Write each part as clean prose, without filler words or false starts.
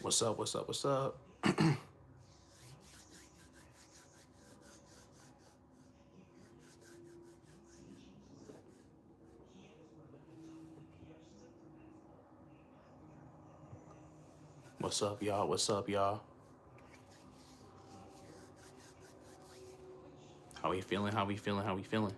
What's up? What's up? What's up? What's up, y'all? What's up, y'all? How we feeling? How we feeling? How we feeling?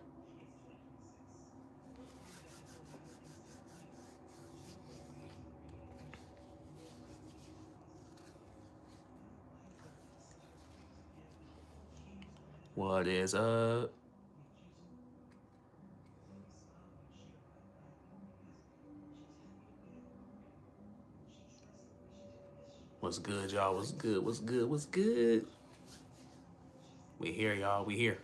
What is up? What's good, y'all? What's good? What's good? What's good? We here, y'all. We here.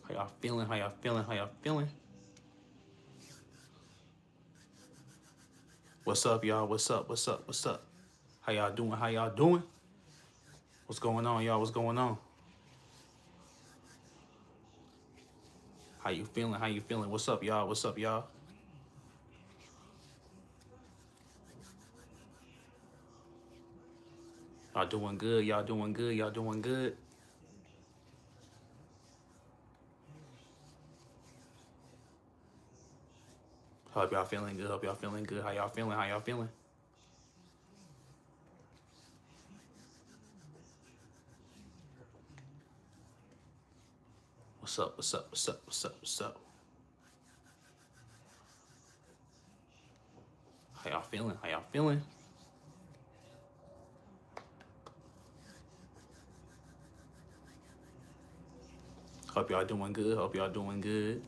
How y'all feeling? How y'all feeling? How y'all feeling? What's up, y'all? What's up? What's up? What's up? How y'all doing? How y'all doing? What's going on, y'all? What's going on? How you feeling? How you feeling? What's up, y'all? What's up, y'all? Y'all doing good? Y'all doing good? Y'all doing good? Hope y'all feeling good. Hope y'all feeling good. How y'all feeling? How y'all feeling? What's up? What's up? What's up? What's up? What's up? How y'all feeling? How y'all feeling? Hope y'all doing good. Hope y'all doing good.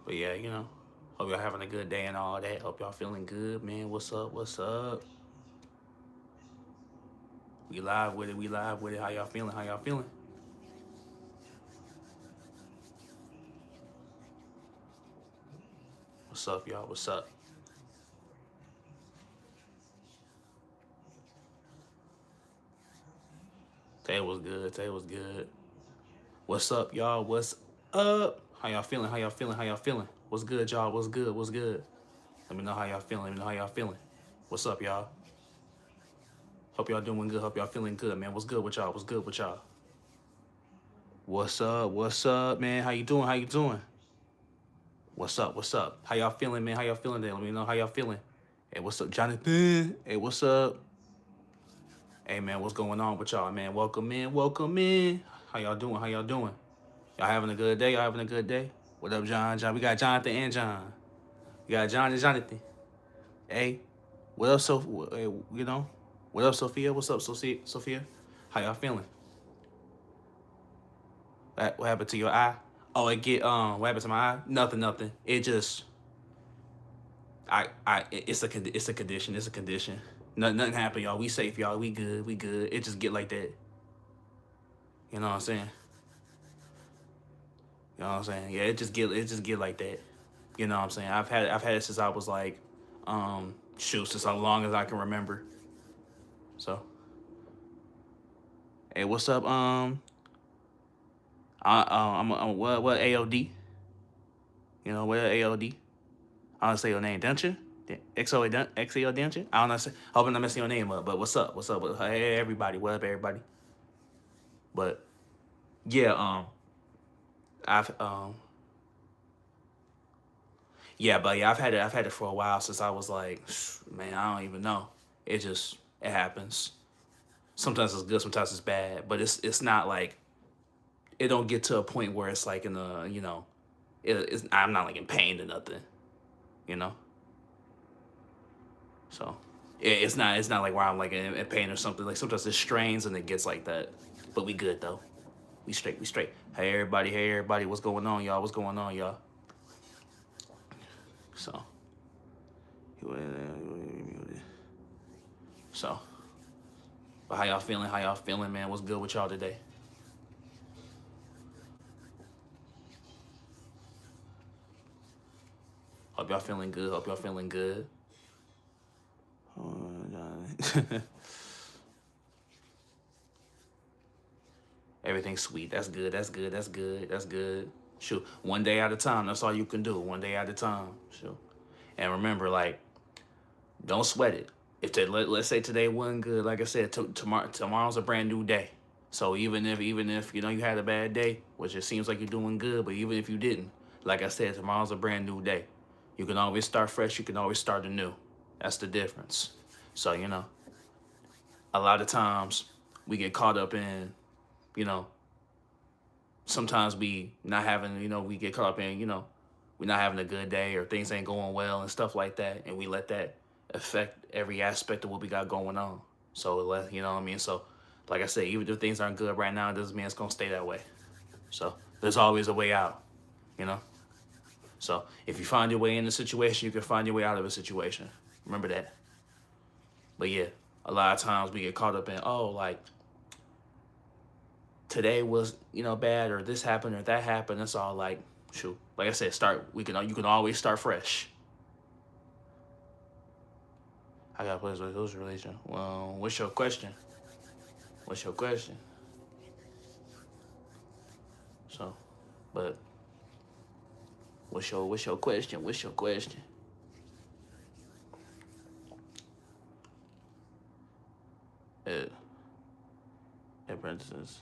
But yeah, hope y'all having a good day and all that. Hope y'all feeling good, man. What's up? What's up? We live with it. We live with it. How y'all feeling? How y'all feeling? What's up, y'all? What's up? Tay was good. Tay was good. What's up, y'all? What's up? How y'all feeling? How y'all feeling? How y'all feeling? What's good, y'all? What's good? What's good? Let me know how y'all feeling. Let me know how y'all feeling. What's up, y'all? Hope y'all doing good. Hope y'all feeling good, man. What's good with y'all? What's good with y'all? What's up? What's up, man? How you doing? How you doing? What's up? What's up? How y'all feeling, man? How y'all feeling there? Let me know how y'all feeling. Hey, what's up, Jonathan? Hey, what's up? Hey, man, what's going on with y'all, man? Welcome in. Welcome in. How y'all doing? How y'all doing? Y'all having a good day? Y'all having a good day? What up, John? John, we got Jonathan and John. We got John and Jonathan. Hey, what up, Sophia? Hey, what up, Sophia? What's up, Sophia? Sophia? How y'all feeling? What happened to your eye? Oh, what happened to my eye? Nothing, nothing. It just, it's a condition. It's a condition. Nothing happened, y'all. We safe, y'all. We good. We good. It just get like that. You know what I'm saying? You know what I'm saying? Yeah, it just get like that. You know what I'm saying? I've had it since I was like, shoot, since as long as I can remember. So, hey, what's up? I'm what AOD? You know what AOD? I don't say your name, don't you? XO don't you? I don't know. Hoping I'm messing your name up. But what's up? What's up? Hey, everybody. What up, everybody? But yeah, I've yeah, but yeah, I've had it for a while since I was like, man, I don't even know. It happens. Sometimes it's good, sometimes it's bad, but it's not like it don't get to a point where it's like in the I'm not like in pain or nothing, you know. So it's not like where I'm like in pain or something. Like sometimes it strains and it gets like that, but we good though. We straight. We straight. Hey everybody. Hey everybody. What's going on, y'all? What's going on, y'all? So. So, but how y'all feeling? How y'all feeling, man? What's good with y'all today? Hope y'all feeling good. Hope y'all feeling good. Everything's sweet. That's good. That's good. That's good. That's good. Shoot, one day at a time. That's all you can do. One day at a time. Shoot. And remember, like, don't sweat it. If let's say today wasn't good, like I said, tomorrow's a brand new day. So even if you know you had a bad day, which it seems like you're doing good, but even if you didn't, like I said, tomorrow's a brand new day. You can always start fresh. You can always start anew. That's the difference. So a lot of times we get caught up in, you know, sometimes we not having, we get caught up in, we're not having a good day or things ain't going well and stuff like that, and we let that affect every aspect of what we got going on. So you know what I mean. So, like I said, even if things aren't good right now, it doesn't mean it's gonna stay that way. So there's always a way out, you know. So if you find your way in the situation, you can find your way out of a situation. Remember that. But yeah, a lot of times we get caught up in, oh, like today was, bad, or this happened or that happened. It's all like, shoot. Like I said, you can always start fresh. I got plays with whose religion? Well, what's your question? What's your question? So, but what's your question? What's your question? For instance,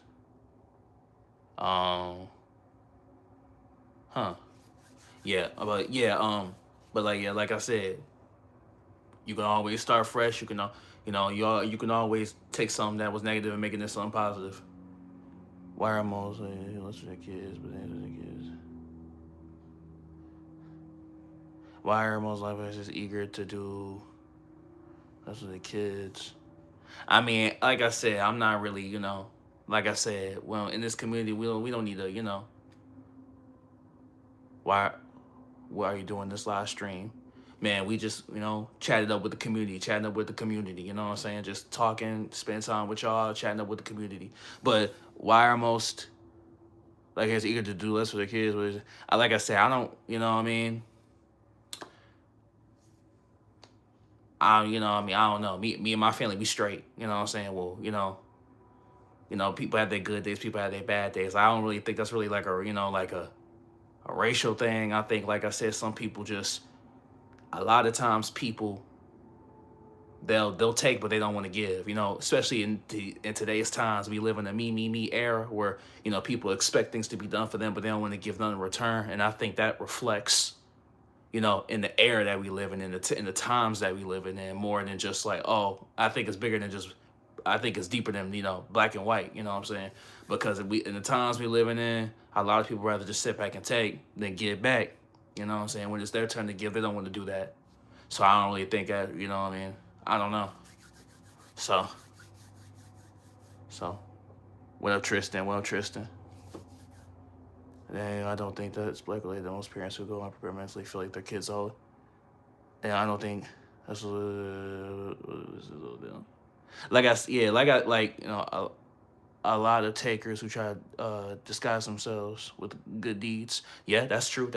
yeah, but like yeah, like I said, you can always start fresh. You can, you can always take something that was negative and make it into something positive. Why are most listen to the kids, but answer the kids? Why are most life just eager to do? That's what the kids. I mean, like I said, I'm not really, like I said, well, in this community, we don't need to, why are you doing this live stream? Man, we just, chatted up with the community, you know what I'm saying? Just talking, spend time with y'all, chatting up with the community. But why are most, like, as eager to do less for the kids? Like I said, I don't, you know what I mean? I don't know. Me and my family, we straight, you know what I'm saying? Well, people have their good days, people have their bad days. I don't really think that's really like a racial thing. I think, like I said, some people just, a lot of times people, they'll take, but they don't want to give, especially in today's times. We live in a me era where, people expect things to be done for them, but they don't want to give none in return. And I think that reflects, in the era that we live in the times that we live in more than just like, oh, I think it's bigger than just, I think it's deeper than, black and white, you know what I'm saying? Because in the times we living in, a lot of people rather just sit back and take than give back, you know what I'm saying? When it's their turn to give, they don't want to do that. So I don't really think that, you know what I mean? I don't know. So, what up, Tristan? Dang, I don't think that's speculated that most parents who go unprepared mentally feel like their kids old. And I don't think that's a little bit. A lot of takers who try to disguise themselves with good deeds. Yeah, that's true.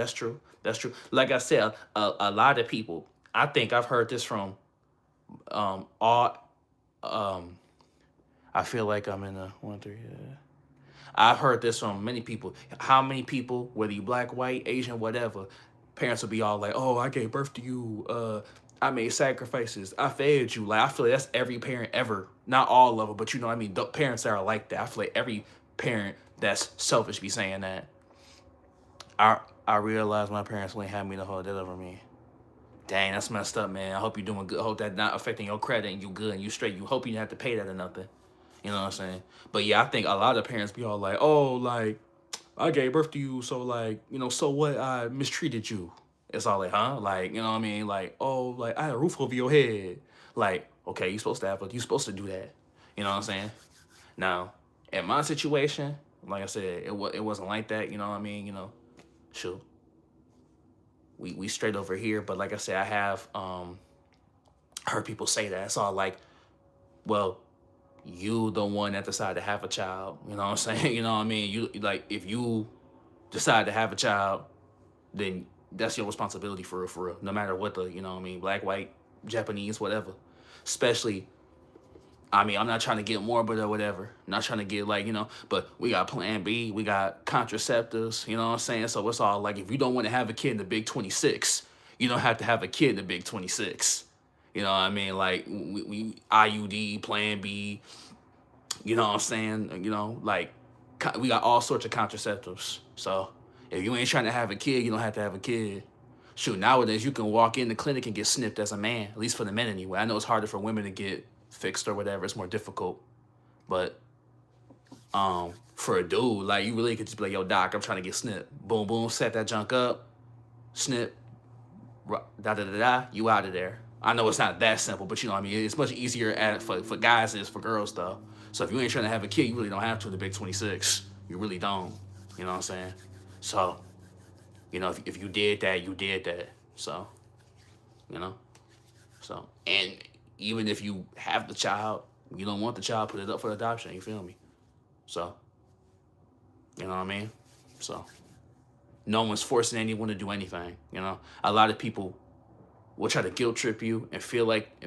Like I said, a lot of people. I think I've heard this from all. I feel like I'm in a 1, 3. Yeah. I've heard this from many people. How many people, whether you black, white, Asian, whatever, parents will be all like, "Oh, I gave birth to you. I made sacrifices. I fed you." Like, I feel like that's every parent ever. Not all of them, but I mean, the parents that are like that. I feel like every parent that's selfish be saying that. I realized my parents wouldn't have me to hold that over me. Dang, that's messed up, man. I hope you're doing good. I hope that's not affecting your credit and you good and you straight. You hope you didn't have to pay that or nothing. You know what I'm saying? But yeah, I think a lot of parents be all like, "Oh, like, I gave birth to you, so like, so what? I mistreated you." It's all like, huh? Like, you know what I mean? Like, oh, like, I had a roof over your head. Like, okay, you're supposed to do that. You know what I'm saying? Now, in my situation, like I said, it wasn't like that. You know what I mean? Shoot, we straight over here. But like I said, I have heard people say that. It's all like, well, you the one that decided to have a child. You know what I'm saying? You know what I mean? You, like, if you decide to have a child, then that's your responsibility for real. No matter what the, black, white, Japanese, whatever. Especially I mean, I'm not trying to get morbid or whatever. I'm not trying to get like, but we got plan B, we got contraceptives, you know what I'm saying? So it's all like, if you don't want to have a kid in the big 26, you don't have to have a kid in the big 26. You know what I mean? Like, we IUD, plan B, you know what I'm saying? Like, we got all sorts of contraceptives. So if you ain't trying to have a kid, you don't have to have a kid. Shoot, nowadays you can walk in the clinic and get snipped as a man, at least for the men anyway. I know it's harder for women to get fixed or whatever. It's more difficult. But for a dude, like, you really could just be like, yo, doc, I'm trying to get snipped. Boom, boom, set that junk up, snip, da da da da, you out of there. I know it's not that simple, but you know what I mean? It's much easier for guys than it is for girls, though. So if you ain't trying to have a kid, you really don't have to in the big 26. You really don't. You know what I'm saying? So, if you did that, you did that. So, you know? So, and even if you have the child, you don't want the child, put it up for adoption. You feel me? So, you know what I mean? So, no one's forcing anyone to do anything. A lot of people will try to guilt trip you and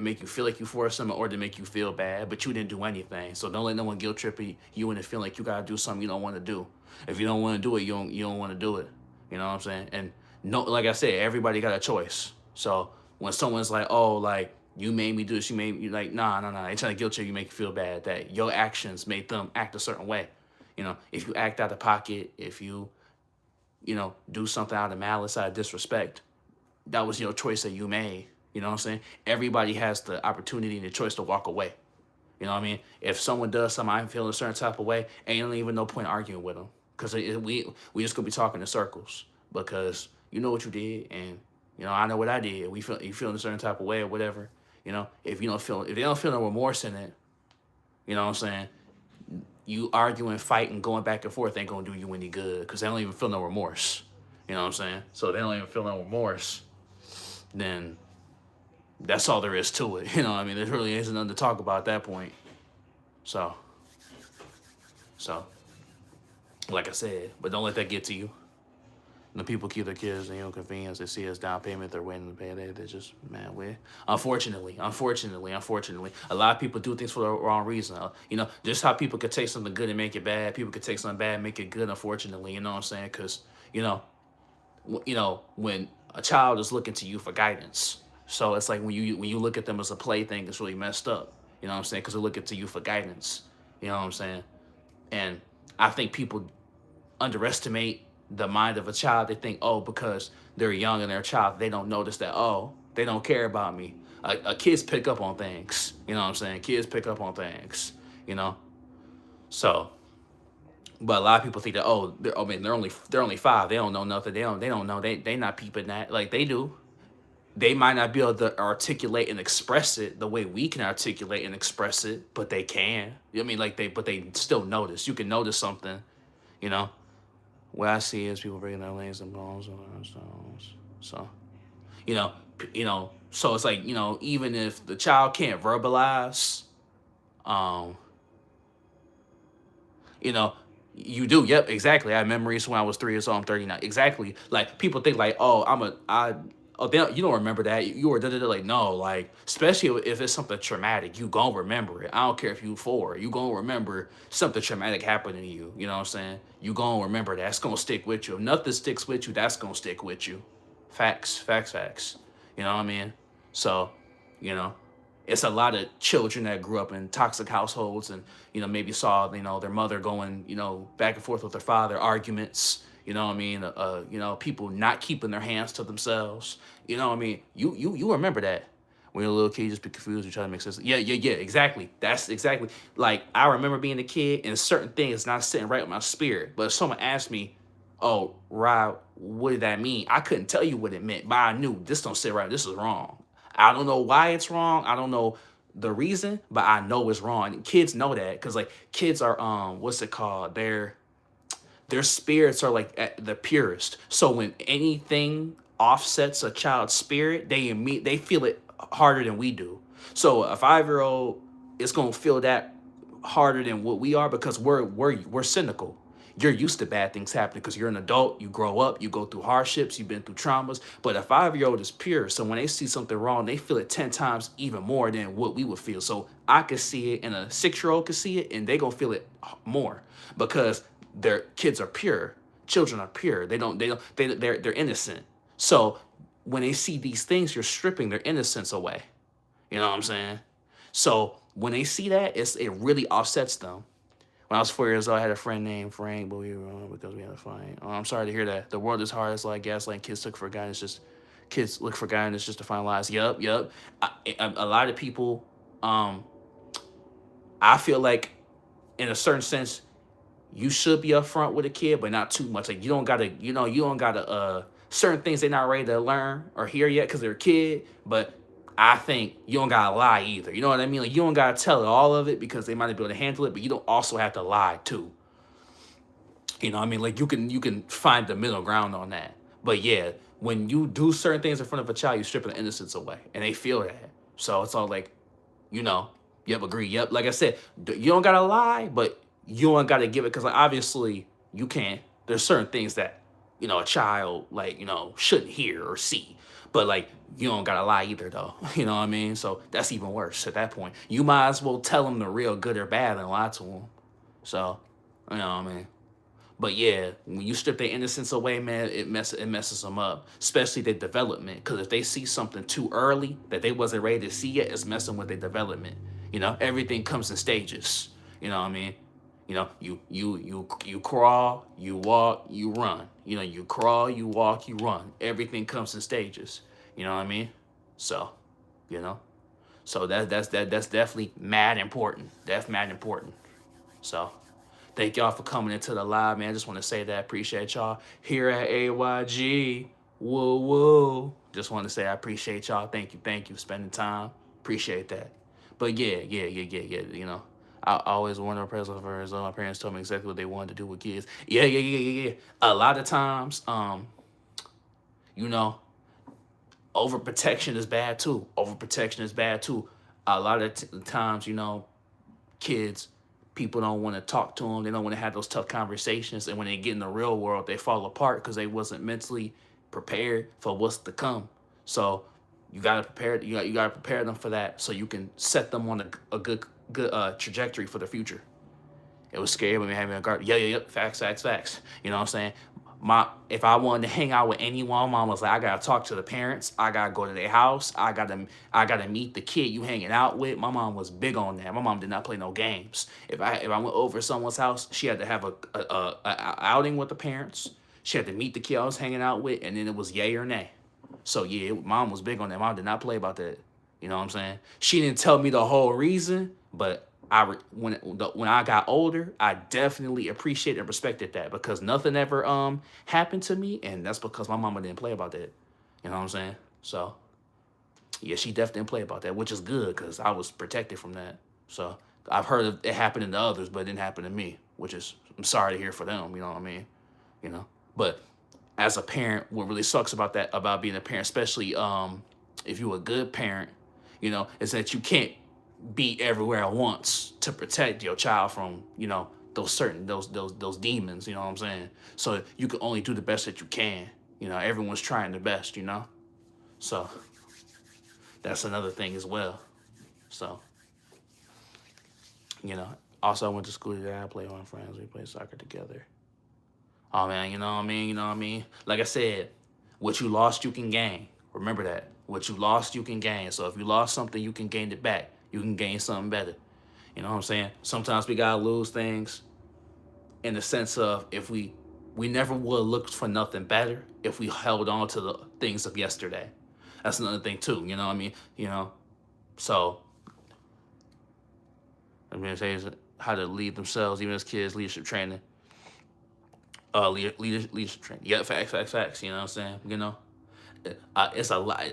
make you feel like you forced them in order to make you feel bad, but you didn't do anything. So don't let no one guilt trip you into feeling like you gotta do something you don't want to do. If you don't want to do it, you don't want to do it. You know what I'm saying? And no, like I said, everybody got a choice. So when someone's like, oh, like, you made me do this, you made me, like, nah. They're trying to guilt trip you, make you feel bad that your actions made them act a certain way. If you act out of pocket, if you, do something out of malice, out of disrespect, that was your choice that you made. You know what I'm saying? Everybody has the opportunity and the choice to walk away. You know what I mean? If someone does something I'm feeling a certain type of way, ain't even no point arguing with them, because we just gonna be talking in circles, because you know what you did, and I know what I did. You feeling a certain type of way or whatever. If they don't feel no remorse in it, you know what I'm saying? You arguing, fighting, going back and forth ain't gonna do you any good, because they don't even feel no remorse. You know what I'm saying? So if they don't even feel no remorse, then that's all there is to it. You know what I mean? There really isn't nothing to talk about at that point. So, like I said, but don't let that get to you. The people keep their kids in convenience. They see as down payment, they're waiting to pay. They're just, man, we. Unfortunately, a lot of people do things for the wrong reason. Just how people could take something good and make it bad. People could take something bad and make it good. Unfortunately, you know what I'm saying? Because when a child is looking to you for guidance, so it's like when you look at them as a plaything, it's really messed up. You know what I'm saying? Because they're looking to you for guidance. You know what I'm saying? And I think people underestimate the mind of a child. They think, oh, because they're young and they're a child, they don't notice that, oh, they don't care about me. Kids pick up on things. You know what I'm saying? Kids pick up on things. So, but a lot of people think that, oh, they're only 5. They don't know nothing. They don't know. They not peeping that like they do. They might not be able to articulate and express it the way we can articulate and express it, but they can. But they still notice. You can notice something. What I see is people breaking their legs and bones and stones. So, so it's like, even if the child can't verbalize, you do. Yep, exactly. I have memories when I was 3 years old. I'm 39. Exactly. Like, people think like, oh, you don't remember that. You were da-da-da. Like, no, like, especially if it's something traumatic, you gonna remember it. I don't care if you 4. You gonna remember something traumatic happening to you. You know what I'm saying? You gonna remember that. It's gonna stick with you. If nothing sticks with you, that's gonna stick with you. Facts. You know what I mean? So, it's a lot of children that grew up in toxic households and, maybe saw, their mother going, back and forth with their father, arguments. You know what I mean? People not keeping their hands to themselves. You know what I mean? You remember that. When you're a little kid, you just be confused. You try to make sense. Yeah, exactly. That's exactly. Like, I remember being a kid and certain things not sitting right with my spirit. But if someone asked me, oh, Ry, what did that mean? I couldn't tell you what it meant, but I knew this don't sit right. This is wrong. I don't know why it's wrong. I don't know the reason, but I know it's wrong. And kids know that, because, like, kids are, what's it called? Their spirits are like at the purest. So when anything offsets a child's spirit, they feel it harder than we do. So a 5-year-old is gonna feel that harder than what we are, because we're cynical. you're used to bad things happening because you're an adult, you grow up, you go through hardships, you've been through traumas. But a 5-year-old is pure. So when they see something wrong, they feel it 10 times even more than what we would feel. So I could see it and a 6-year-old could see it and they gonna feel it more because their kids are pure. Children are pure. They're innocent. So when they see these things, you're stripping their innocence away. You know what I'm saying? So when they see that, it really offsets them. When I was 4 years old, I had a friend named Frank, but we were wrong because we had a fight. Oh, I'm sorry to hear that. The world is hard. It's like gaslighting. Kids look for guidance just to find lies. Yup. A lot of people, I feel like, in a certain sense, you should be upfront with a kid, but not too much. Like you don't gotta certain things they're not ready to learn or hear yet because they're a kid. But I think you don't gotta lie either. You know what I mean? Like you don't gotta tell all of it because they might be able to handle it, but you don't also have to lie too. You know what I mean? Like you can find the middle ground on that. But yeah, when you do certain things in front of a child, you strip the innocence away, and they feel that. So it's all like, you know, yep, agree, yep. Like I said, you don't gotta lie, but you don't gotta give it because like obviously you can't. There's certain things that a child like shouldn't hear or see, but like you don't gotta lie either though. You know what I mean? So that's even worse at that point. You might as well tell them the real good or bad than lie to them. So you know what I mean? But yeah, when you strip their innocence away, man, it messes them up, especially their development. Because if they see something too early that they wasn't ready to see yet, it's messing with their development. Everything comes in stages. You know what I mean? You crawl, you walk, you run. You crawl, you walk, you run. Everything comes in stages. You know what I mean? So, so that's definitely mad important. That's mad important. So. Thank y'all for coming into the live, man. Just want to say that. Appreciate y'all here at AYG. Woo, woo. Just want to say I appreciate y'all. Thank you for spending time. Appreciate that. But yeah. I always wanted a present for as my parents told me exactly what they wanted to do with kids. Yeah. A lot of times, overprotection is bad too. A lot of times, kids, people don't want to talk to them. They don't want to have those tough conversations. And when they get in the real world, they fall apart because they wasn't mentally prepared for what's to come. So you gotta prepare. You gotta prepare them for that, so you can set them on a good trajectory for the future. It was scary when we had me a guard. Yeah. Facts. You know what I'm saying? If I wanted to hang out with anyone, mom was like, I gotta talk to the parents. I gotta go to their house. I gotta meet the kid you hanging out with. My mom was big on that. My mom did not play no games. If I went over someone's house, she had to have a outing with the parents. She had to meet the kid I was hanging out with, and then it was yay or nay. So yeah, mom was big on that. Mom did not play about that. You know what I'm saying? She didn't tell me the whole reason, but when I got older, I definitely appreciated and respected that because nothing ever happened to me, and that's because my mama didn't play about that. You know what I'm saying? So yeah, she definitely didn't play about that, which is good because I was protected from that. So I've heard of it happening to others, but it didn't happen to me, which is I'm sorry to hear for them. You know what I mean? But as a parent, what really sucks about being a parent, especially if you're a good parent, is that you can't be everywhere at once to protect your child from those demons. You know what I'm saying? So you can only do the best that you can. Everyone's trying their best. So that's another thing as well. So also I went to school today. I played with my friends. We played soccer together. Oh man, you know what I mean? Like I said, what you lost, you can gain. Remember that. What you lost, you can gain. So if you lost something, you can gain it back. You can gain something better. You know what I'm saying? Sometimes we gotta lose things in the sense of if we never would have looked for nothing better if we held on to the things of yesterday. That's another thing too. You know what I mean? So I'm gonna say is how to lead themselves, even as kids, leadership training. Leadership training. Yeah, facts. You know what I'm saying? It's a lot.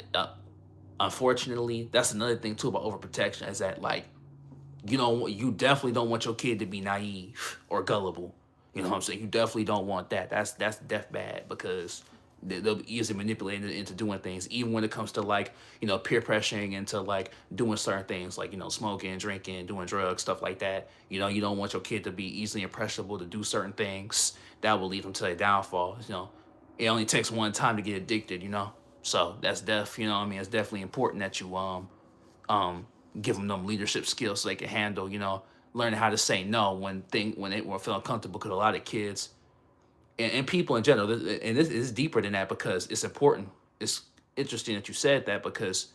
Unfortunately, that's another thing too about overprotection is that you definitely don't want your kid to be naive or gullible. You know what I'm saying? You definitely don't want that. That's death bad because they'll be easily manipulated into doing things, even when it comes to like, peer pressuring into like doing certain things like, smoking, drinking, doing drugs, stuff like that. You don't want your kid to be easily impressionable to do certain things that will lead them to their downfall. It only takes one time to get addicted. So that's it's definitely important that you um give them leadership skills so they can handle, learning how to say no when they were feeling comfortable. Because a lot of kids and people in general, and this is deeper than that because it's important. It's interesting that you said that because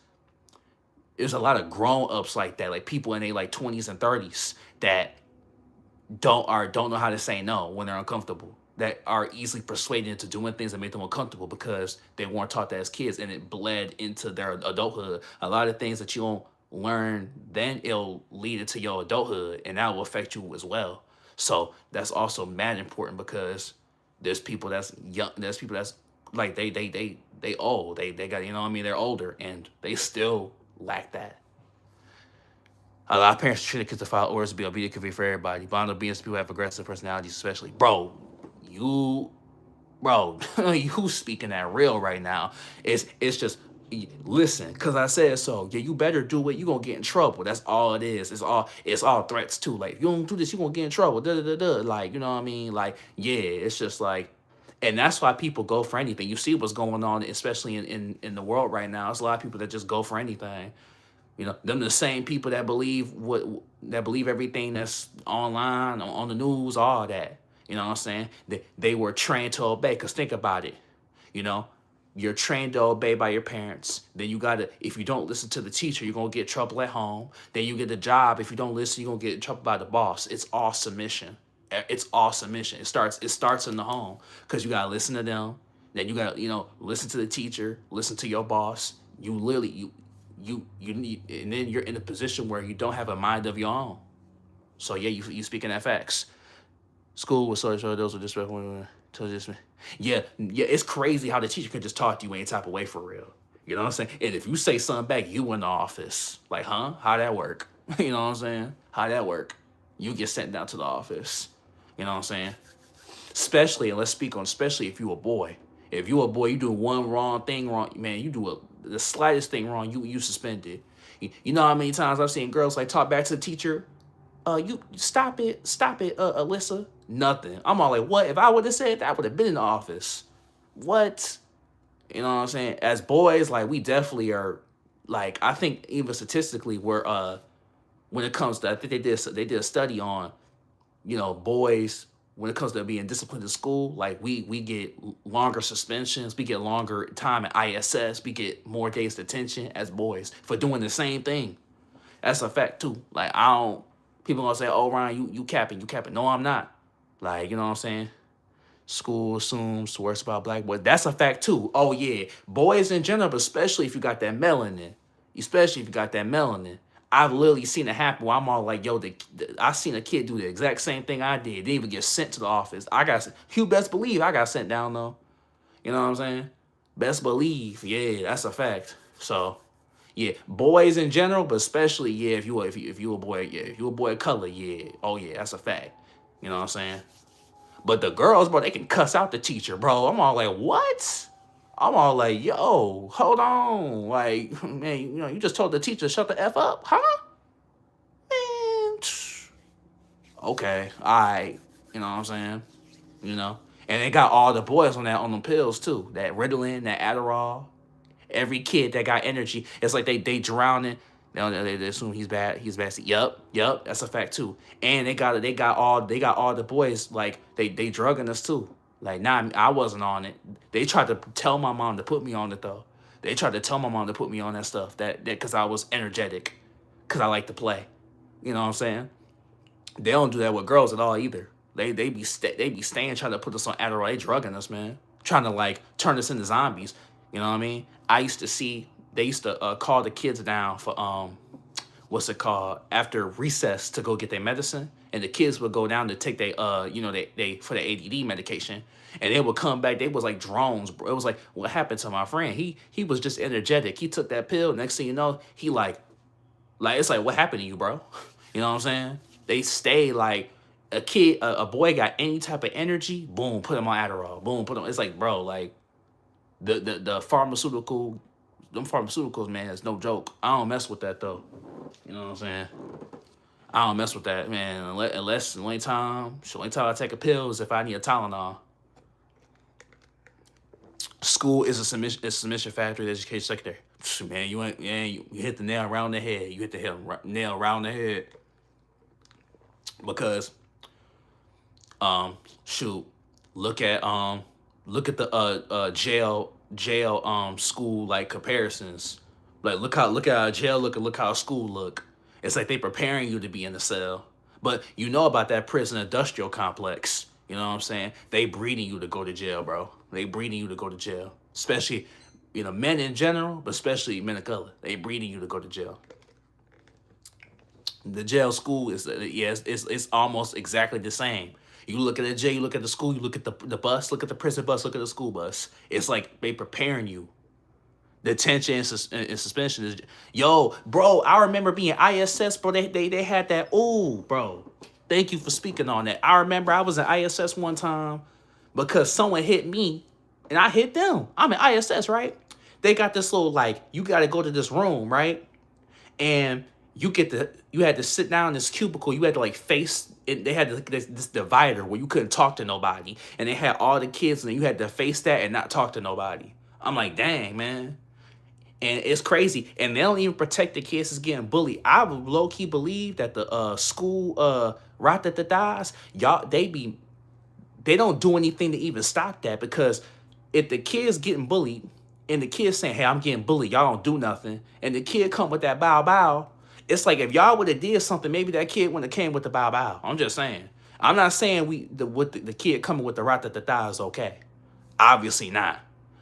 there's a lot of grown ups like that, like people in their like 20s and 30s that don't know how to say no when they're uncomfortable. That are easily persuaded into doing things that make them uncomfortable because they weren't taught that as kids, and it bled into their adulthood. A lot of things that you don't learn then, it'll lead into your adulthood, and that will affect you as well. So that's also mad important because there's people that's young, there's people that's like they old, they got, they're older and they still lack that. A lot of parents treat their kids to follow orders to be obedient, can be for everybody. Vulnerable beings, people have aggressive personalities, especially. You, bro, you speaking that real right now. It's just listen, cause I said so. Yeah, you better do it. You gonna get in trouble. That's all it is. It's all threats too. Like if you don't do this, you gonna get in trouble. Da da da da. Like Like yeah, it's just like. And that's why people go for anything. You see what's going on, especially in the world right now. It's a lot of people that just go for anything. Them the same people that believe everything that's online, on the news, all that. You know what I'm saying? They were trained to obey. Cause think about it. You know, you're trained to obey by your parents. Then you gotta, if you don't listen to the teacher, you're gonna get trouble at home. Then you get a job. If you don't listen, you're gonna get in trouble by the boss. It's all submission. It's all submission. It starts in the home. Cause you gotta listen to them. Then you gotta, listen to the teacher, listen to your boss. You literally you need, and then you're in a position where you don't have a mind of your own. So yeah, you speaking FX. School was so those were disrespectful to this. Yeah, it's crazy how the teacher can just talk to you any type of way for real. You know what I'm saying? And if you say something back, you in the office. Like, huh? How that work? You know what I'm saying? How that work? You get sent down to the office. You know what I'm saying? Especially, and let's speak on especially if you a boy. If you a boy, you do one wrong thing wrong, man. You do the slightest thing wrong, you suspended. You know how many times I've seen girls like talk back to the teacher. You stop it, Alyssa. Nothing. I'm all like, what? If I would have said that, I would have been in the office. What? You know what I'm saying? As boys, like we definitely are. Like I think even statistically, we're when it comes to, I think they did a study on, boys when it comes to being disciplined in school. Like we get longer suspensions, we get longer time at ISS, we get more days detention as boys for doing the same thing. That's a fact too. Like I don't. People gonna say, "Oh, Ryan, you capping, you capping." No, I'm not. Like, you know what I'm saying? School assumes worse about black boys. That's a fact too. Oh yeah, boys in general, but especially if you got that melanin. Especially if you got that melanin. I've literally seen it happen where I'm all like, yo, I seen a kid do the exact same thing I did. Didn't even get sent to the office. You best believe I got sent down though. You know what I'm saying? Best believe. Yeah, that's a fact. So yeah, boys in general, but especially yeah, if you a boy, yeah, if you a boy of color, yeah, oh yeah, that's a fact. You know what I'm saying? But the girls, bro, they can cuss out the teacher, bro. I'm all like, what? I'm all like, yo, hold on, like, man, you just told the teacher to shut the f up, huh? Man, okay, all right, you know what I'm saying? You know, and they got all the boys on them pills too, that Ritalin, that Adderall. Every kid that got energy, it's like they drowning. They assume he's bad. He's bad. Yup. That's a fact too. And they got all the boys like they drugging us too. Like nah, I wasn't on it. They tried to tell my mom to put me on it though. They tried to tell my mom to put me on that stuff that because I was energetic, because I like to play. You know what I'm saying? They don't do that with girls at all either. They be staying trying to put us on Adderall. They drugging us, man. Trying to like turn us into zombies. You know what I mean? I used to see they used to call the kids down for what's it called, after recess to go get their medicine, and the kids would go down to take their they for the ADD medication, and they would come back. They was like drones, bro. It was like what happened to my friend. He was just energetic. He took that pill. Next thing you know, he like it's like what happened to you, bro? You know what I'm saying? They stay like a boy got any type of energy, boom, put him on Adderall, boom, put him. It's like bro, like The them pharmaceuticals, man, is no joke. I don't mess with that though. You know what I'm saying? I don't mess with that, man. Unless the only time I take a pill is if I need a Tylenol. School is a submission factor. Education secondary. Man, you hit the nail around the head. You hit the nail around the head because shoot, look at the jail school like comparisons. Like look at how jail look and look how school look. It's like they preparing you to be in the cell. But you know about that prison industrial complex. You know what I'm saying? They breeding you to go to jail, bro. They breeding you to go to jail. Especially, men in general, but especially men of color. They breeding you to go to jail. The jail school is it's almost exactly the same. You look at the jail, you look at the school, you look at the bus, look at the prison bus, look at the school bus. It's like they preparing you. Detention and suspension is yo, bro. I remember being ISS, bro. They had that. Ooh, bro. Thank you for speaking on that. I remember I was in ISS one time because someone hit me and I hit them. I'm in ISS, right? They got this little like you got to go to this room, right? And you had to sit down in this cubicle. You had to like face it. They had this divider where you couldn't talk to nobody, and they had all the kids, and you had to face that and not talk to nobody. I'm like, dang, man. And it's crazy. And they don't even protect the kids that's getting bullied. I would low-key believe that the school Ratatatas, y'all, they don't do anything to even stop that, because if the kid's getting bullied and the kid's saying, hey, I'm getting bullied, y'all don't do nothing, and the kid come with that bow bow, it's like if y'all would have did something, maybe that kid wouldn't have came with the bow bow. I'm just saying. I'm not saying the kid coming with the Ratatata is okay. Obviously not.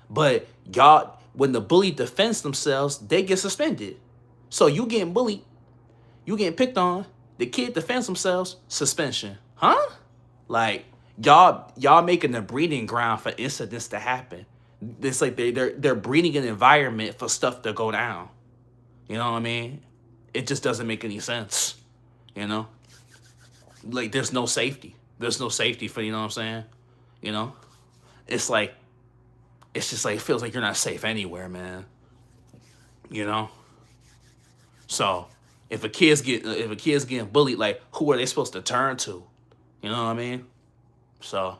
But y'all, when the bully defends themselves, they get suspended. So you getting bullied, you getting picked on, the kid defends themselves, suspension. Huh? Like y'all making a breeding ground for incidents to happen. It's like they're breeding an environment for stuff to go down. You know what I mean? It just doesn't make any sense. You know? Like there's no safety. There's no safety for, you know what I'm saying? You know? It's just like it feels like you're not safe anywhere, man. You know? So if a kid's getting bullied, like who are they supposed to turn to? You know what I mean? So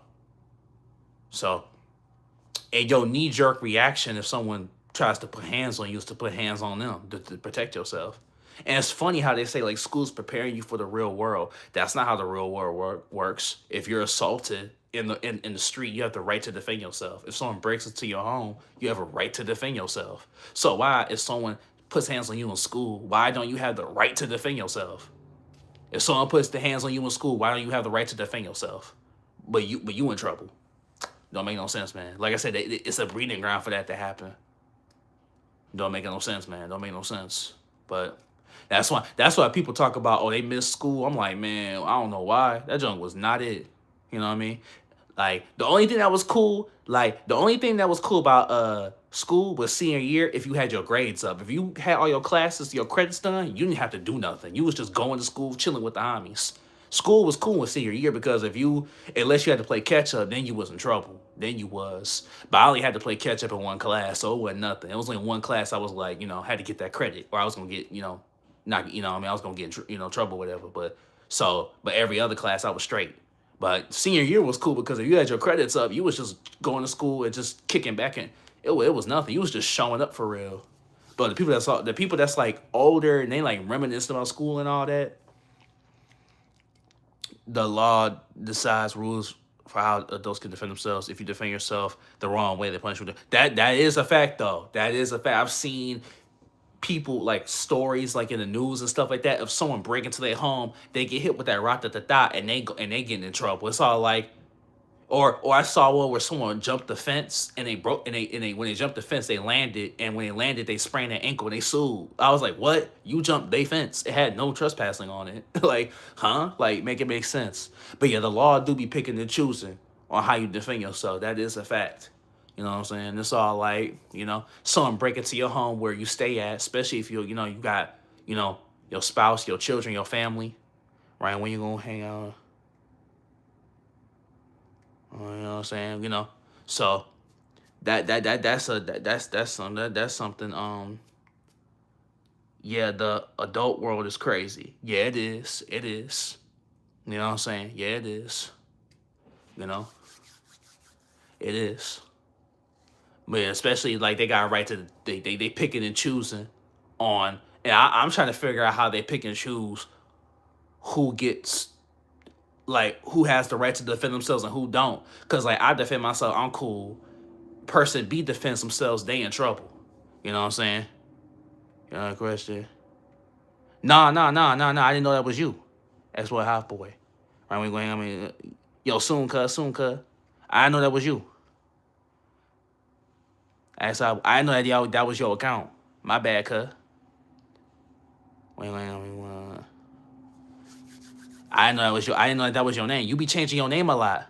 and your knee-jerk reaction if someone tries to put hands on you is to put hands on them to protect yourself. And it's funny how they say like school's preparing you for the real world. That's not how the real world works. If you're assaulted in the street, you have the right to defend yourself. If someone breaks into your home, you have a right to defend yourself. So why, if someone puts hands on you in school, why don't you have the right to defend yourself? If someone puts the hands on you in school, why don't you have the right to defend yourself? But you in trouble. Don't make no sense, man. Like I said, it's a breeding ground for that to happen. Don't make no sense, man. Don't make no sense. But that's why people talk about, oh, they missed school. I'm like, man, I don't know why. That junk was not it. You know what I mean? Like the only thing that was cool about school was senior year if you had your grades up. If you had all your classes, your credits done, you didn't have to do nothing. You was just going to school, chilling with the homies. School was cool in senior year because unless you had to play catch up, then you was in trouble. Then you was. But I only had to play catch up in one class, so it wasn't nothing. It was only one class I was like, had to get that credit, or I was gonna get, not, I was gonna get in, trouble, whatever. But every other class I was straight. But senior year was cool because if you had your credits up, you was just going to school and just kicking back, and it was nothing. You was just showing up for real. But the people that's like older and they like reminiscing about school and all that, the law decides rules for how adults can defend themselves. If you defend yourself the wrong way, they punish you. That is a fact, though. That is a fact. I've seen people like stories like in the news and stuff like that. If someone break into their home, they get hit with that rat-ta-ta-ta and they getting in trouble. It's all like, or I saw one where someone jumped the fence and they when they jumped the fence they landed, and when they landed they sprained their ankle and they sued. I was like, what? You jumped they fence? It had no trespassing on it. Like, huh? Like, make it make sense. But yeah, the law do be picking and choosing on how you defend yourself. That is a fact. You know what I'm saying? It's all like, someone break into your home where you stay at, especially if you got, your spouse, your children, your family, right? When you gonna hang out. You know what I'm saying? So That's something. Yeah, the adult world is crazy. Yeah, it is. It is. You know what I'm saying? Yeah, it is. You know, it is. But especially like they got a right to they picking and choosing on, and I'm trying to figure out how they pick and choose who gets like who has the right to defend themselves and who don't. Cause like I defend myself, I'm cool. Person B defends themselves, they in trouble. You know what I'm saying? You know the question? Nah. I didn't know that was you. That's what half boy. Right? We going. I mean, yo, soon, cuz. I didn't know that was you. I didn't know that y'all that was your account. My bad, cuz. I didn't know that was your. I didn't know that was your name. You be changing your name a lot.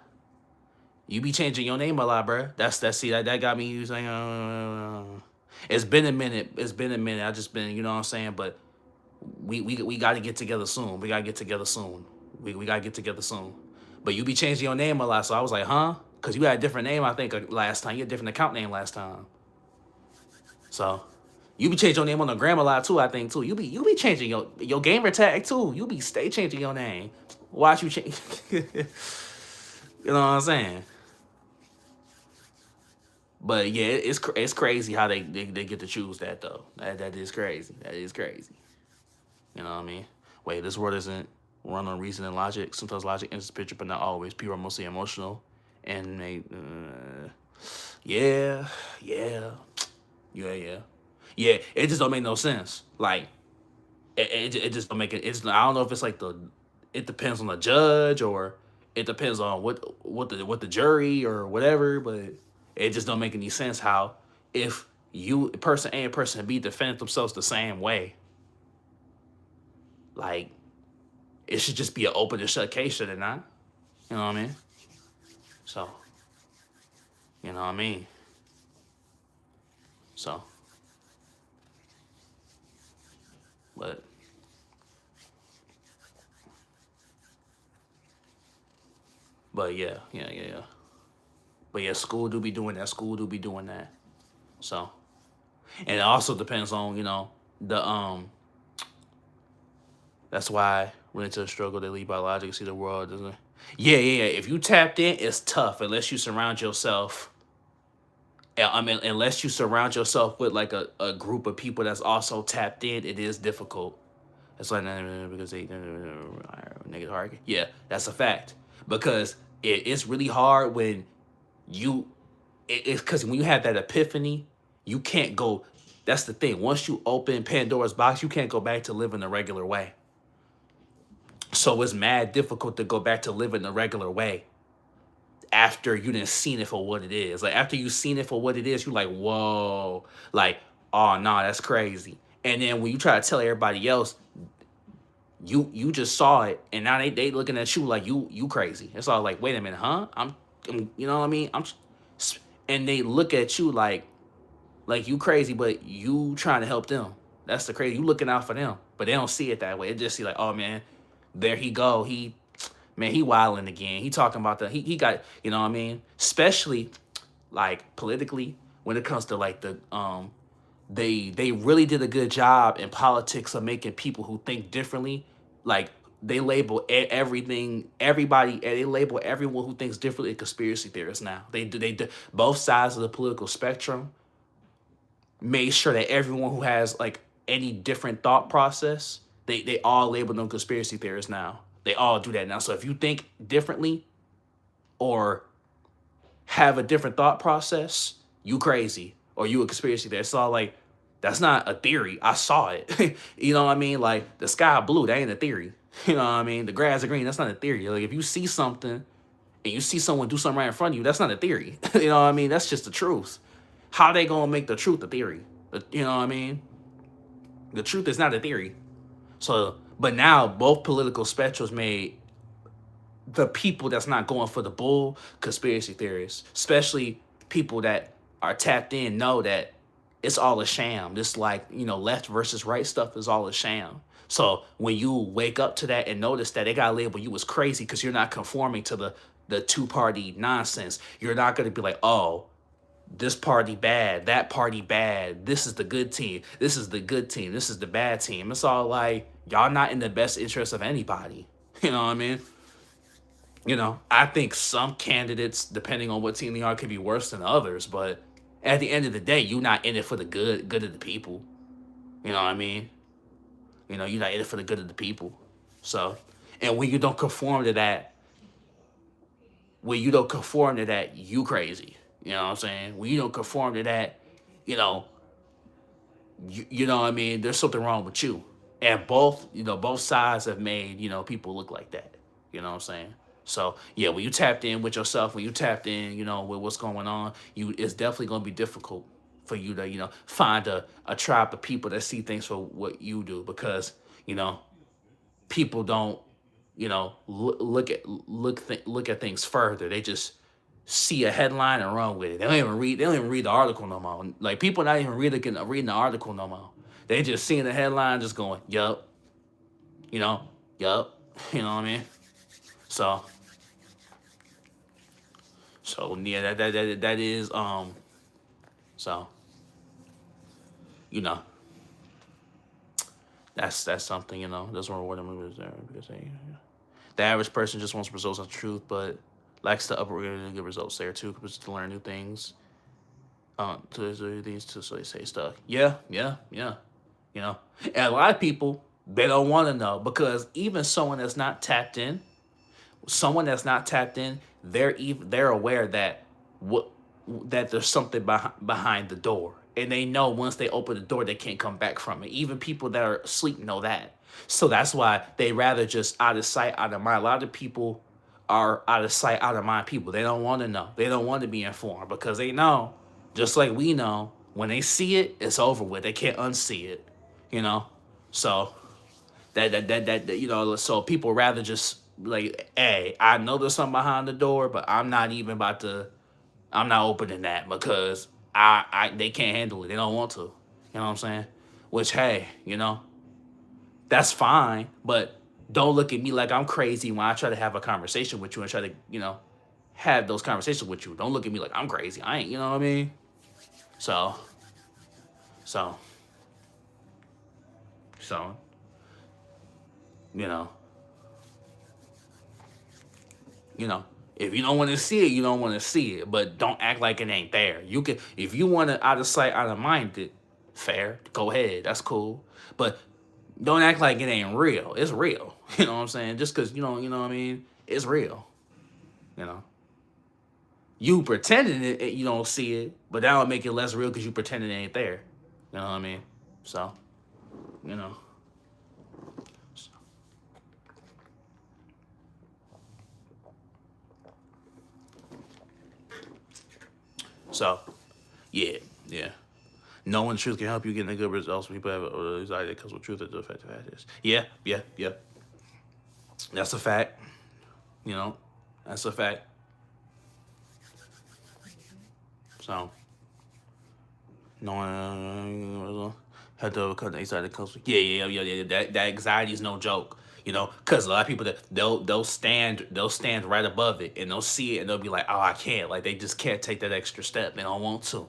You be changing your name a lot, bro. See that got me saying. It's been a minute. It's been a minute. I just been, you know what I'm saying. But we got to get together soon. We gotta get together soon. We gotta get together soon. But you be changing your name a lot, so I was like, huh? Cause you had a different name, I think, last time. You had a different account name last time. So you be changing your name on the gram a lot too, I think too. You be changing your gamer tag too. You be stay changing your name. Watch you change. You know what I'm saying? But yeah, it's crazy how they get to choose that though. That is crazy. That is crazy. You know what I mean? Wait, this world isn't run on reason and logic. Sometimes logic enters the picture, but not always. People are mostly emotional, and they, yeah, yeah, yeah. It just don't make no sense. Like it just don't make it. It's I don't know if it's like it depends on the judge or it depends on what the jury or whatever, but it just don't make any sense how if you person A and person B defend themselves the same way, like it should just be an open and shut case, should it not? You know what I mean? So, you know what I mean? So, but yeah. But yeah, school do be doing that. School do be doing that. So, and it also depends on the That's why when it's a struggle, they lead by logic, see the world, doesn't it? Yeah. If you tapped in, it's tough unless you surround yourself. I mean, unless you surround yourself with like a group of people that's also tapped in, it is difficult. That's like because they negative hierarchy. Yeah, that's a fact. Because it's really hard when you it's because when you have that epiphany, you can't go. That's the thing. Once you open Pandora's box, you can't go back to living the regular way. So it's mad difficult to go back to living the regular way after you didn't seen it for what it is. Like after you seen it for what it is, you like, whoa, like, oh no, that's crazy. And then when you try to tell everybody else, you just saw it, and now they looking at you like you crazy. It's all like, wait a minute, huh? You know what I mean? And they look at you like you crazy, but you trying to help them. That's the crazy. You looking out for them, but they don't see it that way. It just see like, oh man, there he go. He wilding again. He talking about he got, you know what I mean? Especially like politically when it comes to like they really did a good job in politics of making people who think differently, like they label everybody, and they label everyone who thinks differently a conspiracy theorists now. They do both sides of the political spectrum made sure that everyone who has like any different thought process, they all label them conspiracy theorists now. They all do that now. So if you think differently or have a different thought process, you crazy or you a conspiracy theorist. It's all like, that's not a theory. I saw it. You know what I mean? Like the sky blue, that ain't a theory. You know what I mean? The grass is green, that's not a theory. Like if you see something and you see someone do something right in front of you, that's not a theory. You know what I mean? That's just the truth. How they gonna make the truth a theory? You know what I mean? The truth is not a theory. So, but now both political spectrums made the people that's not going for the bull conspiracy theorists, especially people that are tapped in, know that it's all a sham. This like, left versus right stuff is all a sham. So when you wake up to that and notice that they got to label you as crazy because you're not conforming to the two-party nonsense, you're not going to be like, oh, this party bad, that party bad, this is the good team, this is the good team, this is the bad team. It's all like, y'all not in the best interest of anybody. You know what I mean? I think some candidates, depending on what team they are, could be worse than others, but at the end of the day, you're not in it for the good of the people. You know what I mean? You're not in it for the good of the people. So, and when you don't conform to that, you crazy. You know what I'm saying? When you don't conform to that, you know, you know what I mean? There's something wrong with you. And both sides have made, people look like that. You know what I'm saying? So yeah, when you tapped in with yourself, when you tapped in, with what's going on, it's definitely gonna be difficult for you to, find a tribe of people that see things for what you do, because, people don't, look at things further. They just see a headline and run with it. They don't even read the article no more. Like, people not even reading the article no more. They just seeing the headline, just going, yup, yup, you know what I mean? So yeah, that is so you know that's something, that's one reward the movie is there, because the average person just wants results of truth, but likes the upward good results there too, because to learn new things. So they say stuff. Yeah. And a lot of people, they don't want to know, because even someone that's not tapped in, they're aware that that there's something behind the door, and they know once they open the door, they can't come back from it. Even people that are asleep know that. So that's why they rather just out of sight, out of mind. A lot of people are out of sight, out of mind people. They don't want to know. They don't want to be informed, because they know, just like we know, when they see it, it's over with. They can't unsee it. So so people rather just, like, hey, I know there's something behind the door, but I'm not opening that, because they can't handle it. They don't want to. You know what I'm saying? Which, hey, that's fine, but don't look at me like I'm crazy when I try to have a conversation with you and try to, have those conversations with you. Don't look at me like I'm crazy. I ain't, you know what I mean? So, so, so, you know, if you don't want to see it, you don't want to see it, but don't act like it ain't there. You can, if you want to out of sight, out of mind it, fair, go ahead, that's cool. But don't act like it ain't real. It's real. You know what I'm saying? Just because, you know what I mean? It's real. You pretending you don't see it, but that don't make it less real because you pretending it ain't there. You know what I mean? So, you know. So, yeah. Knowing the truth can help you get the good results. People have anxiety that comes with truth that the effective is. Yeah. That's a fact. That's a fact. So, knowing have to overcome the anxiety that comes with. Yeah. That anxiety is no joke. Because a lot of people, that they'll stand right above it, and they'll see it, and they'll be like, oh, I can't. Like, they just can't take that extra step. They don't want to.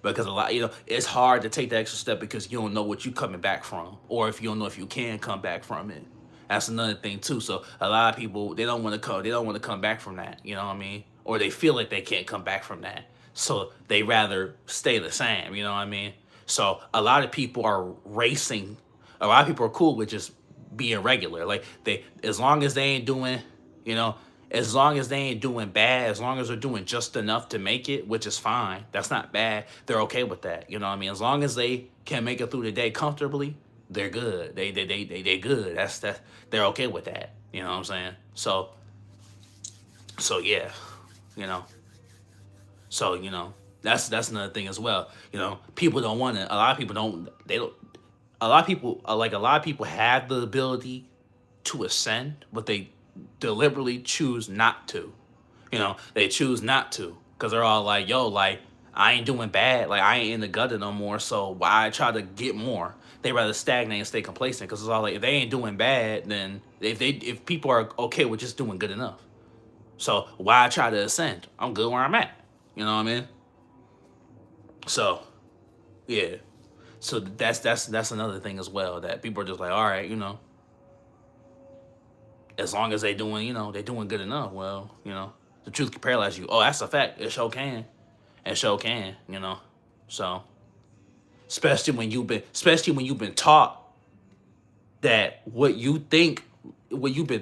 Because a lot, it's hard to take the extra step because you don't know what you're coming back from, or if you don't know if you can come back from it. That's another thing too. So a lot of people, they don't want to come back from that. You know what I mean? Or they feel like they can't come back from that, so they rather stay the same. You know what I mean? So a lot of people are racing. A lot of people are cool with just being regular. Like, as long as they ain't doing, as long as they ain't doing bad, as long as they're doing just enough to make it, which is fine. That's not bad. They're okay with that. You know what I mean? As long as they can make it through the day comfortably, they're good. They good. That's they're okay with that. You know what I'm saying? So yeah, So, that's another thing as well. People don't want to. A lot of people don't. They don't. A lot of people have the ability to ascend, but they deliberately choose not to. They choose not to because they're all like, yo, like, I ain't doing bad. Like, I ain't in the gutter no more, so why try to get more? They rather stagnate and stay complacent, because it's all like, if they ain't doing bad, then if people are okay with just doing good enough, so why try to ascend? I'm good where I'm at. You know what I mean? So yeah. So that's another thing as well, that people are just like, all right, as long as they doing, they doing good enough. Well, the truth can paralyze you. Oh, that's a fact. It sure can. It sure can. So especially when you've been taught that what you've been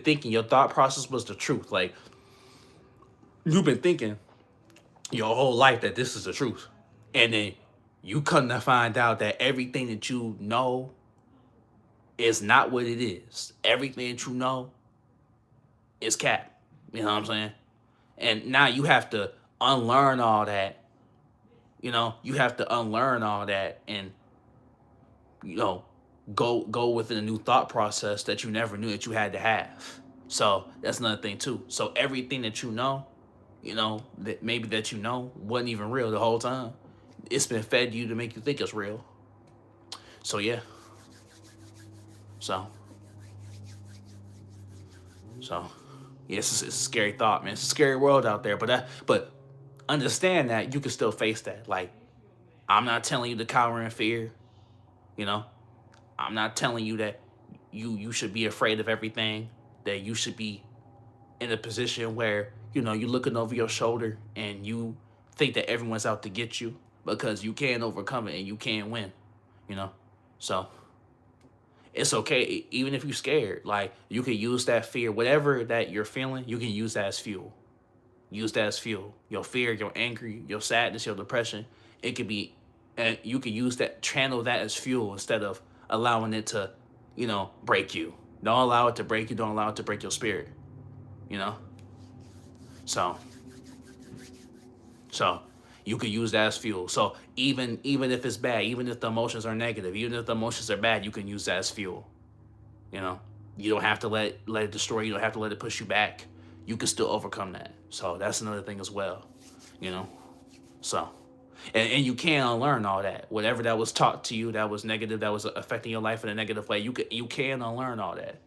thinking, your thought process was the truth. Like, you've been thinking your whole life that this is the truth, and then you come to find out that everything that you know is not what it is. Everything that you know is cap. You know what I'm saying? And now you have to unlearn all that. You have to unlearn all that, and you know go within a new thought process that you never knew that you had to have. So that's another thing too. So everything that that maybe that wasn't even real the whole time. It's been fed you to make you think it's real. So yeah. So so yeah, it's a scary thought, man. It's a scary world out there. But understand that you can still face that. Like, I'm not telling you to cower in fear. You know, I'm not telling you that you should be afraid of everything. That you should be in a position where you're looking over your shoulder and you think that everyone's out to get you, because you can overcome it and you can win. You know, so it's okay even if you're scared. Like, you can use that fear, whatever that you're feeling, you can use that as fuel. Use that as fuel. Your fear, your anger, your sadness, your depression. It could be, and you can use that, channel that as fuel instead of allowing it to, break you. Don't allow it to break you. Don't allow it to break your spirit. You know. So, so you could use that as fuel. So even if it's bad, even if the emotions are negative, even if the emotions are bad, you can use that as fuel. You know. You don't have to let it destroy you. You don't have to let it push you back. You can still overcome that. So that's another thing as well. You know. So, and you can unlearn all that. Whatever that was taught to you that was negative, that was affecting your life in a negative way, you can unlearn all that.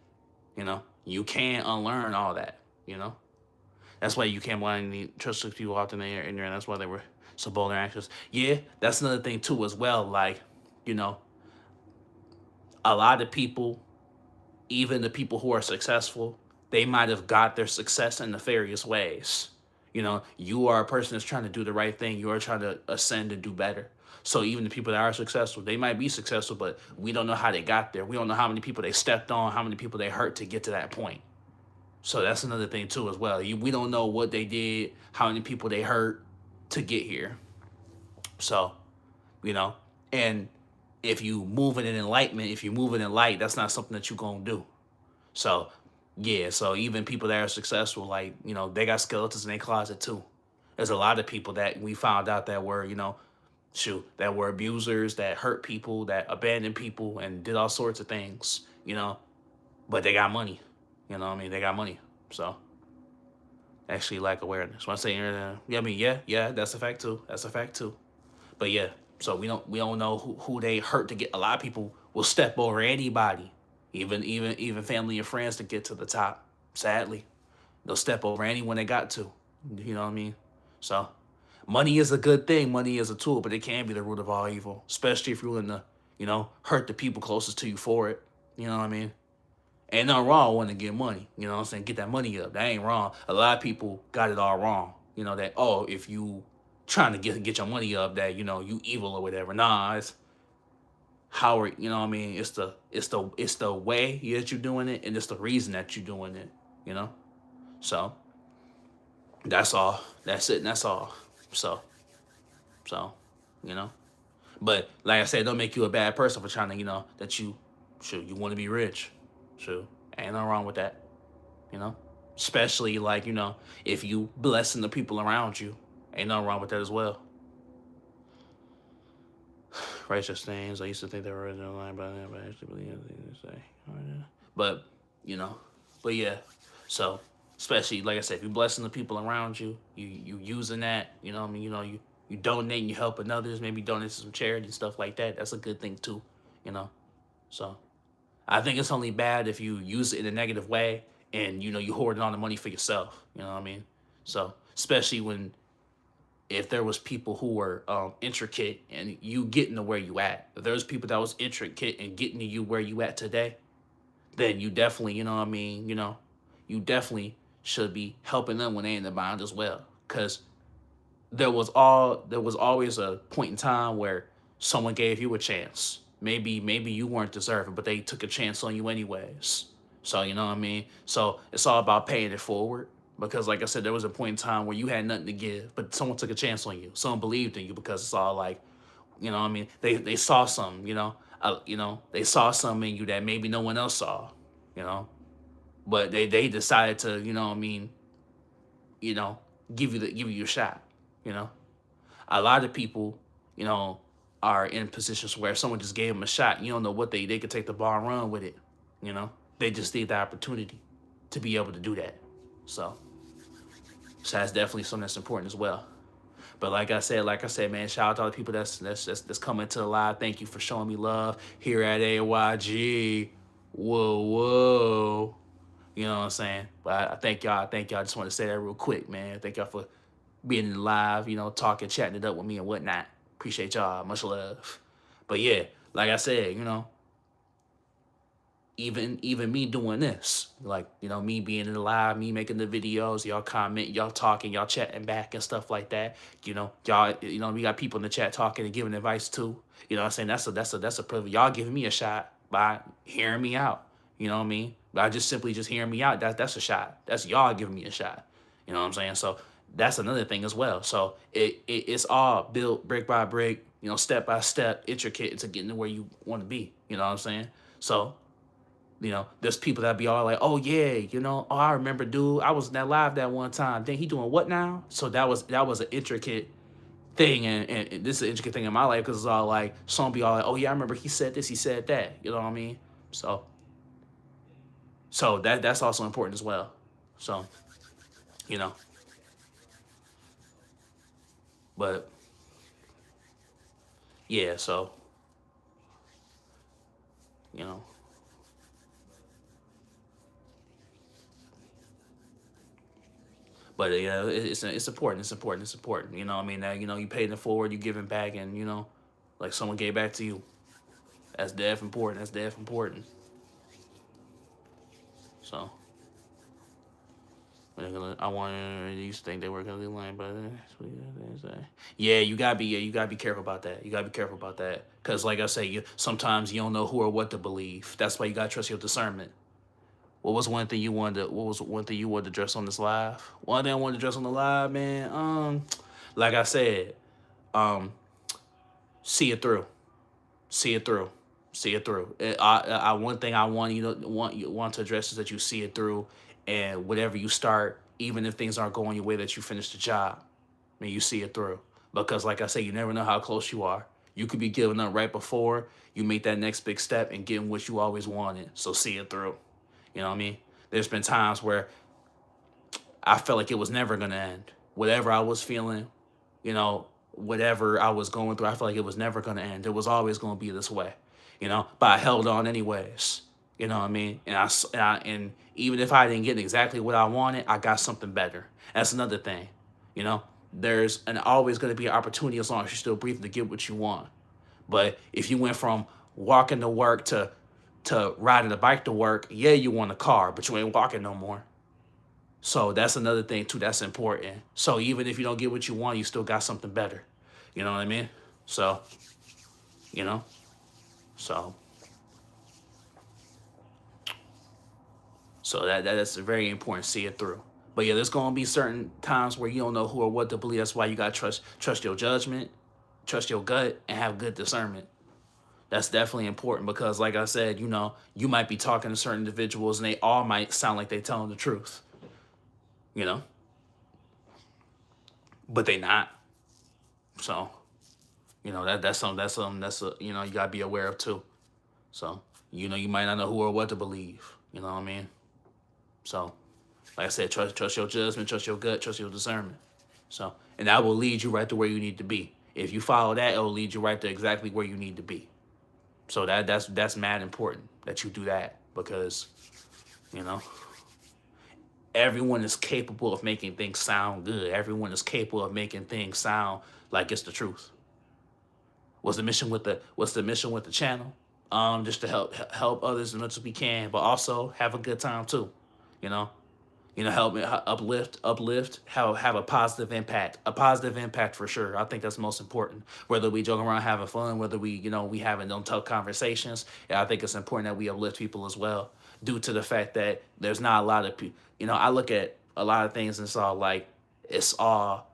You can unlearn all that. You know. That's why you can't blindly trust people out in the air, and that's why they were so bold and anxious. Yeah, that's another thing too as well. Like, you know, a lot of people, even the people who are successful, they might have got their success in nefarious ways. You are a person that's trying to do the right thing. You are trying to ascend and do better. So even the people that are successful, they might be successful, but we don't know how they got there. We don't know how many people they stepped on, how many people they hurt to get to that point. So that's another thing too as well. We don't know what they did, how many people they hurt to get here. So, and if you move in enlightenment, if you move in light, that's not something that you're going to do. So, yeah, so even people that are successful, like, they got skeletons in their closet too. There's a lot of people that we found out that were, that were abusers, that hurt people, that abandoned people, and did all sorts of things, but they got money. You know what I mean? They got money. So, actually lack awareness. When I say, yeah, that's a fact too. That's a fact too. But yeah, so we don't know who they hurt to get. A lot of people will step over anybody, even family and friends, to get to the top. Sadly, they'll step over anyone they got to. You know what I mean? So, money is a good thing. Money is a tool, but it can be the root of all evil, especially if you're willing to, hurt the people closest to you for it. You know what I mean? Ain't nothing wrong wanting to get money. You know what I'm saying? Get that money up. That ain't wrong. A lot of people got it all wrong. That, oh, if you trying to get your money up, that, you evil or whatever. Nah, it's how, you know what I mean? It's the way that you're doing it, and it's the reason that you're doing it, So that's all. That's it, and that's all. So, you know. But like I said, don't make you a bad person for trying to, that you want to be rich. Sure. Ain't nothing wrong with that. Especially like, if you blessing the people around you, ain't nothing wrong with that as well. Righteous things. I used to think they were original line, but I actually believe anything they say. But, but yeah. So, especially like I said, if you blessing the people around you, you using that, you you donate and you helping others, maybe donate to some charity and stuff like that. That's a good thing too, So I think it's only bad if you use it in a negative way and, you hoarding all the money for yourself. You know what I mean? So, especially when if there was people who were intricate and you getting to where you at, if there's people that was intricate and getting to you where you at today, then you definitely, you know what I mean, you definitely should be helping them when they in the bind as well. Cause there was always a point in time where someone gave you a chance. Maybe you weren't deserving, but they took a chance on you anyways. So you know what I mean? So it's all about paying it forward. Because like I said, there was a point in time where you had nothing to give, but someone took a chance on you. Someone believed in you because it's all like, you know what I mean? They saw something, they saw something in you that maybe no one else saw, you know. But they decided to, you know what I mean, you know, give you a shot, you know. A lot of people, you know, are in positions where if someone just gave them a shot, you don't know what they could take the ball and run with it, you know. They just need the opportunity to be able to do that. So that's definitely something that's important as well. But like I said, man, shout out to all the people that's coming to the live. Thank you for showing me love here at AYG. Whoa, whoa. You know what I'm saying? But I thank y'all. I just want to say that real quick, man. Thank y'all for being in the live, talking, chatting it up with me and whatnot. Appreciate y'all. Much love. But yeah, like I said, even me doing this, like, me being in the live, me making the videos, y'all comment, y'all talking, y'all chatting back and stuff like that. Y'all, we got people in the chat talking and giving advice too. You know what I'm saying? That's a privilege. Y'all giving me a shot by hearing me out. You know what I mean? By just simply hearing me out, that's a shot. That's y'all giving me a shot. You know what I'm saying? So that's another thing as well. So it's all built brick by brick, step by step, intricate into getting to where you want to be. You know what I'm saying? So, there's people that be all like, oh yeah, oh, I remember, dude, I was in that live that one time. Then he doing what now? So that was an intricate thing, and this is an intricate thing in my life because it's all like, some be all like, oh yeah, I remember he said this, he said that. You know what I mean? So that's also important as well. So, but yeah, so, you know. But yeah, it's important. It's important. It's important. You know what I mean? That you paid it forward, you giving back, and like someone gave back to you. That's def important. That's def important. So I wanted these to think they were gonna be lying, but yeah, you gotta be careful about that. You gotta be careful about that, cause like I say, sometimes you don't know who or what to believe. That's why you gotta trust your discernment. What was one thing you wanted? What was one thing you wanted to address on this live? One thing I wanted to address on the live, man. Like I said, see it through, see it through, see it through. One thing I want want to address is that you see it through, and whatever you start, even if things aren't going your way, that you finish the job. I mean, you see it through, because like I say, you never know how close you are. You could be giving up right before you make that next big step and getting what you always wanted. So see it through. You know what I mean? There's been times where I felt like it was never going to end. Whatever I was feeling, whatever I was going through, I felt like it was never going to end. It was always going to be this way, but I held on anyways. You know what I mean? And even if I didn't get exactly what I wanted, I got something better. That's another thing. There's always going to be an opportunity as long as you're still breathing to get what you want. But if you went from walking to work to riding a bike to work, yeah, you want a car, but you ain't walking no more. So that's another thing too that's important. So even if you don't get what you want, you still got something better. You know what I mean? So, so that's very important. See it through. But yeah, there's gonna be certain times where you don't know who or what to believe. That's why you gotta trust your judgment, trust your gut, and have good discernment. That's definitely important because, like I said, you might be talking to certain individuals and they all might sound like they telling the truth, but they not. So, that's something you gotta be aware of too. So, you might not know who or what to believe. You know what I mean? So, like I said, trust your judgment, trust your gut, trust your discernment. So, and that will lead you right to where you need to be. If you follow that, it will lead you right to exactly where you need to be. So that's mad important that you do that because, everyone is capable of making things sound good. Everyone is capable of making things sound like it's the truth. What's the mission with the channel? Just to help others as much as we can, but also have a good time too. You know, help me uplift, have a positive impact for sure. I think that's most important. Whether we joke around having fun, whether we having them tough conversations, yeah, I think it's important that we uplift people as well. Due to the fact that there's not a lot of people, I look at a lot of things and it's all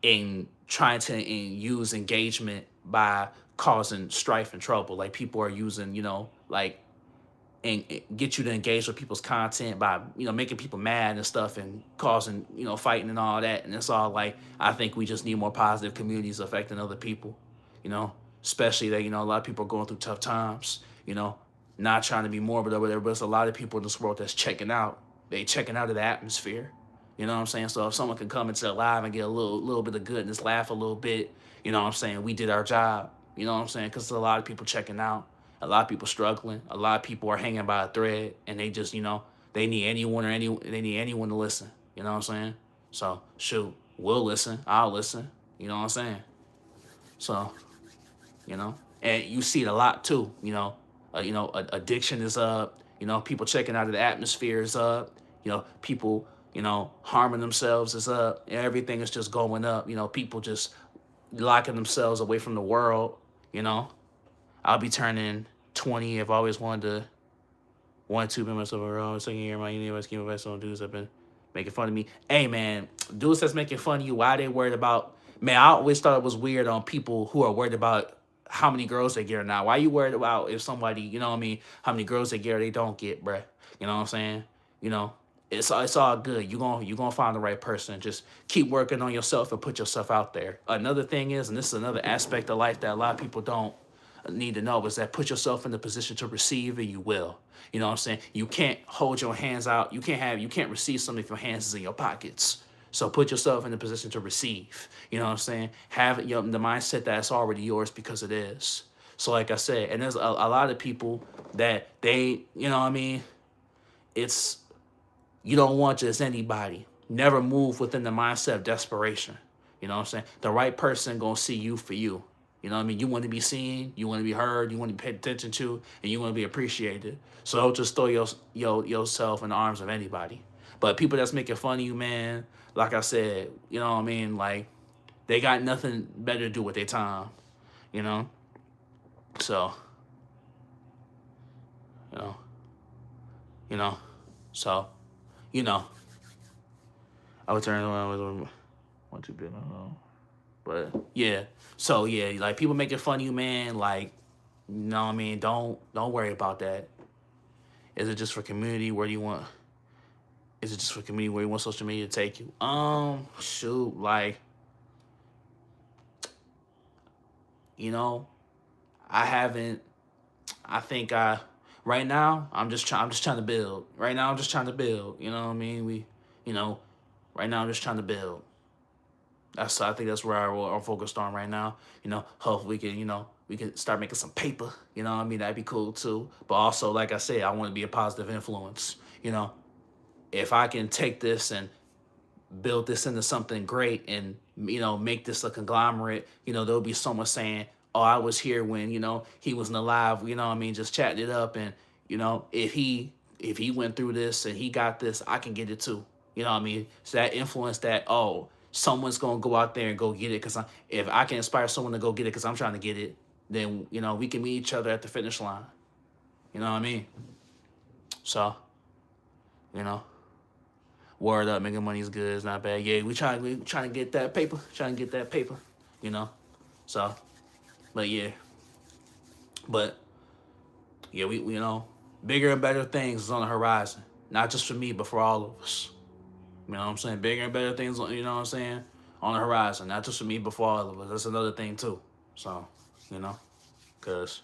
in trying to use engagement by causing strife and trouble. Like people are using, like and get you to engage with people's content by making people mad and stuff and causing fighting and all that. And it's all like, I think we just need more positive communities affecting other people, especially that a lot of people are going through tough times, not trying to be morbid or whatever, but there's a lot of people in this world that's checking out. They checking out of the atmosphere. You know what I'm saying? So if someone can come into the live and get a little bit of goodness, laugh a little bit, you know what I'm saying? We did our job. You know what I'm saying? Because there's a lot of people checking out, a lot of people struggling, a lot of people are hanging by a thread, and they just, they need they need anyone to listen. You know what I'm saying? So shoot, we'll listen. I'll listen. You know what I'm saying? So, and you see it a lot too. Addiction is up. People checking out of the atmosphere is up. People harming themselves is up. Everything is just going up. People just locking themselves away from the world. I'll be turning 20. I've always wanted to be myself around. Second year, my university scheme of excellence dudes have been making fun of me. Hey, man, dudes that's making fun of you, why they worried about... Man, I always thought it was weird on people who are worried about how many girls they get or not. Why you worried about if somebody, how many girls they get or they don't get, bruh? You know what I'm saying? It's all good. You're gonna find the right person. Just keep working on yourself and put yourself out there. Another thing is, and this is another aspect of life that a lot of people don't need to know, is that put yourself in the position to receive and you will. You know what I'm saying? You can't hold your hands out. You can't receive something if your hands is in your pockets. So put yourself in the position to receive. You know what I'm saying? Have the mindset that it's already yours because it is. So like I said, and there's a lot of people that they, it's... You don't want just anybody. Never move within the mindset of desperation. You know what I'm saying? The right person gonna see you for you. You know what I mean? You want to be seen, you want to be heard, you want to be paid attention to, and you want to be appreciated. So don't just throw yourself in the arms of anybody. But people that's making fun of you, man, like I said, like, they got nothing better to do with their time, So, so... I would turn around with 1 2 bit. But yeah, so yeah, like people making fun of you, man. Like, don't worry about that. Is it just for community? Where do you want? Is it just for community where you want social media to take you? Shoot, like, I haven't. I think right now, I'm just trying to build. Right now, I'm just trying to build. You know what I mean? Right now, I'm just trying to build. I think that's where I'm focused on right now. Hopefully we can start making some paper. You know what I mean? That'd be cool too. But also, like I said, I want to be a positive influence. If I can take this and build this into something great and, make this a conglomerate, there'll be someone saying, oh, I was here when, he wasn't alive, just chatting it up. And, if he went through this and he got this, I can get it too. You know what I mean? So that influence that, oh, someone's going to go out there and go get it. Because if I can inspire someone to go get it because I'm trying to get it, then, we can meet each other at the finish line. You know what I mean? So, word up, making money is good. It's not bad. Yeah, we trying to get that paper. So, but yeah. But, yeah, we bigger and better things is on the horizon. Not just for me, but for all of us. You know what I'm saying? Bigger and better things, on the horizon. Not just for me, but for all of us. That's another thing, too. So, because,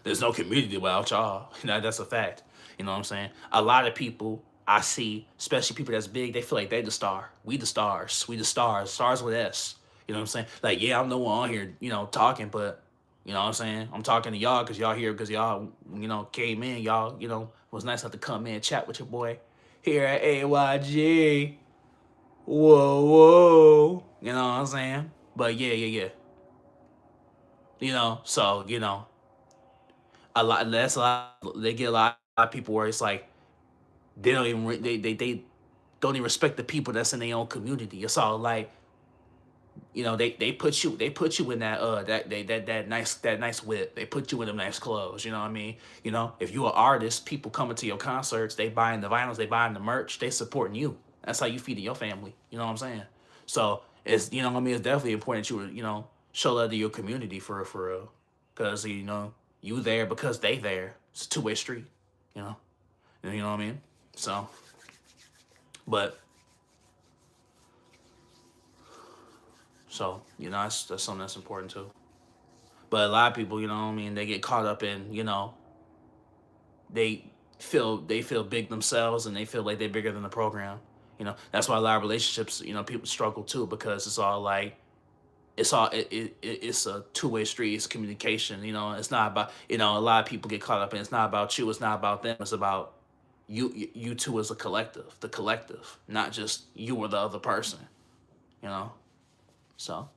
there's no community without y'all. That's a fact. You know what I'm saying? A lot of people I see, especially people that's big, they feel like they the star. We the stars. We the stars. Stars with S. You know what I'm saying? Like, yeah, I'm the one on here, talking, but, you know what I'm saying? I'm talking to y'all because y'all here because y'all, came in. Y'all, was nice enough to come in and chat with your boy. here at AYG. Whoa, whoa. You know what I'm saying? But yeah. So a lot. That's a lot. They get a lot of people where it's like they don't even they don't even respect the people that's in their own community. It's all like they put you in that that nice whip. They put you in them nice clothes. You know what I mean? If you an artist, people coming to your concerts, they buying the vinyls, they buying the merch, they supporting you. That's how you feed your family. You know what I'm saying? So it's what I mean. It's definitely important that show love to your community for real, because you there because they there. It's a two-way street. You know, you know what I mean? So, but that's something that's important too. But a lot of people, what I mean, they get caught up in, they they feel big themselves and they feel like they're bigger than the program. That's why a lot of relationships, people struggle too, because it's all like it's a two-way street. It's communication. It's not about a lot of people get caught up in, it's not about you, it's not about them, it's about you two as a collective, the collective, not just you or the other person. You know, so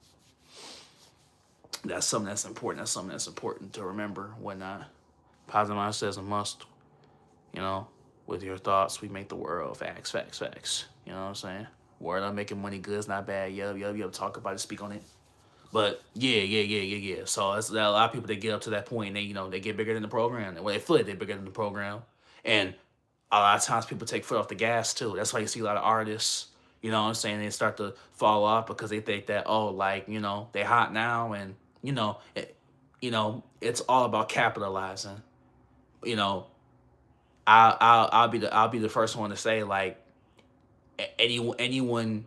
that's something that's important. That's something that's important to remember. Whatnot. Positive mind says a must. You know, with your thoughts, we make the world. Facts, facts, facts. You know what I'm saying? Word on making money good is not bad. Yup. Talk about it, speak on it. But yeah. So it's a lot of people that get up to that point and they get bigger than the program. And when they feel like they're bigger than the program. And a lot of times people take foot off the gas too. That's why you see a lot of artists, they start to fall off because they think that, oh, like, they hot now and, it's all about capitalizing. You know, I'll be the first one to say, like, anyone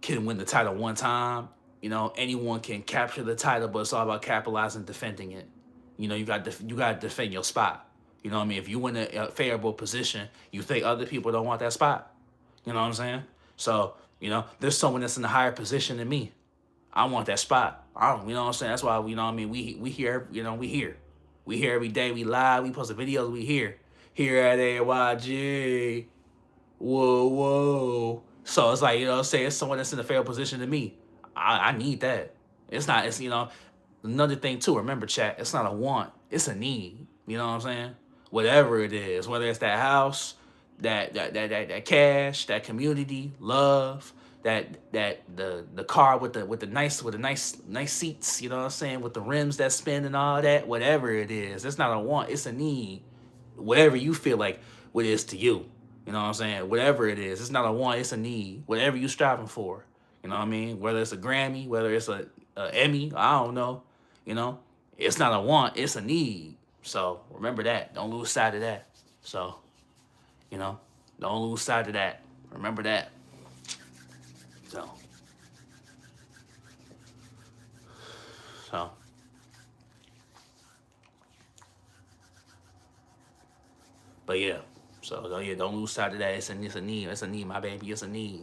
can win the title one time. Anyone can capture the title, but it's all about capitalizing, defending it. You got to defend your spot. You know what I mean? If you in a favorable position, you think other people don't want that spot. You know what I'm saying? So, there's someone that's in a higher position than me. I want that spot. You know what I'm saying? That's why, what I mean? We here, we here. We here every day. We live. We post the videos. We here. Here at AYG. Whoa, whoa. So it's like, what I'm saying? It's someone that's in a fair position to me. I need that. It's another thing too. Remember, chat, it's not a want. It's a need. You know what I'm saying? Whatever it is, whether it's that house, that cash, that community, love, the car with the nice seats, you know what I'm saying, with the rims that spin and all that, whatever it is, it's not a want, it's a need. Whatever you feel like what it is to you. You know what I'm saying? Whatever it is, it's not a want, it's a need. Whatever you striving for. You know what I mean? Whether it's a Grammy, whether it's a Emmy, I don't know. You know, it's not a want, it's a need. So remember that. Don't lose sight of that. So, you know, don't lose sight of that. Remember that. So, so, but yeah. So yeah, don't lose sight of that. It's a need. It's a need, my baby. It's a need.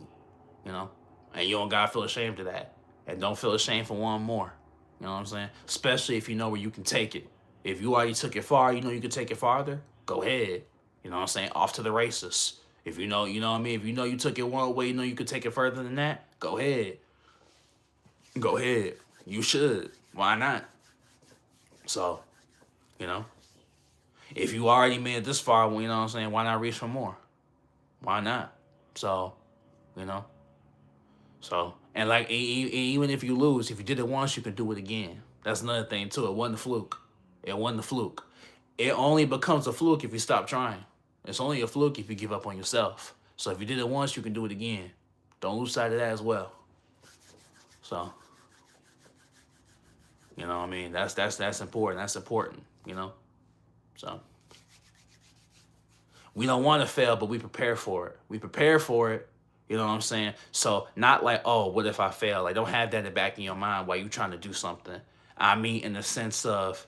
You know, and you don't gotta feel ashamed of that. And don't feel ashamed for one more. You know what I'm saying? Especially if you know where you can take it. If you already took it far, you can take it farther. Go ahead. You know what I'm saying? Off to the races. If you know what I mean. If you took it one way, you could take it further than that. Go ahead. Go ahead. You should. Why not? So, you know, if you already made it this far, you know what I'm saying, why not reach for more? Why not? So, you know, and like, even if you lose, if you did it once, you can do it again. That's another thing too. It wasn't a fluke. It wasn't a fluke. It only becomes a fluke if you stop trying. It's only a fluke if you give up on yourself. So if you did it once, you can do it again. Don't lose sight of that as well. So, you know what I mean? That's important. That's important, So we don't want to fail, but we prepare for it. We prepare for it. You know what I'm saying? So not like, oh, what if I fail? Like, don't have that in the back of your mind while you're trying to do something. I mean, in the sense of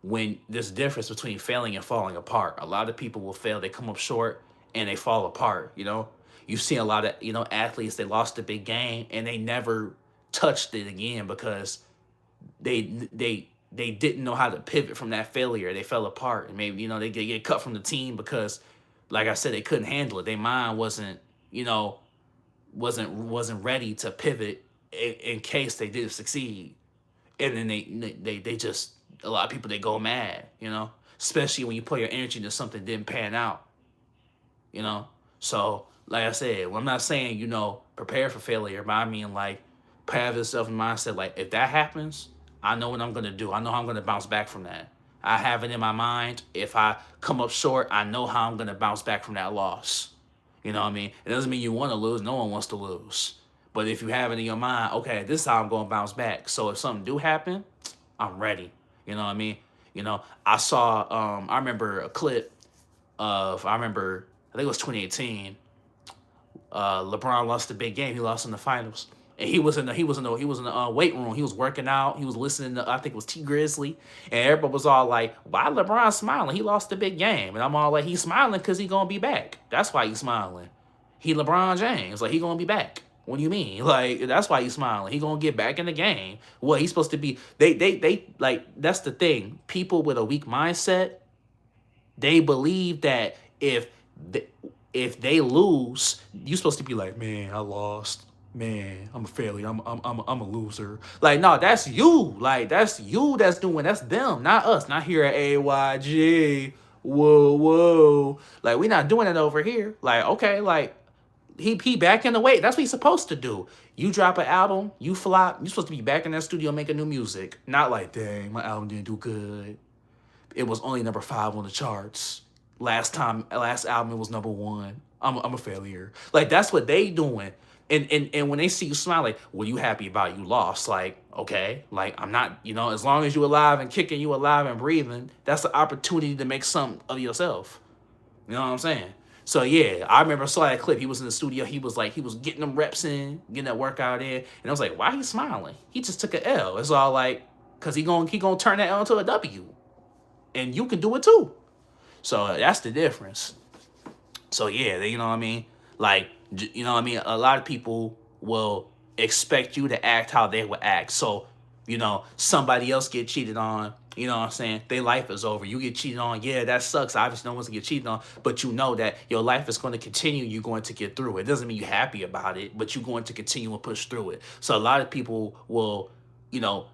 when there's a difference between failing and falling apart. A lot of people will fail, they come up short, and they fall apart. You see a lot of athletes, they lost a big game and they never touched it again because they didn't know how to pivot from that failure. They fell apart, and maybe they get cut from the team because like I said, they couldn't handle it. Their mind wasn't, you know, wasn't ready to pivot in case they did succeed. And then they just, a lot of people, they go mad, you know, especially when you put your energy into something that didn't pan out, you know. So like I said, well, I'm not saying, you know, prepare for failure, but I mean, like, have yourself in mindset, like, if that happens, I know what I'm gonna do. I know how I'm gonna bounce back from that. I have it in my mind. If I come up short, I know how I'm gonna bounce back from that loss. You know what I mean? It doesn't mean you want to lose. No one wants to lose. But if you have it in your mind, okay, this is how I'm gonna bounce back. So if something do happen, I'm ready. You know what I mean? You know, I remember a clip I think it was 2018. LeBron lost the big game. He lost in the finals, and he was in the weight room. He was working out. He was listening to, I think it was T Grizzly, and everybody was all like, "Why LeBron smiling? He lost the big game." And I'm all like, "He's smiling because he gonna be back. That's why he's smiling. He LeBron James, like, he gonna be back." What do you mean? Like, that's why he's smiling. He gonna get back in the game. What he's supposed to be? They like, that's the thing. People with a weak mindset, they believe that th- if they lose, you're supposed to be like, "Man, I lost. Man, I'm a failure. I'm a loser." Like, no, that's you. Like, that's you that's doing. That's them, not us. Not here at AYG. Whoa, whoa. Like, we not doing it over here. Like, okay, like, he back in the way. That's what he's supposed to do. You drop an album, you flop. You're supposed to be back in that studio making new music. Not like, "Dang, my album didn't do good. It was only number 5 on the charts. Last album it was number 1. I'm a failure." Like, that's what they doing. And when they see you smile, like, "What are you happy about? You lost." Like, okay, like, I'm not, you know, as long as you alive and kicking, you alive and breathing, that's the opportunity to make something of yourself. You know what I'm saying? So yeah, I remember I saw that clip. He was in the studio. He was getting them reps in, getting that workout in, and I was like, why he smiling? He just took an L. It's all like, cause he gonna turn that L into a W, and you can do it too. So that's the difference. So yeah, you know what I mean? Like, you know what I mean? A lot of people will expect you to act how they would act. So, you know, somebody else get cheated on, you know what I'm saying? Their life is over. You get cheated on. Yeah, that sucks. Obviously, no one's gonna get cheated on, but you know that your life is going to continue. You're going to get through it. It doesn't mean you're happy about it, but you're going to continue and push through it. So a lot of people will, you know,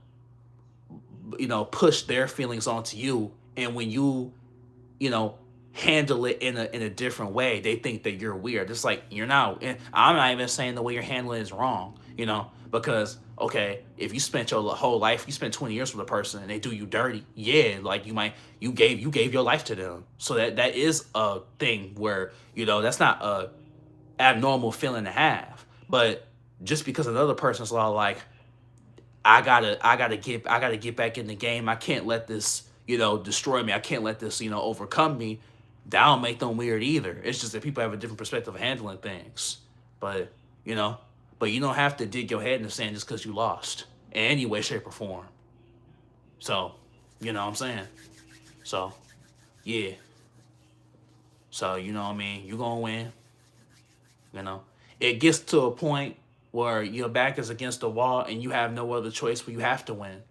push their feelings onto you, and when you know, handle it in a different way, they think that you're weird. It's like, you're not. And I'm not even saying the way you're handling it is wrong, you know, because, okay, if you spent your whole life, you spent 20 years with a person and they do you dirty, yeah, like, you gave your life to them. So that is a thing where, you know, that's not a abnormal feeling to have. But just because another person's all like, I gotta get back in the game. I can't let this, you know, destroy me. I can't let this, you know, overcome me. That don't make them weird either. It's just that people have a different perspective of handling things. But, you know, but you don't have to dig your head in the sand just because you lost in any way, shape, or form. So, you know what I'm saying? So, yeah. So, you know what I mean? You're gonna win. You know, it gets to a point where your back is against the wall and you have no other choice, where you have to win.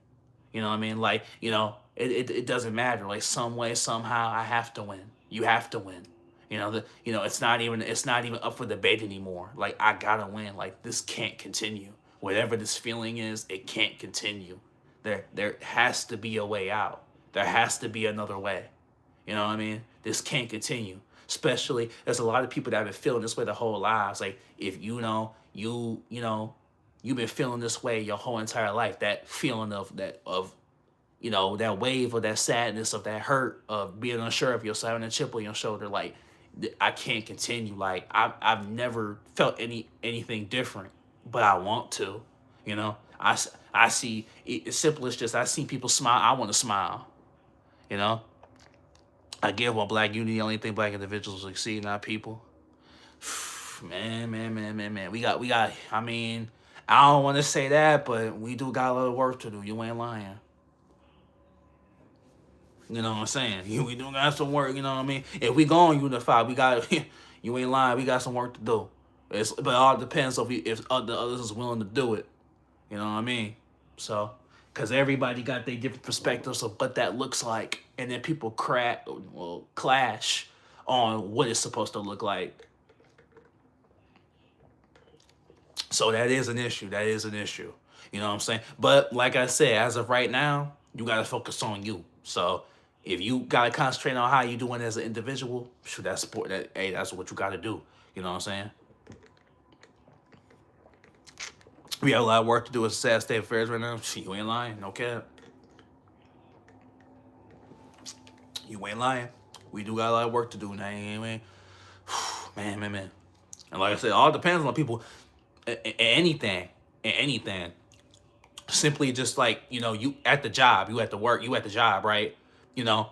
You know what I mean? Like, you know, it doesn't matter. Like, some way, somehow, I have to win. You have to win. It's not even up for debate anymore. Like, I gotta win. Like, this can't continue. Whatever this feeling is, it can't continue. There has to be a way out. There has to be another way. You know what I mean? This can't continue. Especially, there's a lot of people that have been feeling this way their whole lives. Like, if you've been feeling this way your whole entire life, that feeling that wave of that sadness, of that hurt, of being unsure of yourself, having a chip on your shoulder, like, I can't continue. Like, I've never felt anything different, but I want to. You know, I see it, it's simple as just, I see people smile. I want to smile. You know, I get what Black unity, the only thing Black individuals succeed, not people. Man, man, man, man, man. We got. I mean, I don't want to say that, but we do got a lot of work to do. You ain't lying. You know what I'm saying? We do got some work. You know what I mean? If we going unify, we got. You ain't lying. We got some work to do. But it all depends if the others is willing to do it. You know what I mean? So, because everybody got their different perspectives of what that looks like, and then people clash on what it's supposed to look like. So that is an issue. That is an issue. You know what I'm saying? But like I said, as of right now, you got to focus on you. So if you got to concentrate on how you doing as an individual, shoot, that's sport. That hey, that's what you got to do. You know what I'm saying? We have a lot of work to do with sad state of affairs right now. You ain't lying. No cap. You ain't lying. We do got a lot of work to do now. Man, man. And like I said, all depends on people. Anything, anything. Simply just like, you at the job, you at the work, you at the job, right? You know,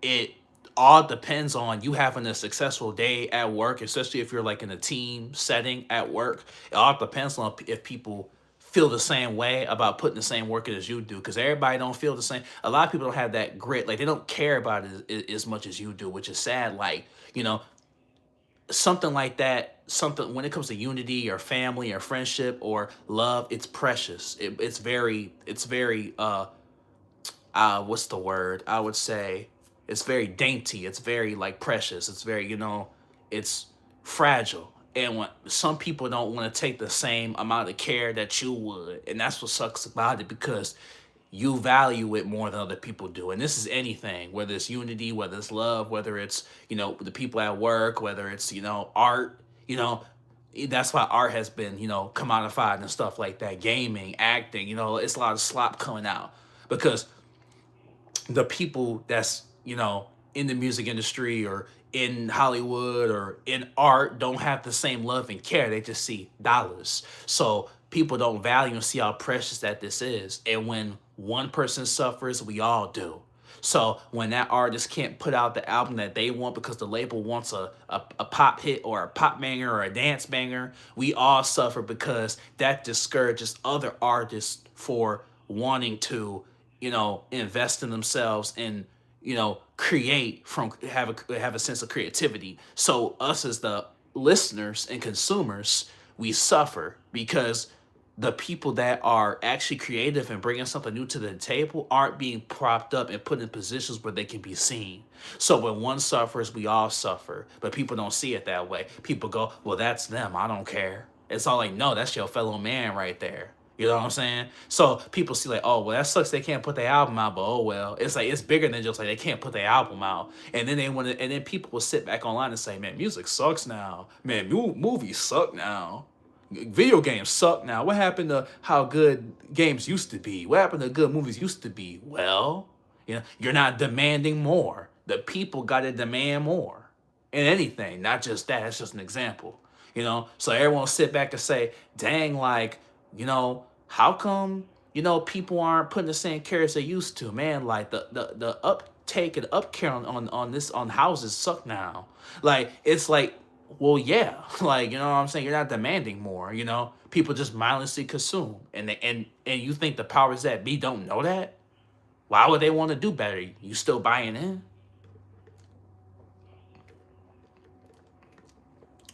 it all depends on you having a successful day at work, especially if you're like in a team setting at work. It all depends on if people feel the same way about putting the same work in as you do, because everybody don't feel the same. A lot of people don't have that grit, like they don't care about it as much as you do, which is sad. Like, something like that, something when it comes to unity or family or friendship or love, it's precious. It's very what's the word, I would say, it's very dainty, it's very like precious, it's very, it's fragile. And when some people don't want to take the same amount of care that you would, and that's what sucks about it, because you value it more than other people do. And this is anything, whether it's unity, whether it's love, whether it's, the people at work, whether it's, art, that's why art has been, commodified and stuff like that. Gaming, acting, it's a lot of slop coming out, because the people that's, in the music industry or in Hollywood or in art don't have the same love and care. They just see dollars. So people don't value and see how precious that this is. And when one person suffers, we all do. So when that artist can't put out the album that they want because the label wants a pop hit or a pop banger or a dance banger, we all suffer, because that discourages other artists for wanting to, invest in themselves and, create from have a sense of creativity. So us as the listeners and consumers, we suffer because the people that are actually creative and bringing something new to the table aren't being propped up and put in positions where they can be seen. So when one suffers, we all suffer. But people don't see it that way. People go, well, that's them. I don't care. It's all like, no, that's your fellow man right there. You know what I'm saying? So people see like, oh, well, that sucks. They can't put their album out, but oh well. It's like it's bigger than just like they can't put their album out. And then and then people will sit back online and say, man, music sucks now. Man, movies suck now. Video games suck now. What happened to how good games used to be? What happened to good movies used to be? Well, you're not demanding more. The people got to demand more in anything, not just that. It's just an example. So everyone will sit back and say, dang, like, how come, people aren't putting the same care as they used to, man? Like the uptake and upcare on houses suck now. Like, it's like, well, yeah, like, what I'm saying? You're not demanding more, people just mindlessly consume. And you think the powers that be don't know that? Why would they want to do better? You still buying in?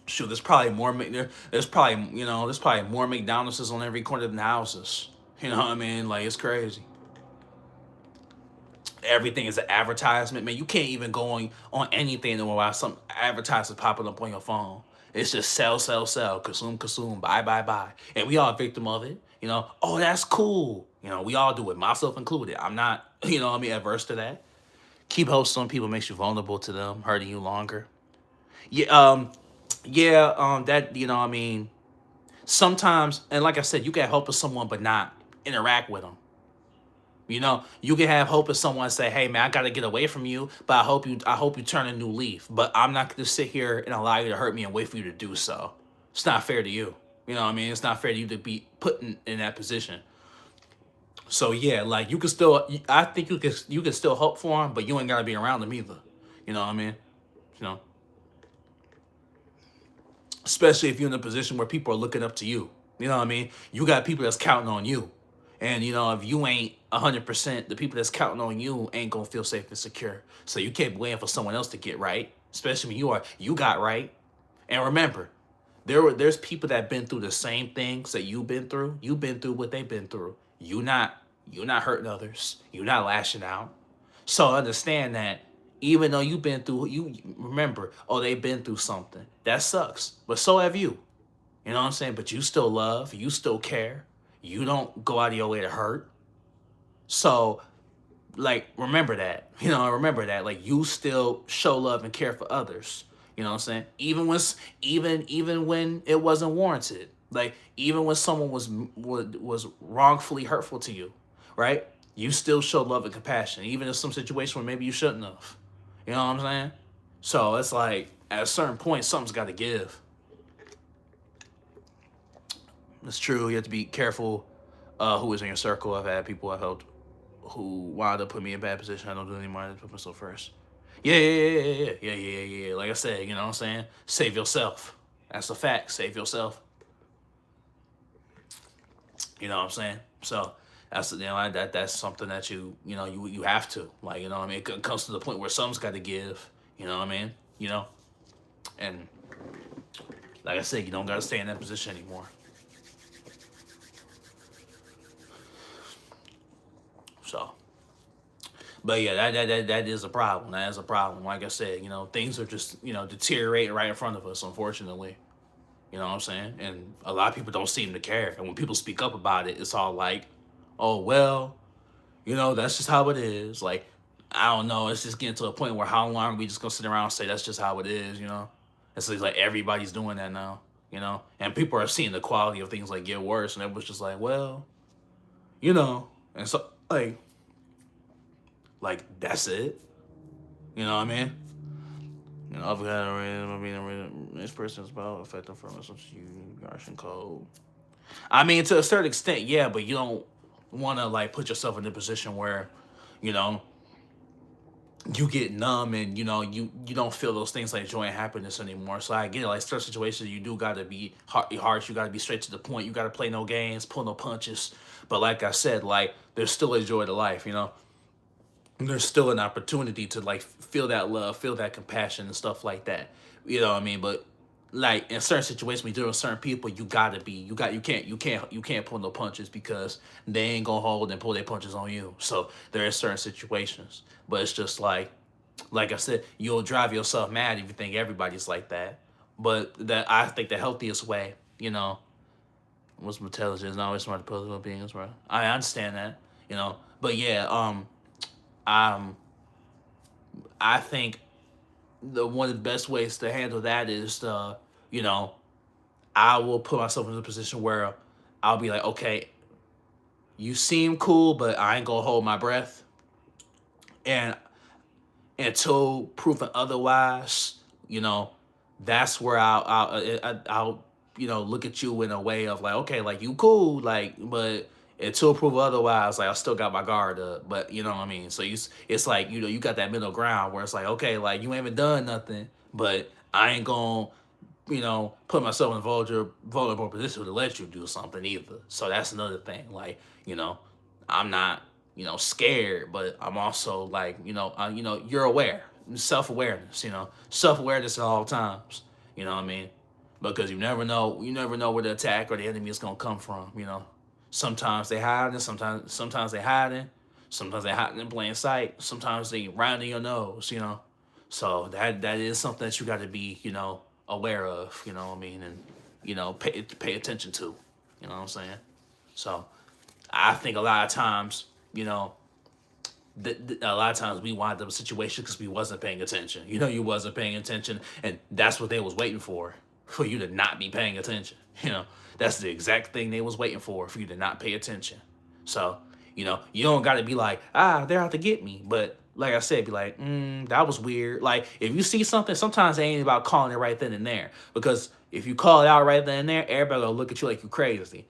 Shoot, there's probably more. There's probably more McDonald's on every corner than houses. You know what I mean? Like, it's crazy. Everything is an advertisement, man. You can't even go on anything without some advertisements popping up on your phone. It's just sell, sell, sell, consume, buy, buy, buy, and we all a victim of it. Oh, that's cool. We all do it, myself included. I'm not, adverse to that. Keep hosting on people makes you vulnerable to them hurting you longer. Yeah, that sometimes, and like I said, you can have hope of someone but not interact with them. You can have hope of someone say, hey man, I gotta get away from you, but I hope you turn a new leaf. But I'm not gonna sit here and allow you to hurt me and wait for you to do so. It's not fair to you. It's not fair to you to be put in that position. So yeah, like you can still, I think you can still hope for them, but you ain't gotta be around them either. You know what I mean? You know, especially if you're in a position where people are looking up to you. You know what I mean? You got people that's counting on you. And, if you ain't 100%, the people that's counting on you ain't going to feel safe and secure. So you can't be waiting for someone else to get right, especially when you got right. And remember, there's people that been through the same things that you've been through. You've been through what they've been through. You're not hurting others. You're not lashing out. So understand that Even though you've been through, you remember, oh, they've been through something. That sucks. But so have you. You know what I'm saying? But you still love, you still care. You don't go out of your way to hurt. So, like, remember that. Remember that. Like, you still show love and care for others. You know what I'm saying? Even when it wasn't warranted. Like, even when someone was wrongfully hurtful to you, right? You still show love and compassion, even in some situation where maybe you shouldn't have. You know what I'm saying? So it's like at a certain point, something's got to give. It's true. You have to be careful who is in your circle. I've had people I've helped who wound up putting me in a bad position. I don't do it anymore. I just put myself first. Yeah. Like I said, you know what I'm saying? Save yourself. That's a fact. Save yourself. You know what I'm saying? So that's something that you have to, like, you know what I mean? It comes to the point where something's got to give. You know what I mean? And like I said, you don't got to stay in that position anymore. So, but yeah, that is a problem. That is a problem. Like I said, things are just deteriorating right in front of us, unfortunately. You know what I'm saying? And a lot of people don't seem to care. And when people speak up about it, it's all like, oh, well, that's just how it is. Like, I don't know. It's just getting to a point where how long are we just going to sit around and say that's just how it is. It's like everybody's doing that now. And people are seeing the quality of things, like, get worse. And it was just like, well, And so, like that's it. You know what I mean? I've got being this person's about effective from a Russian code. I mean, to a certain extent, yeah, but you don't want to like put yourself in a position where, you know, you get numb and you don't feel those things like joy and happiness anymore. So I get it. Like certain situations, you do gotta be harsh. You gotta be straight to the point. You gotta play no games, pull no punches. But like I said, like there's still a joy to life. There's still an opportunity to like feel that love, feel that compassion and stuff like that. You know what I mean? But like in certain situations, when you're dealing with certain people, you can't pull no punches because they ain't gonna hold and pull their punches on you. So there are certain situations, but it's just like I said, you'll drive yourself mad if you think everybody's like that. But that I think the healthiest way, was intelligence, not always smart to beings, right? I understand that. But yeah, um, I think the one of the best ways to handle that is you know, I will put myself in a position where I'll be like, okay, you seem cool, but I ain't gonna hold my breath. And until proven otherwise, that's where I'll look at you in a way of like, okay, like you cool, like, but until proven otherwise, like I still got my guard up. But you know what I mean. So it's like you got that middle ground where it's like, okay, like you ain't even done nothing, but I ain't gonna put myself in a vulnerable position to let you do something either. So that's another thing. Like, I'm not, scared, but I'm also like, you're aware, self-awareness, self-awareness at all times. You know what I mean? Because you never know where the attack or the enemy is gonna come from. Sometimes they hiding, sometimes they hiding, sometimes they hiding in plain sight, sometimes they rounding your nose. So that is something that you got to be, aware of, what I mean, and pay attention to, you know what I'm saying? So I think a lot of times, a lot of times we wind up in situations because we wasn't paying attention. You wasn't paying attention, and that's what they was waiting for you to not be paying attention. That's the exact thing they was waiting for you to not pay attention. So, you don't got to be like, they're out to get me. But like I said, be like, that was weird. Like, if you see something, sometimes it ain't about calling it right then and there. Because if you call it out right then and there, everybody will look at you like you crazy.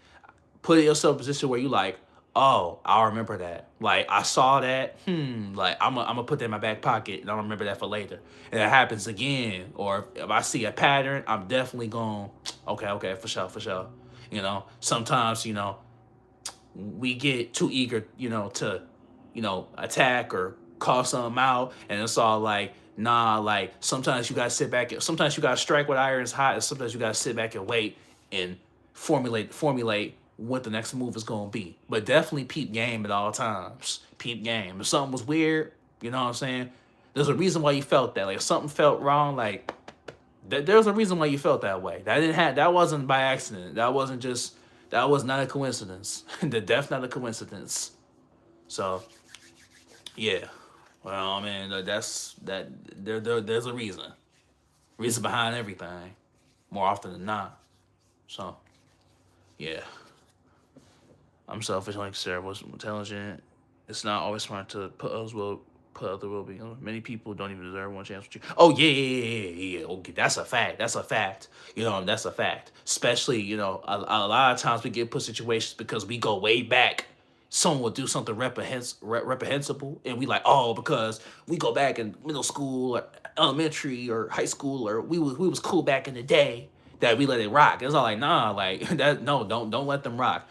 Put yourself in a position where you like, oh, I'll remember that. Like, I saw that. Like, I'm going to put that in my back pocket, and I'll remember that for later. And it happens again, or if I see a pattern, I'm definitely going, okay, for sure. Sometimes, we get too eager, to, attack or call something out, and it's all like, nah, like, sometimes you got to sit back, sometimes you got to strike with irons hot, and sometimes you got to sit back and wait and formulate what the next move is going to be. But definitely peep game at all times. Peep game. If something was weird, you know what I'm saying? There's a reason why you felt that. Like if something felt wrong, like there's a reason why you felt that way. That wasn't by accident. That was not a coincidence. The death not a coincidence. So yeah. Well, I mean there's a reason behind everything, more often than not. So yeah. I'm selfish, like Sarah was intelligent. It's not always smart to put other will be. Many people don't even deserve one chance with you. Oh yeah. Okay, that's a fact. That's a fact. That's a fact. Especially, a lot of times we get put situations because we go way back. Someone will do something reprehensible, and we like, oh, because we go back in middle school or elementary or high school, or we was cool back in the day, that we let it rock. It's all like, nah, like that. No, don't let them rock.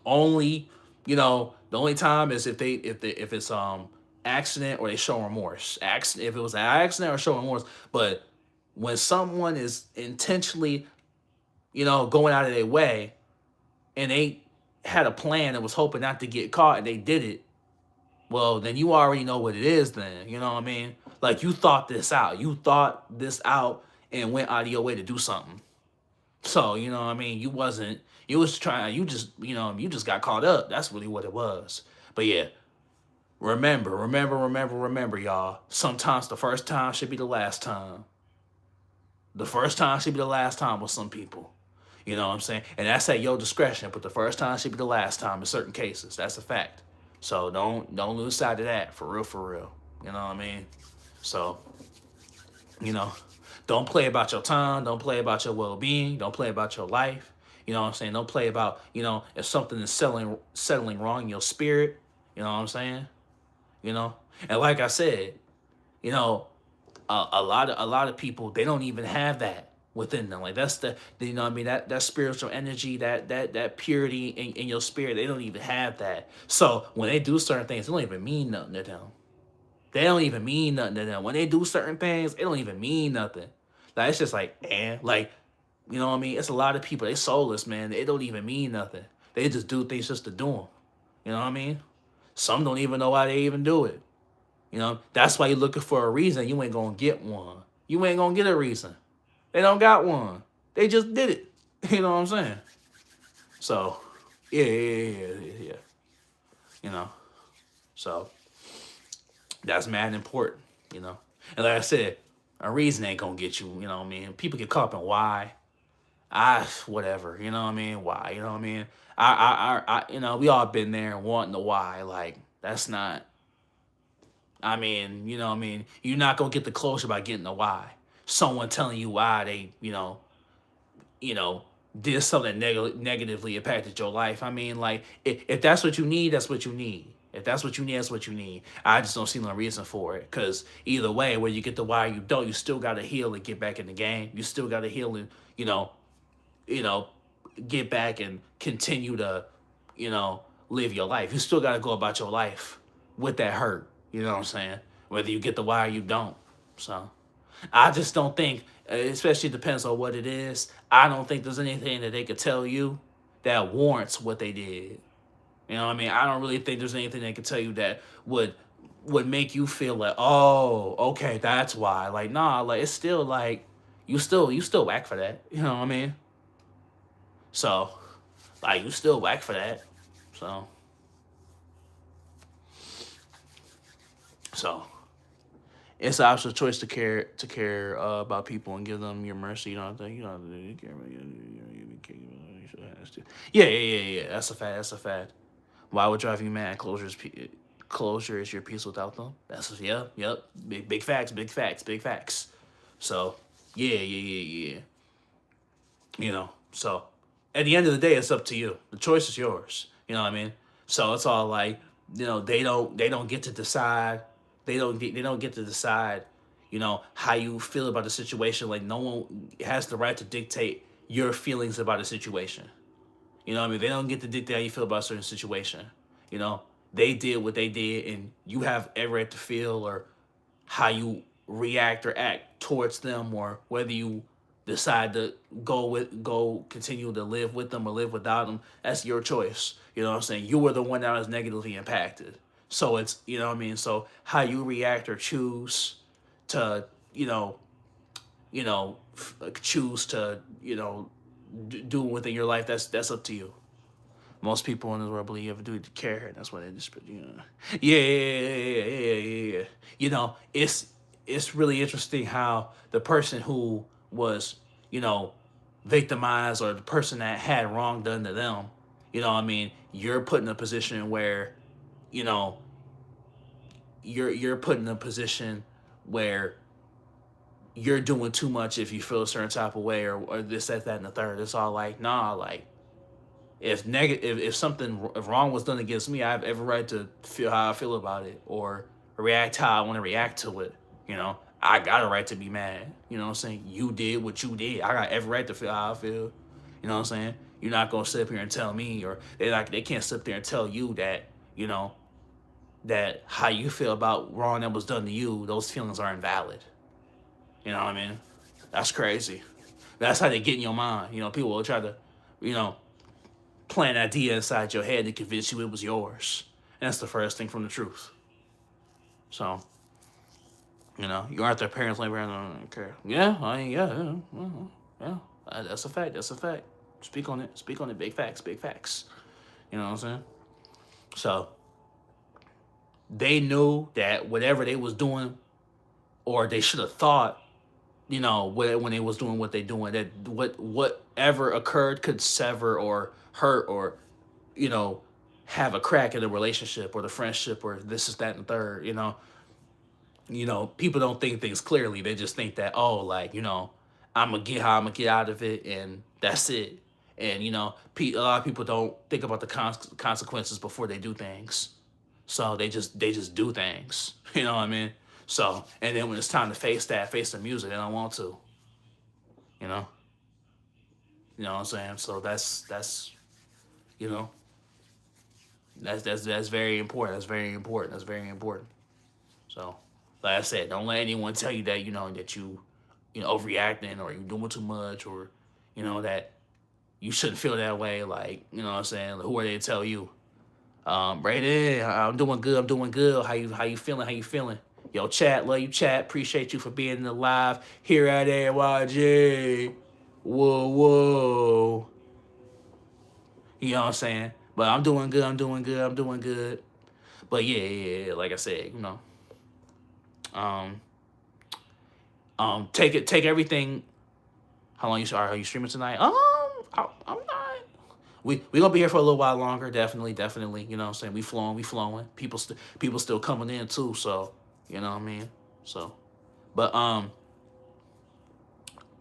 Only, the only time is if it's accident or they show remorse. Accident, if it was an accident or show remorse. But when someone is intentionally, going out of their way, and they had a plan and was hoping not to get caught, and they did it, well, then you already know what it is. Then, you know what I mean? Like, you thought this out. You thought this out and went out of your way to do something. So, what I mean? You was trying, you just got caught up. That's really what it was. But yeah, remember, y'all. Sometimes the first time should be the last time. The first time should be the last time with some people. You know what I'm saying? And that's at your discretion, but the first time should be the last time in certain cases. That's a fact. So don't lose sight of that, for real, for real. You know what I mean? So, you know, don't play about your time. Don't play about your well-being. Don't play about your life. You know what I'm saying? Don't play about, if something is settling wrong in your spirit. You know what I'm saying? And like I said, a lot of people, they don't even have that within them. Like that's what I mean, that spiritual energy, that purity in your spirit, they don't even have that. So when they do certain things, it don't even mean nothing to them. They don't even mean nothing to them. When they do certain things, it don't even mean nothing. Like, it's just like, like, you know what I mean? It's a lot of people, they soulless, man. They don't even mean nothing. They just do things just to do them. You know what I mean? Some don't even know why they even do it. That's why you're looking for a reason. You ain't gonna get one. You ain't gonna get a reason. They don't got one. They just did it. You know what I'm saying? So, yeah. So that's mad important. And like I said, a reason ain't gonna get you. You know what I mean? People get caught up in why. Whatever. You know what I mean? Why? You know what I mean? We all been there wanting the why. Like, that's not. I mean, you're not gonna get the closure by getting the why. Someone telling you why they, did something negatively impacted your life. I mean, like, if that's what you need, that's what you need. If that's what you need, that's what you need. I just don't see no reason for it. Because either way, whether you get the why or you don't, you still got to heal and get back in the game. You still got to heal and, get back and continue to, live your life. You still got to go about your life with that hurt. You know what I'm saying? Whether you get the why or you don't. So I just don't think, especially depends on what it is, I don't think there's anything that they could tell you that warrants what they did. You know what I mean? I don't really think there's anything they could tell you that would make you feel like, oh, okay, that's why. Like, nah, like, it's still like, you still whack for that. You know what I mean? So, like, you still whack for that. So it's an optional choice to care about people and give them your mercy. You don't think you don't care about you. Yeah. That's a fact. That's a fact. Why would drive you mad? Closure is your peace without them. That's yep. Big facts. Big facts. So yeah. So at the end of the day, it's up to you. The choice is yours. You know what I mean? So it's all like, they don't get to decide. They don't get to decide, how you feel about the situation. Like, no one has the right to dictate your feelings about a situation. You know what I mean? They don't get to dictate how you feel about a certain situation. They did what they did, and you have every right to feel or how you react or act towards them, or whether you decide to continue to live with them or live without them. That's your choice. You know what I'm saying? You were the one that was negatively impacted. So it's, you know what I mean? So how you react or choose to, choose to, do within your life, that's up to you. Most people in this world believe you have a duty to care, and that's why they just, yeah. It's really interesting how the person who was, you know, victimized, or the person that had wrong done to them, you're put in a position where, you know, you're put in a position where you're doing too much if you feel a certain type of way, or this, that, and the third. It's all like, nah, like, if something wrong was done against me, I have every right to feel how I feel about it, or react how I want to react to it. I got a right to be mad. You know what I'm saying? You did what you did. I got every right to feel how I feel. You know what I'm saying? You're not gonna sit up here and tell me, or they can't sit there and tell you that, that how you feel about wrong that was done to you, those feelings are invalid. You know what I mean? That's crazy. That's how they get in your mind. People will try to, you know, plant an idea inside your head to convince you it was yours. And that's the first thing from the truth. So, you aren't their parents like, I don't care. Yeah, yeah. That's a fact. That's a fact. Speak on it. Speak on it. Big facts. Big facts. You know what I'm saying? So, they knew that whatever they was doing, or they should have thought, when they was doing what they doing, that whatever occurred could sever or hurt, or, you know, have a crack in the relationship or the friendship, or this is that and the third. People don't think things clearly. They just think that, oh, like, I'm gonna get how I'm gonna get out of it, and that's it. And a lot of people don't think about the consequences before they do things. So they just do things. You know what I mean? So, and then when it's time to face the music, they don't want to. You know, you know what I'm saying? So that's you know that's very important. That's very important. That's very important. So, like I said, don't let anyone tell you that that overreacting, or you doing too much, or that you shouldn't feel that way. Like, you know what I'm saying? Who are they to tell you? Brady, I'm doing good. I'm doing good. How you feeling? How you feeling? Yo, chat, love you, chat. Appreciate you for being alive here at AYJ. Whoa, whoa. You know what I'm saying? But I'm doing good. I'm doing good. I'm doing good. But yeah. Like I said, um, take everything. How long are you streaming tonight? I'm not. We gonna be here for a little while longer. Definitely. You know what I'm saying? We flowing. People still coming in too. So you know what I mean. So, but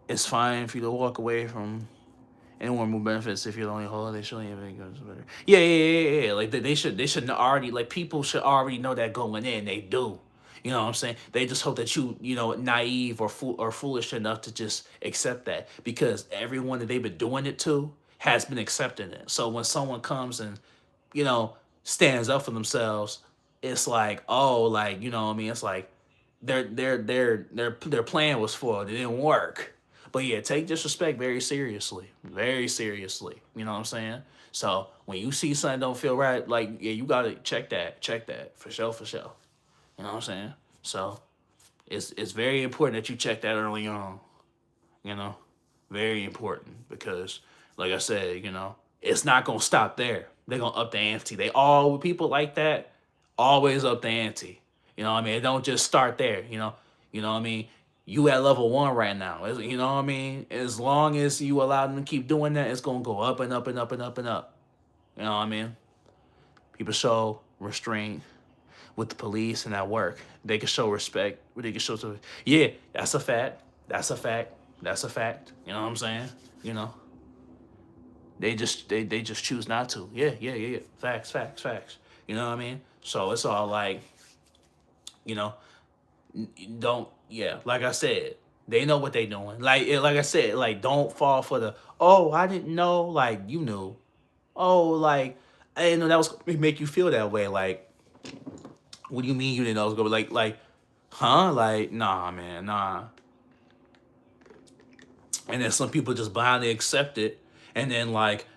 it's fine for you to walk away from anyone more benefits if you're the only holiday showing everything goes better. Yeah. Like they should already, like, people should already know that going in. They do. You know what I'm saying? They just hope that naive or foolish enough to just accept that, because everyone that they've been doing it to has been accepting it. So when someone comes and stands up for themselves, it's like, oh, like, what I mean? It's like their plan was foiled. It didn't work. But yeah, take disrespect very seriously. Very seriously. You know what I'm saying? So when you see something don't feel right, like, yeah, you gotta check that. Check that. For sure, for sure. You know what I'm saying? So it's very important that you check that early on. You know? Very important, because like I said, it's not gonna stop there. They're gonna up the ante. People like that always up the ante. You know what I mean? It don't just start there, You know what I mean? You at level 1 right now. You know what I mean? As long as you allow them to keep doing that, it's gonna go up and up and up and up and up. You know what I mean? People show restraint with the police and at work. They can show respect. They can show yeah, that's a fact. That's a fact. That's a fact. You know what I'm saying? You know. They just choose not to. Yeah. Facts. You know what I mean? So it's all like, you know, don't, yeah, like I said, they know what they doing. Like I said, like, don't fall for the, oh, I didn't know, like, you knew. Oh, like, I didn't know that was gonna make you feel that way. Like, what do you mean you didn't know it was gonna be like, huh? Like, nah, man, nah. And then some people just blindly accept it, and then, like,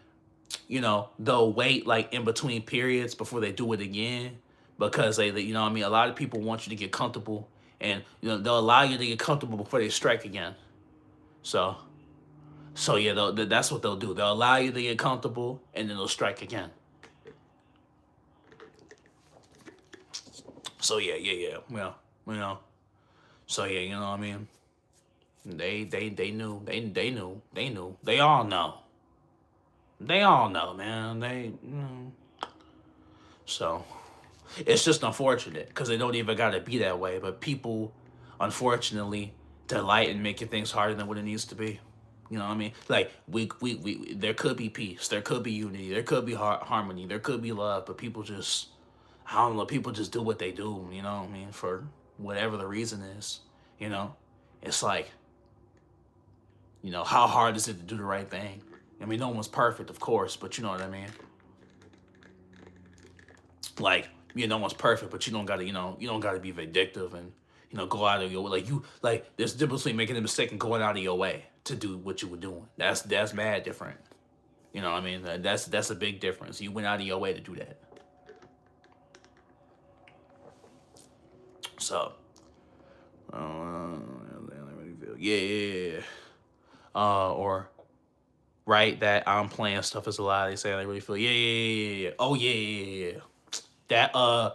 they'll wait, like, in between periods before they do it again, because you know what I mean, a lot of people want you to get comfortable, and you know they'll allow you to get comfortable before they strike again. So yeah, that's what they'll do. They'll allow you to get comfortable, and then they'll strike again. So yeah. Well, you know. So yeah, you know what I mean. They knew. They knew. They all know. They all know, man. So it's just unfortunate because they don't even gotta be that way. But people, unfortunately, delight in making things harder than what it needs to be. You know what I mean? Like we there could be peace, there could be unity, there could be harmony, there could be love, but people just, I don't know, people just do what they do. You know what I mean? For whatever the reason is, you know, it's like, you know, how hard is it to do the right thing? I mean, no one's perfect, of course, but you know what I mean. Like, you know, no one's perfect, but you don't gotta, you don't gotta be vindictive and, go out of your way. Like, there's a difference between making a mistake and going out of your way to do what you were doing. That's mad different. You know what I mean? That's a big difference. You went out of your way to do that. So, yeah. Or right, that I'm playing stuff is a lie. They say they really feel. Yeah. Oh yeah. A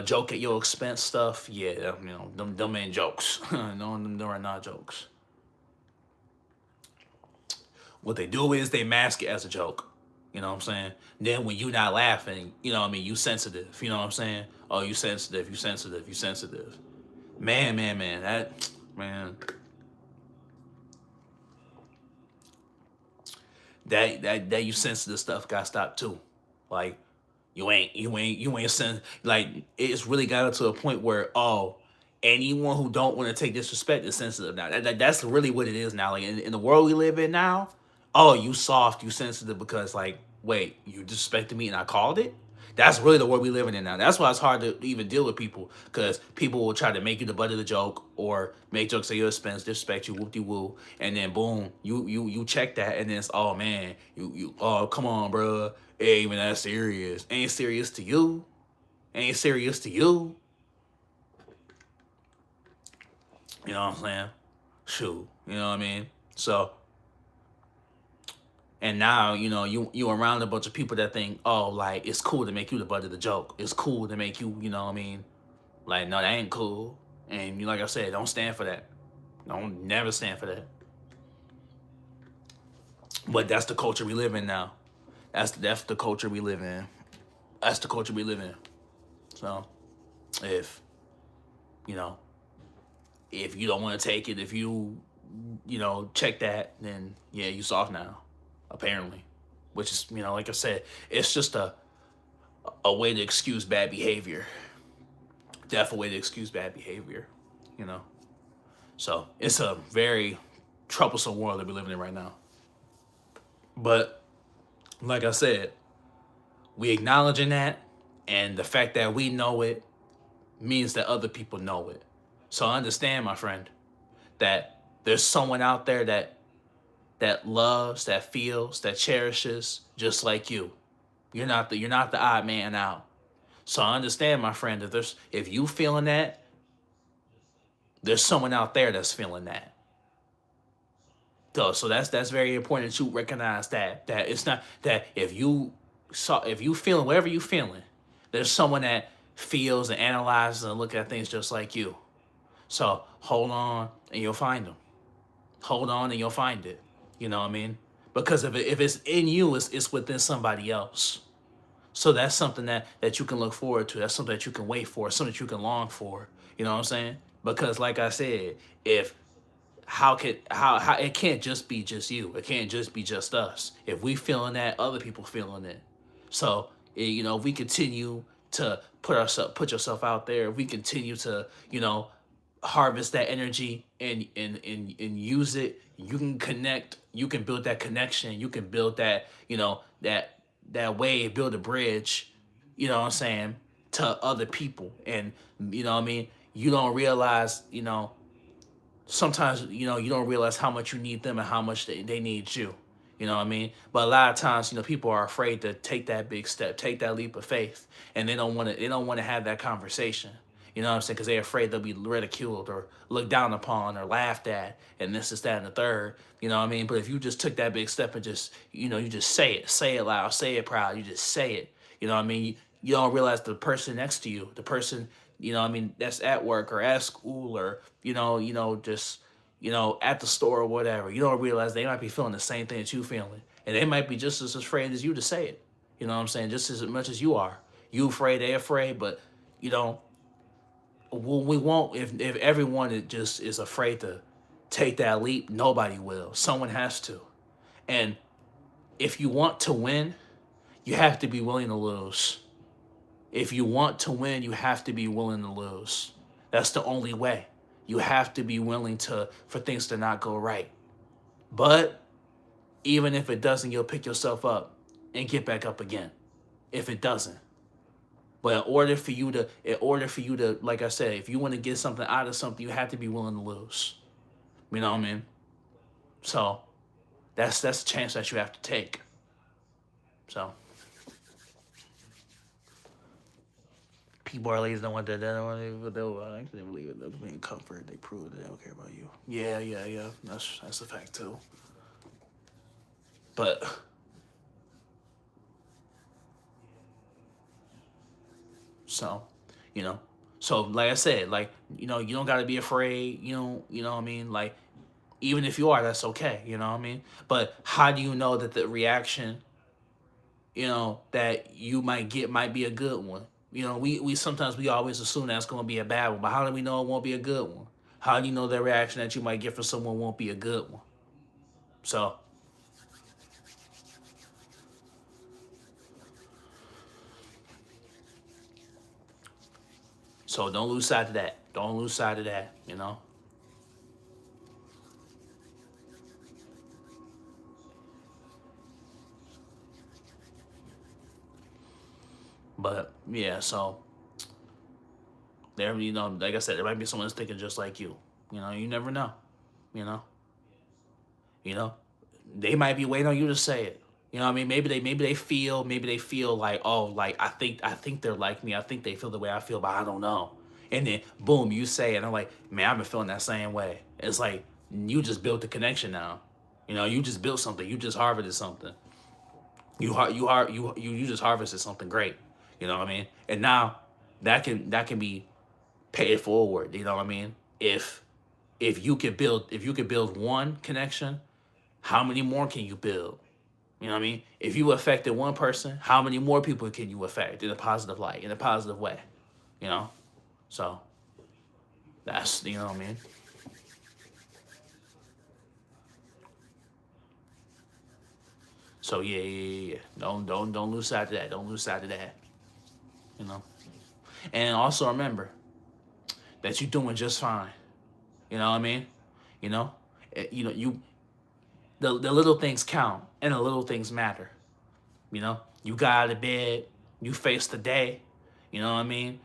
joke at your expense stuff. Yeah, them ain't jokes. No, them are not jokes. What they do is they mask it as a joke. You know what I'm saying? Then when you not laughing, you know what I mean, you sensitive. You know what I'm saying? Oh, you sensitive. Man. That you sensitive stuff got stopped too. Like, you ain't like, it's really got to a point where, anyone who don't want to take disrespect is sensitive now. That's really what it is now. Like, in the world we live in now, you soft, you sensitive because, like, wait, you disrespected me and I called it? That's really the world we living in now. That's why it's hard to even deal with people, because people will try to make you the butt of the joke or make jokes at your expense, disrespect you, whoop-de-woo, and then boom, you check that, and then it's, oh man, oh, come on, bro, it ain't even that serious. Ain't serious to you. Ain't serious to you. You know what I'm saying? Shoot, you know what I mean? So, and now, you around a bunch of people that think, like, it's cool to make you the butt of the joke. It's cool to make you, you know what I mean? Like, no, that ain't cool. And like I said, don't stand for that. Don't never stand for that. But that's the culture we live in now. That's the culture we live in. That's the culture we live in. So, if you don't want to take it, if you check that, then yeah, you soft now, apparently. Which is, like I said, it's just a way to excuse bad behavior. Definitely a way to excuse bad behavior, So it's a very troublesome world that we're living in right now. But like I said, we acknowledging that, and the fact that we know it means that other people know it. So understand, my friend, that there's someone out there that loves, that feels, that cherishes just like you. You're not the odd man out. So understand, my friend, if you feeling that, there's someone out there that's feeling that. So that's very important to recognize that it's not that if you feeling whatever you feeling, there's someone that feels and analyzes and look at things just like you. So hold on and you'll find them. Hold on and you'll find it. You know what I mean? Because if it's in you, it's within somebody else. So that's something that you can look forward to. That's something that you can wait for. Something that you can long for. You know what I'm saying? Because like I said, how it can't just be just you. It can't just be just us. If we feeling that, other people feeling it. So if we continue to put yourself out there, if we continue to harvest that energy and use it, you can connect. You can build that connection. You can build that that wave, build a bridge. You know what I'm saying, to other people, and you know what I mean. You don't realize sometimes you don't realize how much you need them and how much they need you. You know what I mean? But a lot of times, people are afraid to take that big step, take that leap of faith, and they don't want to. They don't want to have that conversation. You know what I'm saying? Because they're afraid they'll be ridiculed or looked down upon or laughed at, and this, that, and the third. You know what I mean? But if you just took that big step and just, you just say it loud, say it proud, you just say it. You know what I mean? You don't realize the person next to you, the person, what I mean, that's at work or at school or, just at the store or whatever. You don't realize they might be feeling the same thing that you feeling. And they might be just as afraid as you to say it. You know what I'm saying? Just as much as you are. You afraid, they afraid, but, we won't, if everyone is afraid to take that leap, nobody will. Someone has to. And if you want to win, you have to be willing to lose. If you want to win, you have to be willing to lose. That's the only way. You have to be willing for things to not go right. But even if it doesn't, you'll pick yourself up and get back up again. If it doesn't. But in order for you to, like I said, if you want to get something out of something, you have to be willing to lose. You know what I mean? So that's a chance that you have to take. So people are lazy, don't want that. They don't want to, they believe it. They're being comfort. They prove that they don't care about you. Yeah. That's a fact too. But so, so like I said, like, you don't gotta be afraid, you know what I mean? Like, even if you are, that's okay, you know what I mean? But how do you know that the reaction, that you might get might be a good one? We sometimes we always assume that's gonna be a bad one, but how do we know it won't be a good one? How do you know the reaction that you might get from someone won't be a good one? So don't lose sight of that. Don't lose sight of that, But yeah, so there, like I said, there might be someone that's thinking just like you. You never know. You know, you know, they might be waiting on you to say it. You know what I mean? Maybe they feel like, oh, like I think they're like me. I think they feel the way I feel, but I don't know. And then boom, you say it. And I'm like, man, I've been feeling that same way. It's like you just built the connection now. You just built something. You just harvested something. You just harvested something great. You know what I mean? And now that can be paid forward. You know what I mean? If you could build one connection, how many more can you build? You know what I mean? If you affected one person, how many more people can you affect in a positive light, in a positive way? So that's, you know what I mean? So yeah. Don't lose sight of that. Don't lose sight of that. You know. And also remember that you're doing just fine. You know what I mean? You know, you the little things count and the little things matter. You got out of bed, you faced the day. You know what I mean?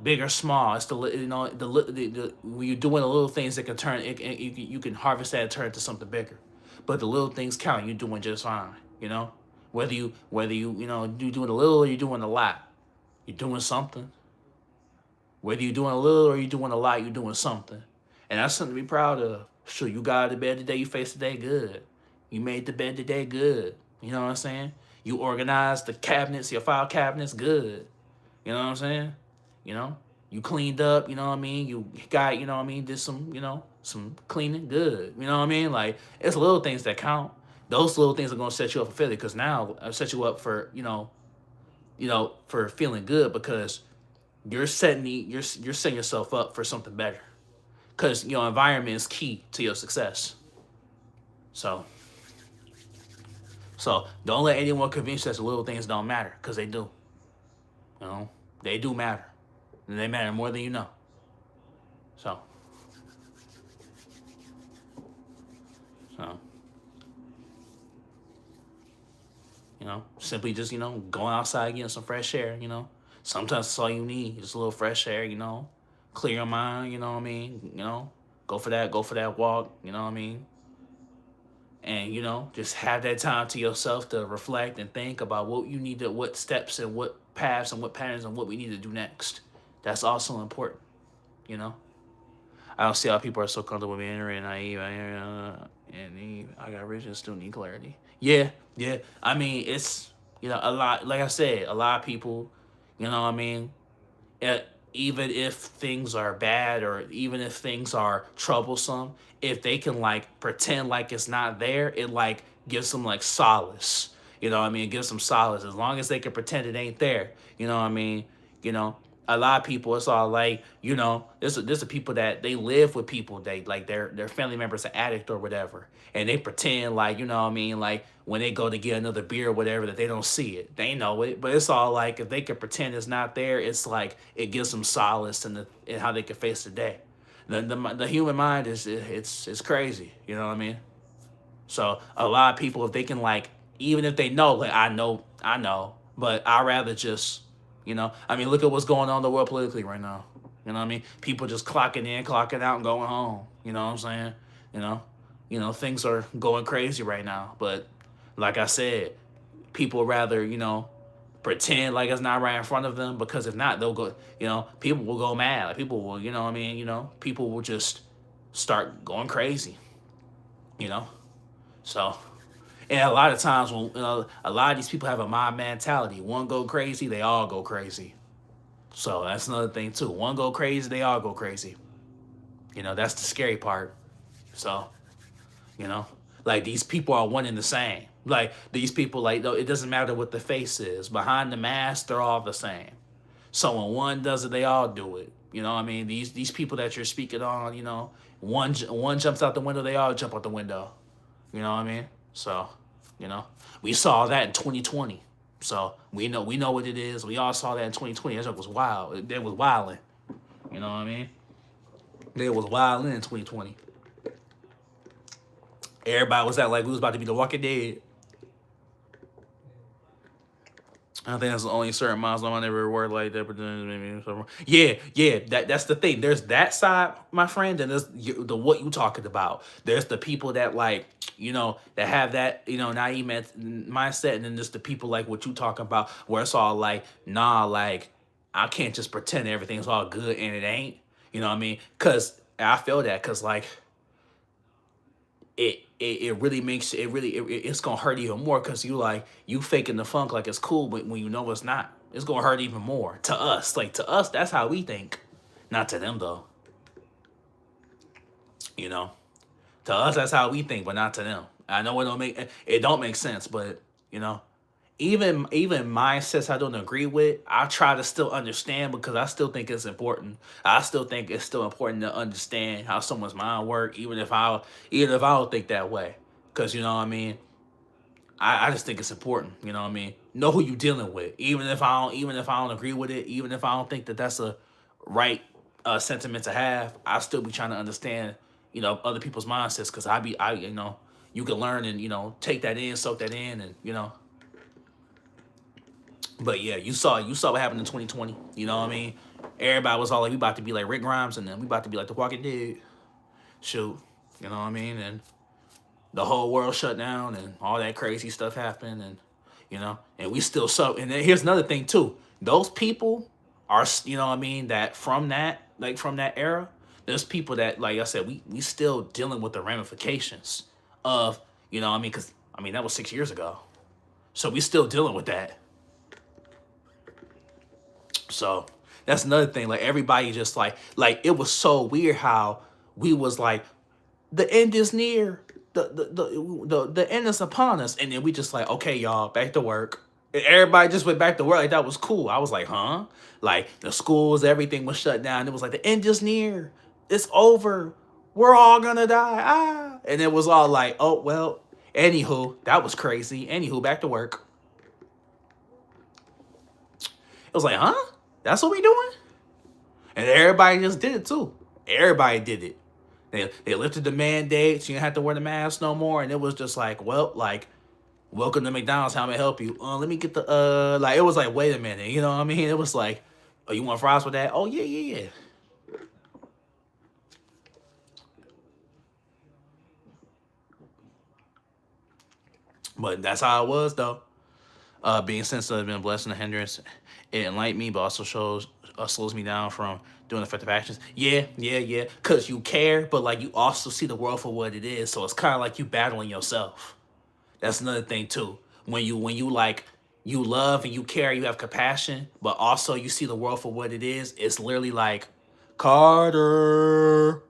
Big or small. It's the when you're doing the little things that can turn you can harvest that and turn it to something bigger. But the little things count. You're doing just fine. Whether you you doing a little or you're doing a lot, you're doing something. Whether you're doing a little or you're doing a lot, you're doing something. And that's something to be proud of. Sure, you got out of bed today, you faced the day good. You made the bed today good. You know what I'm saying? You organized the cabinets, your file cabinets good. You know what I'm saying? You cleaned up, you know what I mean? You got, you know what I mean, did some cleaning good. You know what I mean? Like, it's little things that count. Those little things are gonna set you up for failure because now I set you up for, for feeling good because you're setting yourself up for something better. Because your environment is key to your success. So don't let anyone convince you that the little things don't matter, because they do. They do matter. And they matter more than you know. So simply just, going outside, getting some fresh air, Sometimes that's all you need, just a little fresh air, clear your mind, you know what I mean? Go for that walk, you know what I mean? and just have that time to yourself to reflect and think about what you need to, what steps and what paths and what patterns and what we need to do next. That's also important. You know, I don't see how people are so comfortable being ignorant and naive. I got rich and still need clarity. Yeah, yeah. I mean, it's a lot. Like I said, a lot of people. You know, what I mean, it, even if things are bad or even if things are troublesome, if they can like pretend like it's not there, it like gives them like solace. You know what I mean? It gives them solace as long as they can pretend it ain't there. You know what I mean? You know, a lot of people, it's all like, there's a people that they live with people, they like their family members are addict or whatever, and they pretend like, you know what I mean, like when they go to get another beer or whatever, that they don't see it, they know it, but it's all like if they can pretend it's not there, it's like it gives them solace in how they can face the day. The human mind it's crazy, you know what I mean? So a lot of people, if they can like, even if they know, like I know, but I rather just, I mean, look at what's going on in the world politically right now. You know what I mean? People just clocking in, clocking out, and going home. You know what I'm saying? You know, things are going crazy right now. But like I said, people rather, pretend like it's not right in front of them, because if not, they'll go. People will go mad. Like people will, what I mean? People will just start going crazy. You know, so. And a lot of times when a lot of these people have a mob mentality, one go crazy, they all go crazy. So that's another thing too. One go crazy, they all go crazy. That's the scary part. So, you know, like these people are one and the same. Like these people, like it doesn't matter what the face is. Behind the mask, they're all the same. So when one does it, they all do it. You know what I mean? These people that you're speaking on, one jumps out the window, they all jump out the window. You know what I mean? So, we saw that in 2020. So we know what it is. We all saw that in 2020. That was wild. It was wilding. You know what I mean? It was wilding in 2020. Everybody was like we was about to be the Walking Dead. I think that's the only certain milestone I never worked like that, but then maybe yeah. That's the thing. There's that side, my friend, and there's the what you talking about. There's the people that like, that have that, naive mindset, and then there's the people like what you talking about, where it's all like, nah, like I can't just pretend everything's all good and it ain't. You know what I mean? Cause I feel that, cause like it really makes it's gonna hurt even more, because you faking the funk like it's cool, but when you know it's not, it's gonna hurt even more to us. Like to us, that's how we think, not to them though. You know, to us that's how we think, but not to them. I know it don't make sense, but even mindsets I don't agree with, I try to still understand, because I still think it's important. I still think it's still important to understand how someone's mind work, even if I don't think that way. Because you know what I mean, I just think it's important. You know what I mean, know who you dealing with, even if I don't agree with it, even if I don't think that that's a right sentiment to have. I still be trying to understand other people's mindsets, because you can learn and take that in, soak that in, and But yeah, you saw what happened in 2020. You know what I mean? Everybody was all like, we about to be like Rick Grimes, and then we about to be like the Walking Dead. Shoot, you know what I mean? And the whole world shut down, and all that crazy stuff happened, and and we still so. And then here's another thing too. Those people are, what I mean, that from that era. There's people that, like I said, we still dealing with the ramifications of, what I mean, because that was 6 years ago, so we still dealing with that. So that's another thing. Like everybody just like it was so weird how we was like, the end is near, the end is upon us, and then we just like, okay, y'all, back to work. And everybody just went back to work, like that was cool. I was like, huh? Like the schools, everything was shut down. It was like the end is near. It's over. We're all gonna die. Ah, and it was all like, oh well. Anywho, that was crazy. Anywho, back to work. It was like, huh? That's what we doing? And everybody just did it too. Everybody did it. They lifted the mandates. You didn't have to wear the mask no more. And it was just like, well, like, welcome to McDonald's. How may I help you? Let me get the like. It was like, wait a minute. You know what I mean? It was like, oh, you want fries with that? Oh yeah. But that's how it was though. Being sensitive and a blessing and a hindrance, it enlightened me, but also slows me down from doing effective actions. Yeah, yeah, yeah. Cause you care, but like you also see the world for what it is. So it's kind of like you battling yourself. That's another thing too. When you like you love and you care, you have compassion, but also you see the world for what it is. It's literally like Carter.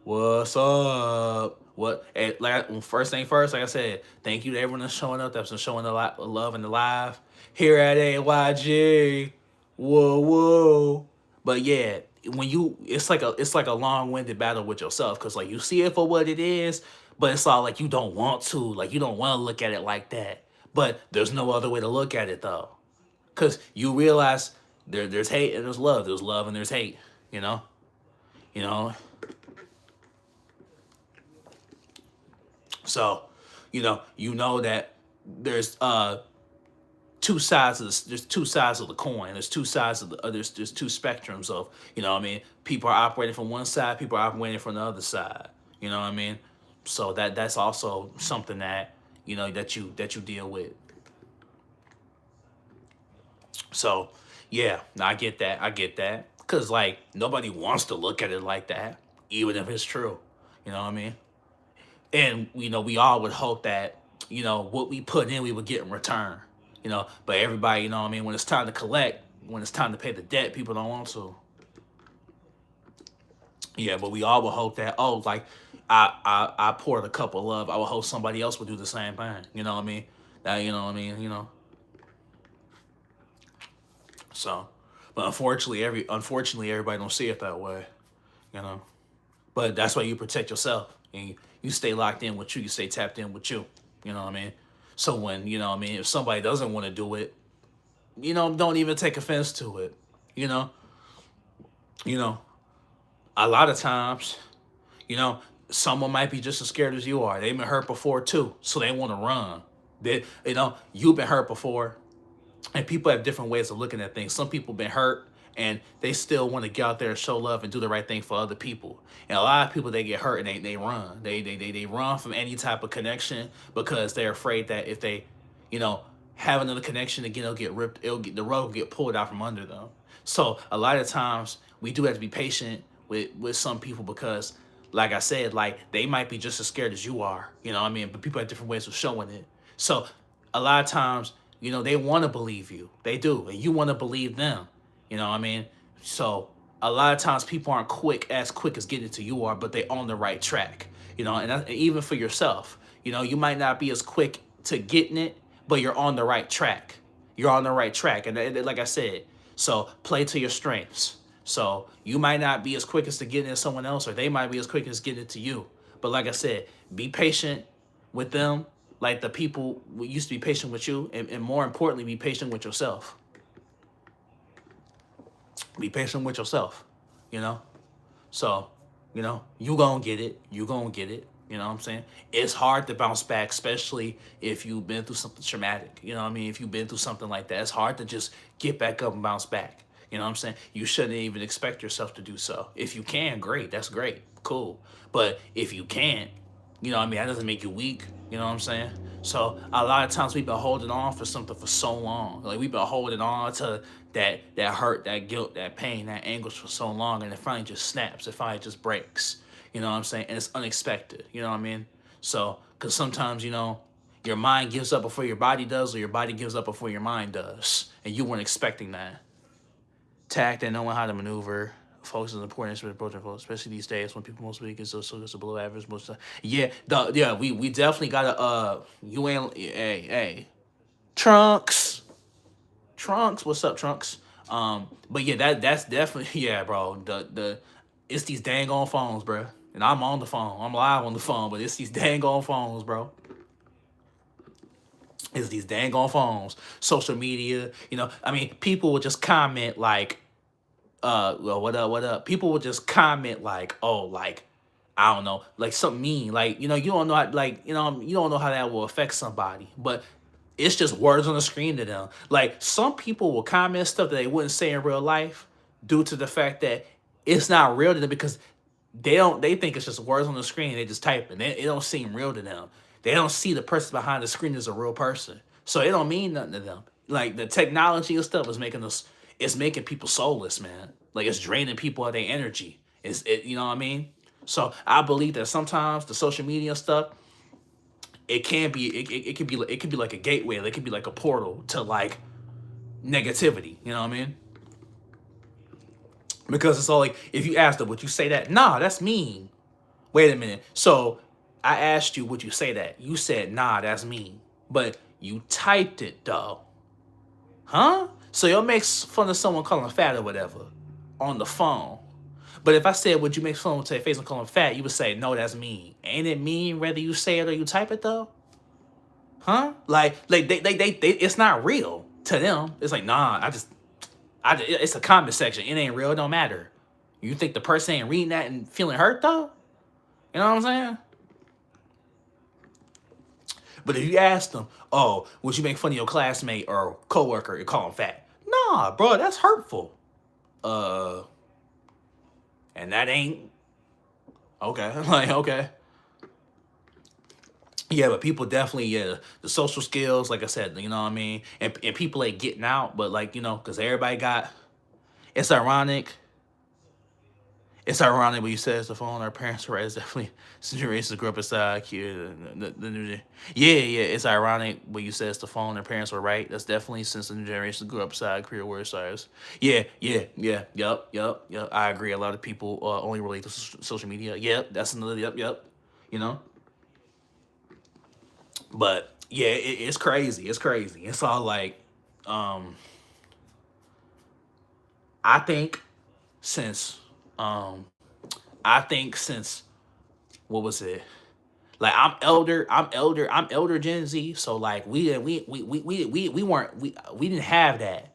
What's up? What? Like first thing first, like I said, thank you to everyone that's showing up. That's been showing a lot of love in the live here at AYG. Whoa, whoa. But yeah, it's like a long winded battle with yourself because like you see it for what it is, but it's all like you don't want to, like you don't want to look at it like that. But there's no other way to look at it though, because you realize there's hate and there's love. There's love and there's hate. You know, you know. So, you know that there's there's two sides of the coin. There's two sides of the there's two spectrums of, what I mean, people are operating from one side, people are operating from the other side. You know what I mean? So that's also something that, that you deal with. So, yeah, I get that. I get that. Cuz like nobody wants to look at it like that, even if it's true. You know what I mean? And we all would hope that what we put in we would get in return. But everybody, what I mean, when it's time to collect, when it's time to pay the debt, people don't want to. Yeah, but we all would hope that, oh, like I poured a cup of love, I would hope somebody else would do the same thing. You know what I mean? That, so, but unfortunately everybody don't see it that way. you know but that's why you protect yourself, and you stay locked in with you stay tapped in with you. You know what I mean? So when, if somebody doesn't want to do it, don't even take offense to it. You know, you know, a lot of times, you know, someone might be just as scared as you are. They've been hurt before too, so they want to run. You've been hurt before, and people have different ways of looking at things. Some people been hurt and they still want to get out there and show love and do the right thing for other people. And a lot of people, they get hurt and they run. They run from any type of connection because they're afraid that if they, you know, have another connection again, it'll get ripped. The rug will get pulled out from under them. So a lot of times we do have to be patient with some people because, like I said, like they might be just as scared as you are. You know what I mean? But people have different ways of showing it. So a lot of times, they want to believe you. They do. And you want to believe them. You know what I mean? So a lot of times people aren't as quick as getting to you are, but they on the right track. And even for yourself, you might not be as quick to getting it, but you're on the right track. You're on the right track. And like I said, so play to your strengths. So you might not be as quick as to getting it to someone else, or they might be as quick as getting it to you. But like I said, be patient with them, like the people used to be patient with you, and more importantly, be patient with yourself. Be patient with yourself, you know? So, you gonna get it. You gonna get it. You know what I'm saying? It's hard to bounce back, especially if you've been through something traumatic. You know what I mean? If you've been through something like that, it's hard to just get back up and bounce back. You know what I'm saying? You shouldn't even expect yourself to do so. If you can, great. That's great. Cool. But if you can't, that doesn't make you weak. You know what I'm saying? So a lot of times we've been holding on for something for so long. Like we've been holding on to that hurt, that guilt, that pain, that anguish for so long, and it finally just snaps. It finally just breaks. You know what I'm saying? And it's unexpected. You know what I mean? So, because sometimes, your mind gives up before your body does, or your body gives up before your mind does, and you weren't expecting that. Tact and knowing how to maneuver. Focus is important, especially these days when people most weak is so just below average most of the time. Yeah, we definitely gotta you ain't hey Trunks, what's up, Trunks? But yeah, that's definitely yeah, bro. The it's these dang on phones, bro. And I'm on the phone. I'm live on the phone, but it's these dang on phones, bro. It's these dang on phones. Social media, I mean, people will just comment like well, what up? People will just comment like, oh, like, I don't know, like something mean, like, you don't know how, like, you don't know how that will affect somebody, but it's just words on the screen to them. Like, some people will comment stuff that they wouldn't say in real life due to the fact that it's not real to them because they think it's just words on the screen. They just type it. It don't seem real to them. They don't see the person behind the screen as a real person. So it don't mean nothing to them. Like the technology and stuff is making us, it's making people soulless, man. Like it's draining people of their energy. You know what I mean? So I believe that sometimes the social media stuff, it can be, it could be, it could be like a gateway. It could be like a portal to like negativity. You know what I mean? Because it's all like, if you ask them, would you say that? Nah, that's mean. Wait a minute. So I asked you, would you say that? You said, nah, that's mean. But you typed it though. Huh? So you'll make fun of someone calling fat or whatever on the phone. But if I said, would you make fun to their face and call them fat? You would say, no, that's mean. Ain't it mean whether you say it or you type it though? Huh? Like they it's not real to them. It's like, nah, it's a comment section. It ain't real. It don't matter. You think the person ain't reading that and feeling hurt though? You know what I'm saying? But if you ask them, oh, would you make fun of your classmate or coworker and call them fat? Nah, bro, that's hurtful. And that ain't okay. Like, okay. Yeah, but people definitely, yeah, the social skills, like I said, you know what I mean? And people ain't getting out, but like, you know, because everybody got, it's ironic. It's ironic when you say it's the phone. Our parents were right. It's definitely since generations grew up inside here. The new, yeah, yeah. It's ironic when you say it's the phone. Their parents were right. That's definitely since the new generations grew up inside career word size. Yeah, yeah, yeah. Yep. I agree. A lot of people only relate to social media. Yep, that's another. Yep. You know, but yeah, it's crazy. It's crazy. It's all like, I think since um I think since what was it? Like I'm elder Gen Z, so like we weren't we didn't have that.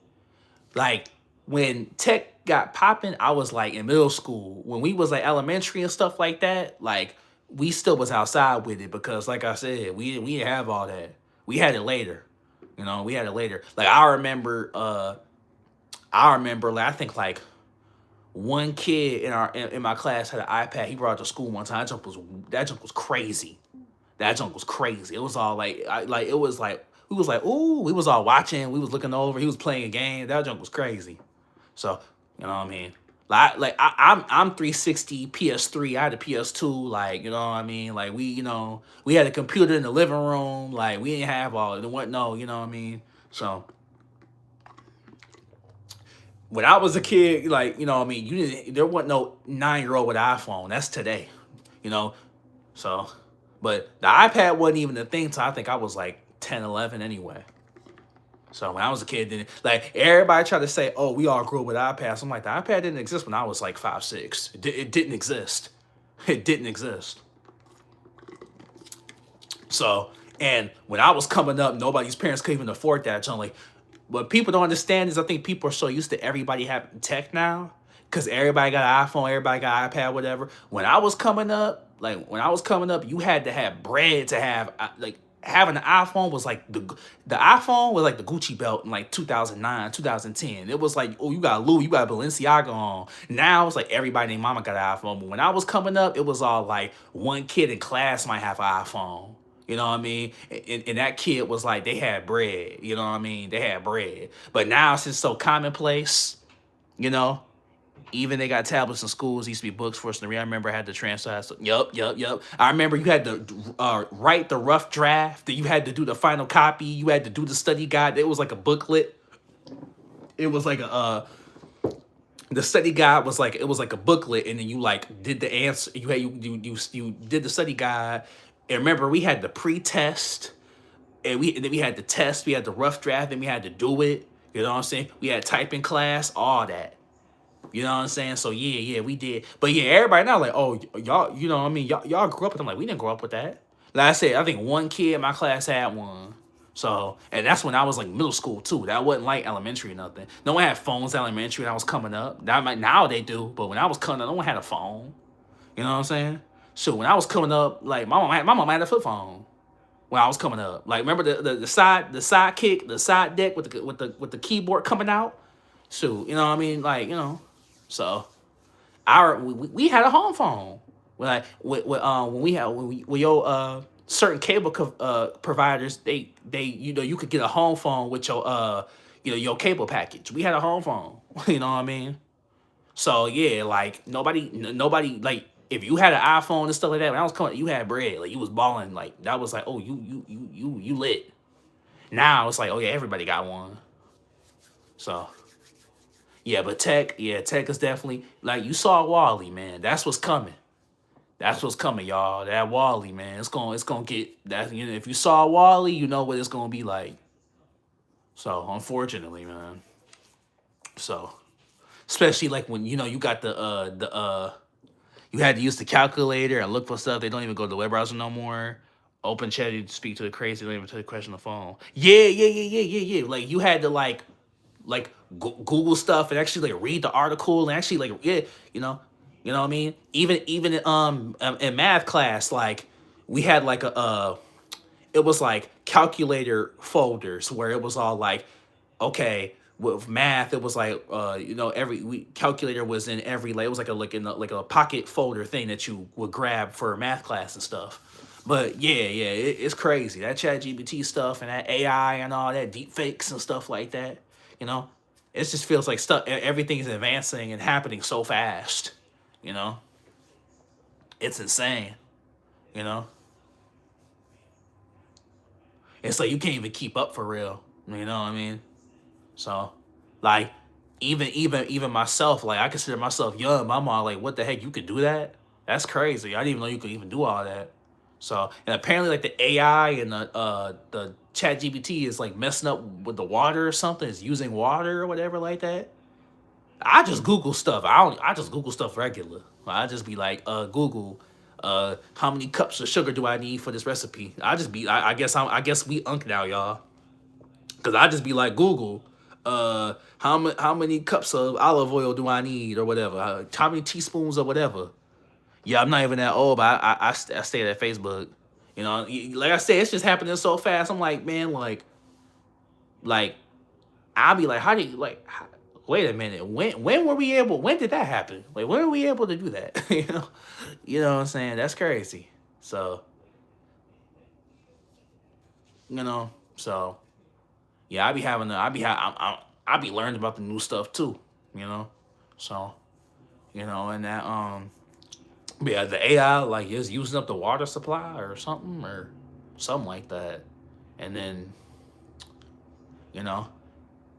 Like when tech got popping, I was like in middle school. When we was like elementary and stuff like that, like we still was outside with it because like I said, we didn't have all that. We had it later. You know, we had it later. Like I remember like I think like one kid in my class had an iPad. He brought it to school one time. That junk was crazy. That junk was crazy. It was all like it was like we was like, ooh, we was all watching, we was looking over, he was playing a game. That junk was crazy. So, you know what I mean? I'm 360 PS3. I had a PS2. Like, you know what I mean? Like we had a computer in the living room. Like we didn't have all it. What no, you know what I mean? So when I was a kid, like, you know what I mean, there wasn't no 9-year-old with an iPhone. That's today. You know? So, but the iPad wasn't even a thing till I think I was like 10, 11 anyway. So when I was a kid, then like everybody tried to say, "Oh, we all grew up with iPads." I'm like, the iPad didn't exist when I was like 5, 6. It didn't exist. It didn't exist. So, and when I was coming up, nobody's parents could even afford that. So like, what people don't understand is I think people are so used to everybody having tech now, because everybody got an iPhone, everybody got an iPad, whatever. When I was coming up, you had to have bread to have like having an iPhone was like the iPhone was like the Gucci belt in like 2009, 2010. It was like, oh, you got Louis, you got Balenciaga on. Now it's like everybody named mama got an iPhone. But when I was coming up, it was all like one kid in class might have an iPhone. You know what I mean? And that kid was like, they had bread. You know what I mean? They had bread. But now since it's so commonplace, you know, even they got tablets in schools. It used to be books for us to read. I remember I had to translate. So, yup. I remember you had to write the rough draft. That you had to do the final copy. You had to do the study guide. It was like a booklet. It was like the study guide was like, it was like a booklet, and then you like did the answer. You did the study guide. And remember, we had the pre-test, and then we had the test. We had the rough draft, and we had to do it. You know what I'm saying? We had typing class, all that. You know what I'm saying? So yeah, we did. But yeah, everybody now like, oh, y'all, you know what I mean? Y'all grew up with them. Like, we didn't grow up with that. Like I said, I think one kid in my class had one. So, and that's when I was like middle school too. That wasn't like elementary or nothing. No one had phones elementary when I was coming up. Now they do, but when I was coming up, no one had a phone. You know what I'm saying? So when I was coming up, like my mom had a flip phone when I was coming up. Like, remember the side kick, the side deck with the keyboard coming out? So, you know what I mean? Like, you know. So we had a home phone. Like when certain cable providers, they you could get a home phone with your your cable package. We had a home phone. You know what I mean? So yeah, like nobody like if you had an iPhone and stuff like that when I was coming, you had bread. Like you was balling. Like that was like, oh, you lit. Now it's like, oh yeah, everybody got one. So yeah, but tech is definitely like you saw Wally, man. That's what's coming. That's what's coming, y'all. That Wally, man. It's gonna get that. You know, if you saw Wally, you know what it's gonna be like. So unfortunately, man. So especially like when you got the you had to use the calculator and look for stuff. They don't even go to the web browser no more. Open chat, you speak to the crazy. They don't even take the question on the phone. Yeah. Like you had to like Google stuff and actually like read the article and actually like you know what I mean. Even in math class, like we had like it was like calculator folders where it was all like, okay, with math it was like every calculator was in every, like it was like like a pocket folder thing that you would grab for math class and stuff. But yeah, it's crazy that chat gpt stuff and that AI and all that deep fakes and stuff like that. you know it just feels like stuff, everything is advancing and happening so fast. you know it's insane. you know it's like you can't even keep up for real. You know what I mean? So, like, even myself, like I consider myself young. My mom, like, what the heck, you could do that? That's crazy. I didn't even know you could even do all that. So, and apparently, like the AI and the Chat GPT is like messing up with the water or something. It's using water or whatever like that. I just Google stuff. I just Google stuff regular. I just be like, Google, how many cups of sugar do I need for this recipe? I guess we unk now, y'all. Cause I just be like Google, how many cups of olive oil do I need or whatever? How many teaspoons or whatever? Yeah, I'm not even that old, but I stay at Facebook. Like I said, it's just happening so fast. I'm like, man, like I'll be like, how do you wait a minute, when were we able? When did that happen? Like, when were we able to do that? You know what I'm saying? That's crazy. So so yeah, I be having the I be learning about the new stuff too, you know. So and that but yeah, the AI like is using up the water supply or something like that, and then you know,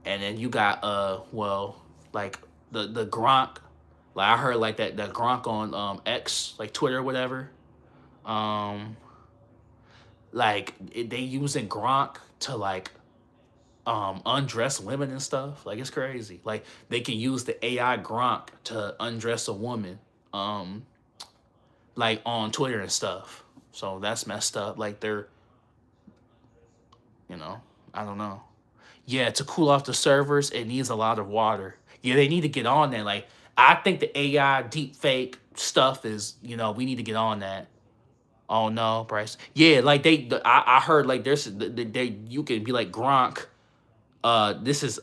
and then you got like the Gronk, like I heard like that Gronk on X, like Twitter or whatever, um they using Gronk to like undress women and stuff. Like it's crazy. Like they can use the AI Gronk to undress a woman, um, like on Twitter and stuff. So that's messed up. Like they're, you know, I don't know. Yeah, to cool off the servers, it needs a lot of water. Yeah, they need to get on that. Like I think the AI deep fake stuff is, we need to get on that. Oh no, Bryce. Yeah, like I heard like they you can be like Gronk. This is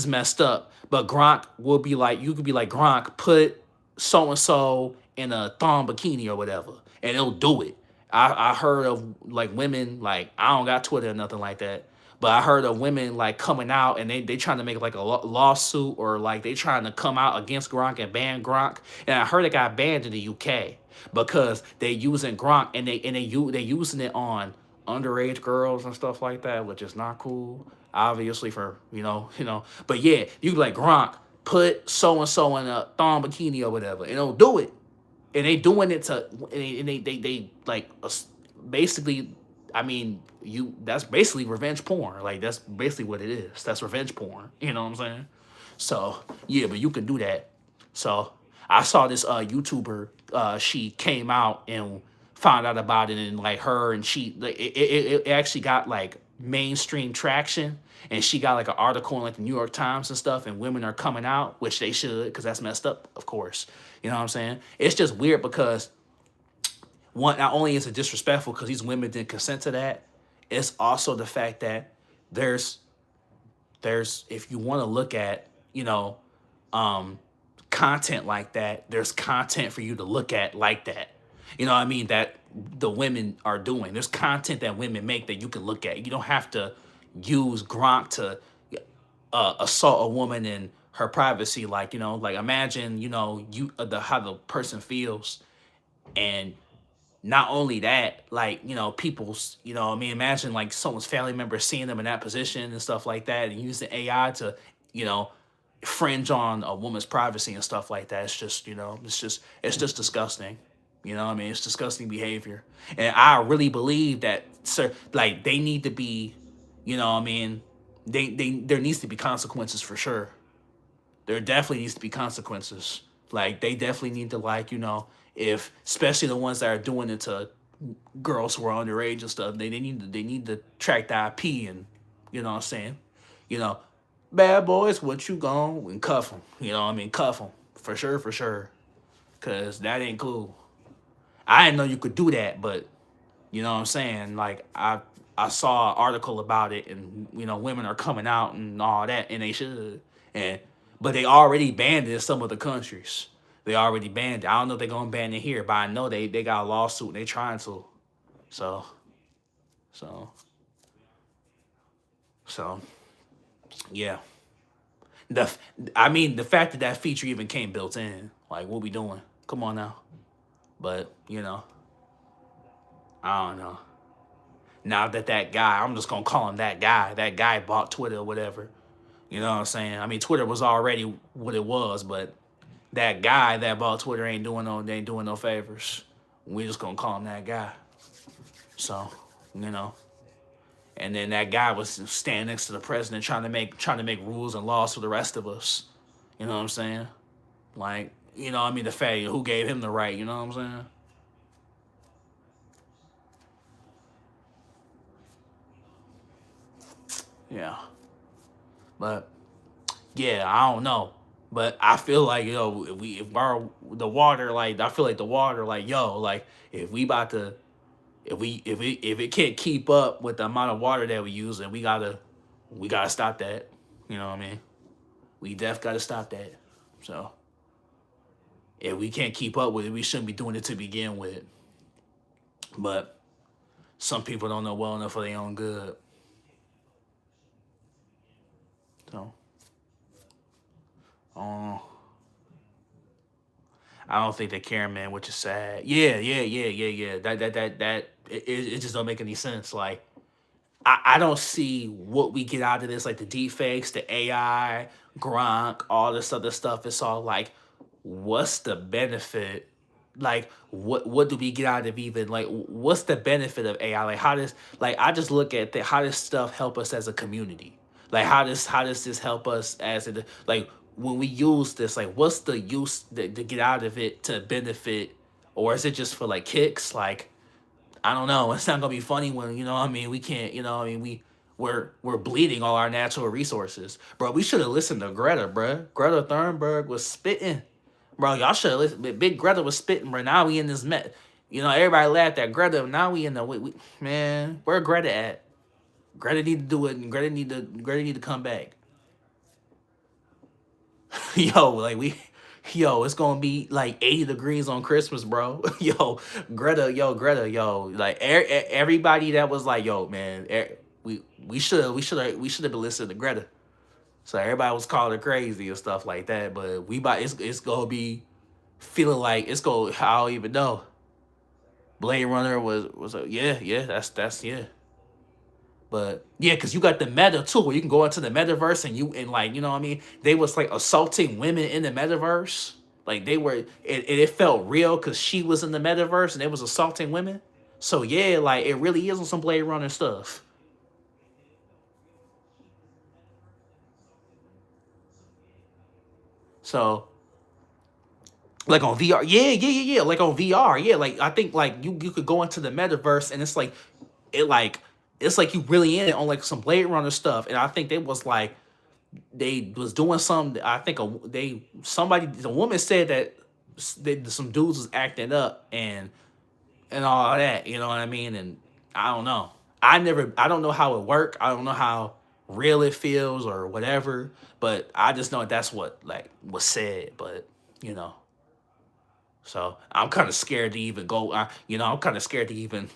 messed up. But Gronk will be like, you could be like, Gronk, put so and so in a thong bikini or whatever, and it'll do it. I heard of like women, like I don't got Twitter or nothing like that, but I heard of women like coming out and they trying to make like a lawsuit, or like they trying to come out against Gronk and ban Gronk. And I heard it got banned in the UK because they using Gronk and they using it on underage girls and stuff like that, which is not cool. Obviously, for but yeah, you be like, Gronk, put so and so in a thong bikini or whatever, and it'll do it. And they doing it to, and they like basically, I mean, that's basically revenge porn. Like that's basically what it is. That's revenge porn. You know what I'm saying? So yeah, but you can do that. So I saw this YouTuber. She came out and found out about it, and like her and she, like, it actually got like mainstream traction, and she got like an article in like the New York Times and stuff, and women are coming out, which they should, because that's messed up, of course. You know what I'm saying? It's just weird because one, not only is it disrespectful because these women didn't consent to that, it's also the fact that there's if you want to look at um content like that, there's content for you to look at like that. You know what I mean, that the women are doing. There's content that women make that you can look at. You don't have to use Gronk to assault a woman in her privacy. Like, like imagine, you the how the person feels. And not only that, like, people's, I mean, imagine like someone's family member seeing them in that position and stuff like that, and using AI to, you know, fringe on a woman's privacy and stuff like that. It's just, it's just disgusting. You know what I mean? It's disgusting behavior. And I really believe that, sir, like, they need to be, I mean, there needs to be consequences for sure. There definitely needs to be consequences. Like, they definitely need to, like, if especially the ones that are doing it to girls who are underage and stuff, they need to track the IP, and you know what I'm saying, you know, bad boys, what you gon' and cuff them. You know what I mean, cuff them for sure, cause that ain't cool. I didn't know you could do that, but you know what I'm saying? Like, I saw an article about it, and women are coming out and all that, and they should. And but they already banned it in some of the countries. They already banned it. I don't know if they're gonna ban it here, but I know they got a lawsuit and they trying to. So so so yeah. The I mean, the fact that that feature even came built in, like, what we doing? Come on now. But I don't know. Now that guy, I'm just gonna call him that guy. That guy bought Twitter or whatever. You know what I'm saying? I mean, Twitter was already what it was, but that guy that bought Twitter ain't doing no favors. We just gonna call him that guy. So, you know. And then that guy was standing next to the president trying to make rules and laws for the rest of us. You know what I'm saying? Like, I mean, the fact, who gave him the right, you know what I'm saying? Yeah. But yeah, I don't know. But I feel like, if our the water, like, I feel like the water, like, like, if we about to if it can't keep up with the amount of water that we use, then we gotta stop that. You know what I mean? We def gotta stop that. So if we can't keep up with it, we shouldn't be doing it to begin with. But some people don't know well enough for their own good. So um, I don't think they care, man, which is sad. Yeah, yeah, yeah, yeah, yeah. It just don't make any sense. Like, I don't see what we get out of this, like the deep fakes, the AI, Gronk, all this other stuff. It's all like, what's the benefit? Like, what do we get out of, even, like, what's the benefit of AI? Like, how does, like, I just look at how does stuff help us as a community? Like, how does this help us as a, like, when we use this, like, what's the use to get out of it to benefit, or is it just for, like, kicks? Like, I don't know. It's not gonna be funny when, what I mean, we can't, I mean, we're bleeding all our natural resources. Bro, we should have listened to Greta, bro. Greta Thunberg was spitting. Bro, y'all should have listened. Big Greta was spitting, bro. Now we in this met. Everybody laughed at Greta. Now we in the man, where Greta at? Greta need to do it, and Greta need to come back. It's gonna be like 80 degrees on Christmas, bro. Greta, like, everybody that was like, yo, man, we should have been listening to Greta. So everybody was calling her crazy and stuff like that. But it's gonna be feeling like it's gonna, I don't even know. Blade Runner was a, yeah, that's yeah. But yeah, because you got the meta too, where you can go into the metaverse, and like, what I mean, they was like assaulting women in the metaverse. Like, they were, it felt real because she was in the metaverse and they was assaulting women. So yeah, like, it really is on some Blade Runner stuff. So, like, on VR, yeah, yeah, yeah, yeah, like on VR, yeah. Like, I think, like, you could go into the metaverse, and it's like, it like it's like you really in it on, like, some Blade Runner stuff. And I think they was like, they was doing some. I think the woman said that some dudes was acting up, and all that. You know what I mean? And I don't know. I don't know how it worked. I don't know how real it feels or whatever. But I just know that's what, like, was said. But you know, So I'm kind of scared to even go. I'm kind of scared to even,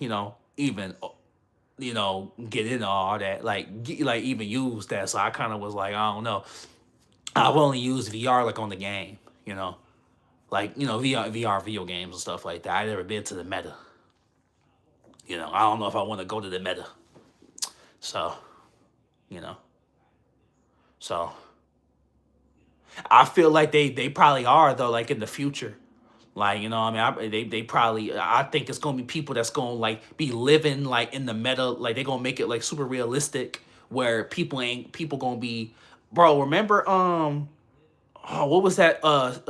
get into all that, like even use that. So I kind of was like, I don't know. I've only used VR like on the game, like VR video games and stuff like that. I never been to the meta. I don't know if I want to go to the meta. So you know, so I feel like they probably are though, like in the future. Like, I mean, they probably, I think it's gonna be people that's gonna like be living like in the meta, like they gonna make it like super realistic, where people gonna be, bro. Remember, oh, what was that?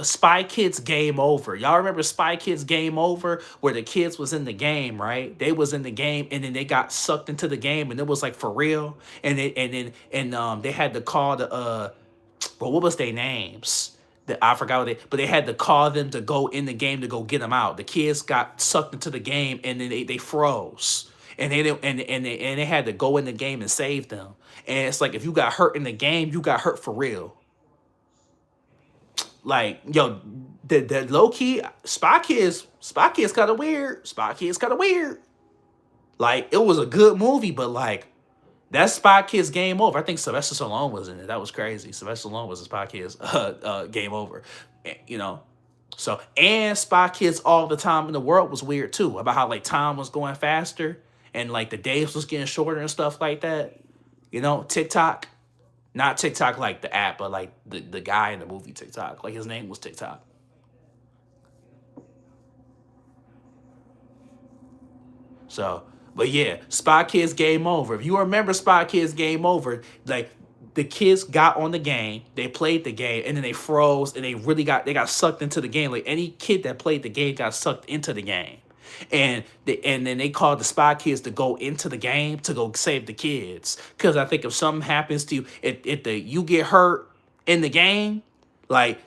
Spy Kids Game Over. Y'all remember Spy Kids Game Over, where the kids was in the game, right? They was in the game, and then they got sucked into the game, and it was like for real. They had to call the but what was their names? I forgot what but they had to call them to go in the game to go get them out. The kids got sucked into the game, and then they froze, and they didn't, and they had to go in the game and save them. And it's like if you got hurt in the game, you got hurt for real. Like, yo, the low key Spy Kids kind of weird. Spy Kids kind of weird. Like, it was a good movie, but like that Spy Kids Game Over. I think Sylvester Stallone was in it. That was crazy. Sylvester Stallone was a Spy Kids Game Over. You know, so and Spy Kids All the Time in the World was weird too. About how like time was going faster and like the days was getting shorter and stuff like that. TikTok. Not TikTok like the app, but like the guy in the movie TikTok. Like his name was TikTok. So, but yeah, Spy Kids Game Over. If you remember Spy Kids Game Over, like the kids got on the game, they played the game, and then they froze, and they got sucked into the game. Like any kid that played the game got sucked into the game. And then they called the Spy Kids to go into the game to go save the kids. Cause I think if something happens to you, if you get hurt in the game, like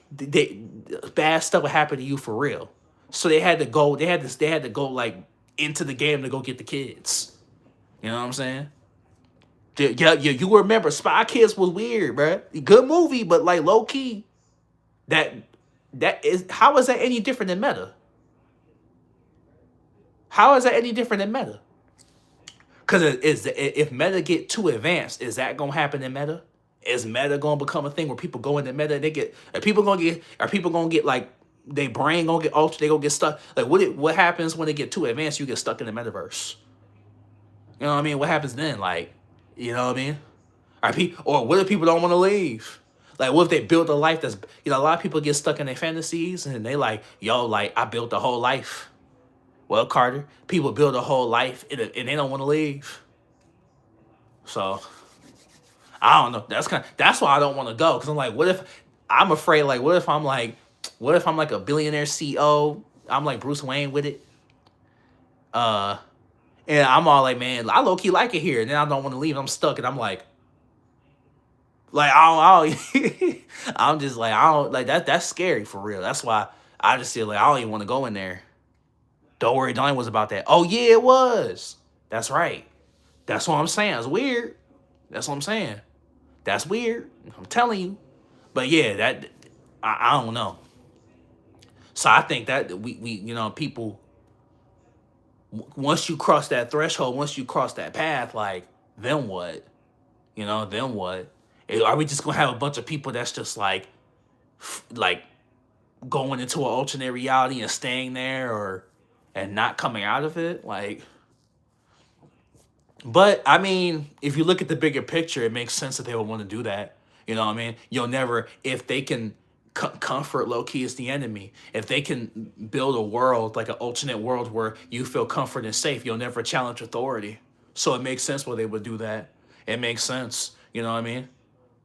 bad stuff would happen to you for real. So they had to go. They had to go like into the game to go get the kids. You know what I'm saying? Yeah, you remember Spy Kids was weird, bro. Good movie, but like low key, that that is how is that any different than Meta? How is that any different than Meta? Because if Meta get too advanced, is that gonna happen in Meta? Is Meta gonna become a thing where people go into Meta and are people gonna get like their brain gonna get altered? They gonna get stuck. Like what happens when they get too advanced? You get stuck in the metaverse. You know what I mean? What happens then? Like, you know what I mean? Or what if people don't want to leave? Like, what if they build a life that's, a lot of people get stuck in their fantasies and they like, yo, like, I built a whole life. Well, Carter, people build a whole life and they don't want to leave. So, I don't know. That's why I don't want to go. Because I'm like, I'm afraid, like, what if I'm like a billionaire CEO? I'm like Bruce Wayne with it. And I'm all like, man, I low key like it here. And then I don't want to leave. I'm stuck. And I'm like, I'm just like, I don't like that. That's scary for real. That's why I just feel like I don't even want to go in there. Don't worry, Donnie was about that. Oh yeah, it was. That's right. That's what I'm saying. It's weird. That's what I'm saying. That's weird. I'm telling you. But yeah, I don't know. So I think that we people, once you cross that threshold, once you cross that path, like then what? Then what? Are we just gonna have a bunch of people that's just like going into an alternate reality and staying there, and not coming out of it? Like, but I mean, if you look at the bigger picture, it makes sense that they would want to do that. You know what I mean? You'll never, if they can comfort low key is the enemy. If they can build a world, like an alternate world where you feel comfort and safe, you'll never challenge authority. So it makes sense why they would do that. It makes sense. You know what I mean?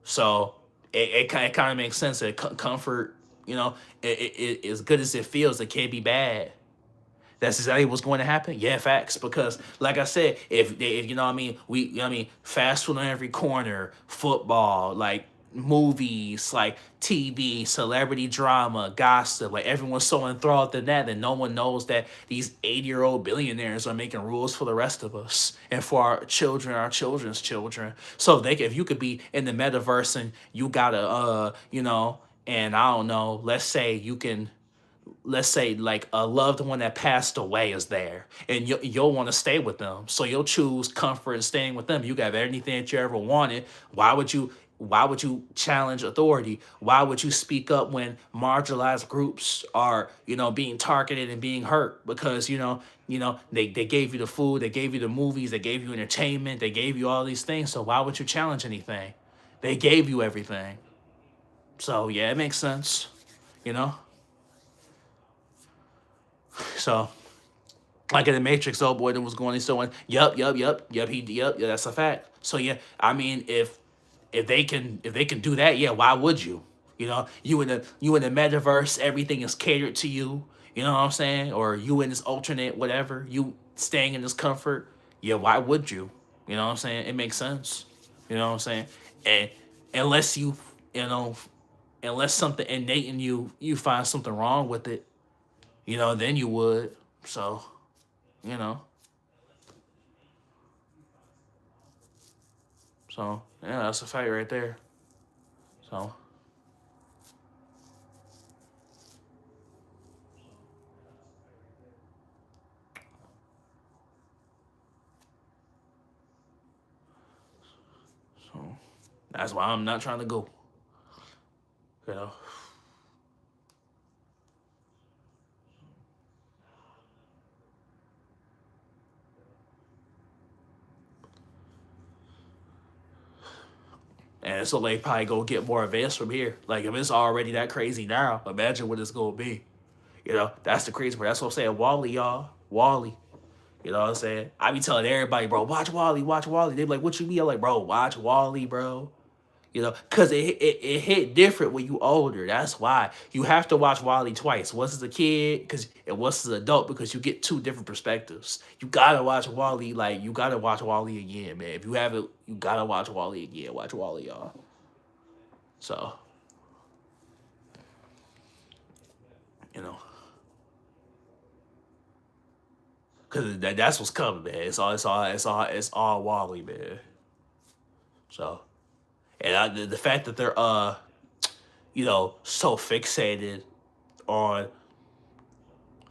So it kind of makes sense that comfort, as good as it feels, it can't be bad. That's exactly what's going to happen. Yeah, facts. Because, like I said, if you know what I mean, fast food on every corner, football, like movies, like TV, celebrity drama, gossip, like everyone's so enthralled in that no one knows that these 80-year-old billionaires are making rules for the rest of us and for our children, our children's children. So if you could be in the metaverse and you gotta, and I don't know, let's say you can let's say like a loved one that passed away is there, and you'll want to stay with them, so you'll choose comfort and staying with them. You got anything that you ever wanted. Why would you challenge authority? Why would you speak up when marginalized groups are, being targeted and being hurt? Because they gave you the food, they gave you the movies, they gave you entertainment, they gave you all these things. So why would you challenge anything? They gave you everything. So yeah, it makes sense. You know. So like in the Matrix, old boy that was going, so on. Yup. Yeah, that's a fact. So yeah, I mean, if they can do that, yeah, why would you? You in the metaverse, everything is catered to you. You know what I'm saying? Or you in this alternate whatever, you staying in this comfort. Yeah, why would you? You know what I'm saying? It makes sense. You know what I'm saying? And unless you know, unless something innate in you find something wrong with it, then you would. So, you know, so yeah, that's a fact right there. So, so that's why I'm not trying to go. You know, and so they probably go get more advanced from here. Like if it's already that crazy now, imagine what it's gonna be. That's the crazy part. That's what I'm saying. Wally, y'all, Wally. You know what I'm saying? I be telling everybody, bro, watch Wally, watch Wally. They be like, what you mean? I'm like, bro, watch Wally, bro. Because it hit different when you older. That's why you have to watch Wally twice. Once as a kid, and once as an adult, because you get two different perspectives. You gotta watch Wally, like you gotta watch Wally again, man. If you haven't, you gotta watch Wally again. Watch Wally, y'all. So you know, because that's what's coming, man. It's all Wally, man. So and the fact that they're so fixated on,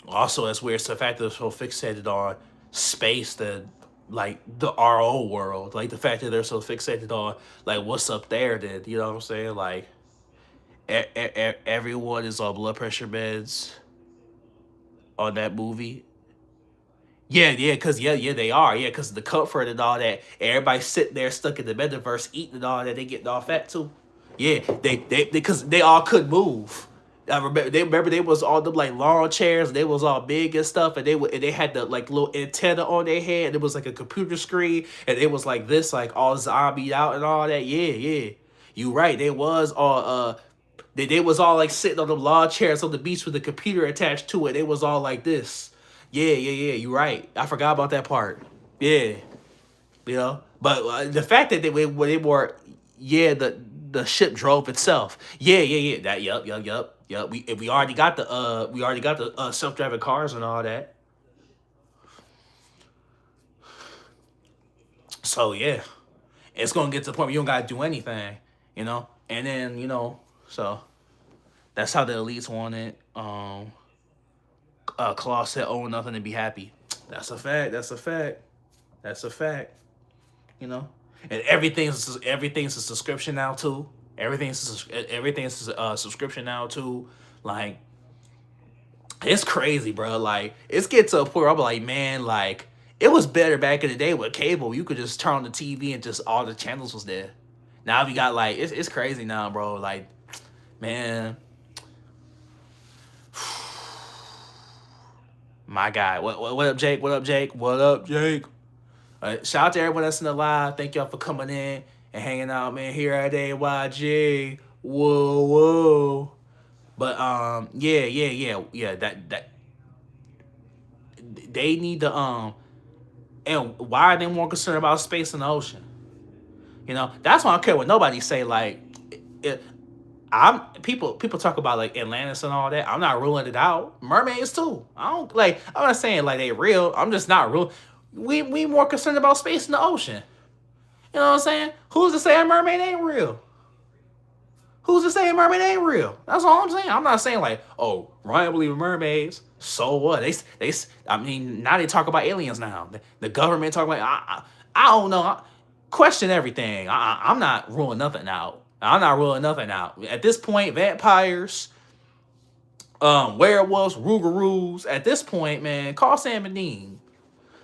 also that's weird. It's the fact that they're so fixated on space that like the RO world, like the fact that they're so fixated on like what's up there. Then you know what I'm saying? Like everyone is on blood pressure meds on that movie. Yeah, cause yeah, they are. Yeah, cause the comfort and all that. Everybody sitting there stuck in the metaverse eating and all that. They getting all fat too. Yeah, because they all couldn't move. I remember they was all them like lawn chairs. They was all big and stuff, and they had the like little antenna on their head. It was like a computer screen, and it was like this, like all zombied out and all that. Yeah. You right. They was all like sitting on the lawn chairs on the beach with the computer attached to it. They was all like this. Yeah. You right. I forgot about that part. Yeah. But the fact that they were, yeah, the ship drove itself. Yeah. That yup. We already got the self driving cars and all that. So yeah, it's gonna get to the point where you don't gotta do anything. And then so that's how the elites want it. Claw said, "Oh, nothing to be happy." That's a fact. That's a fact. That's a fact. you know. And everything's a subscription now too. Everything's a subscription now too. Like it's crazy, bro. Like it's get to a point where I'm like, man, like it was better back in the day with cable. You could just turn on the TV and just all the channels was there. Now we got like it's crazy now, bro. Like, man, my guy. What up, Jake? What up, Jake? What up, Jake? Shout out to everyone that's in the live. Thank y'all for coming in and hanging out, man. Here at AYG. Whoa. But yeah. That they need to and why are they more concerned about space and the ocean? That's why I don't care what nobody say. Like, it, I'm people talk about like Atlantis and all that. I'm not ruling it out. Mermaids too. I don't like. I'm not saying like they real. I'm just not real. We more concerned about space and the ocean. You know what I'm saying? Who's to say a mermaid ain't real? Who's to say a mermaid ain't real? That's all I'm saying. I'm not saying like, oh, Ryan believe in mermaids. So what? I mean, now they talk about aliens now. The government talk about. I don't know. Question everything. I'm not ruling nothing out. I'm not ruling nothing out. At this point, vampires, werewolves, rougarous. At this point, man, call Sam and Dean.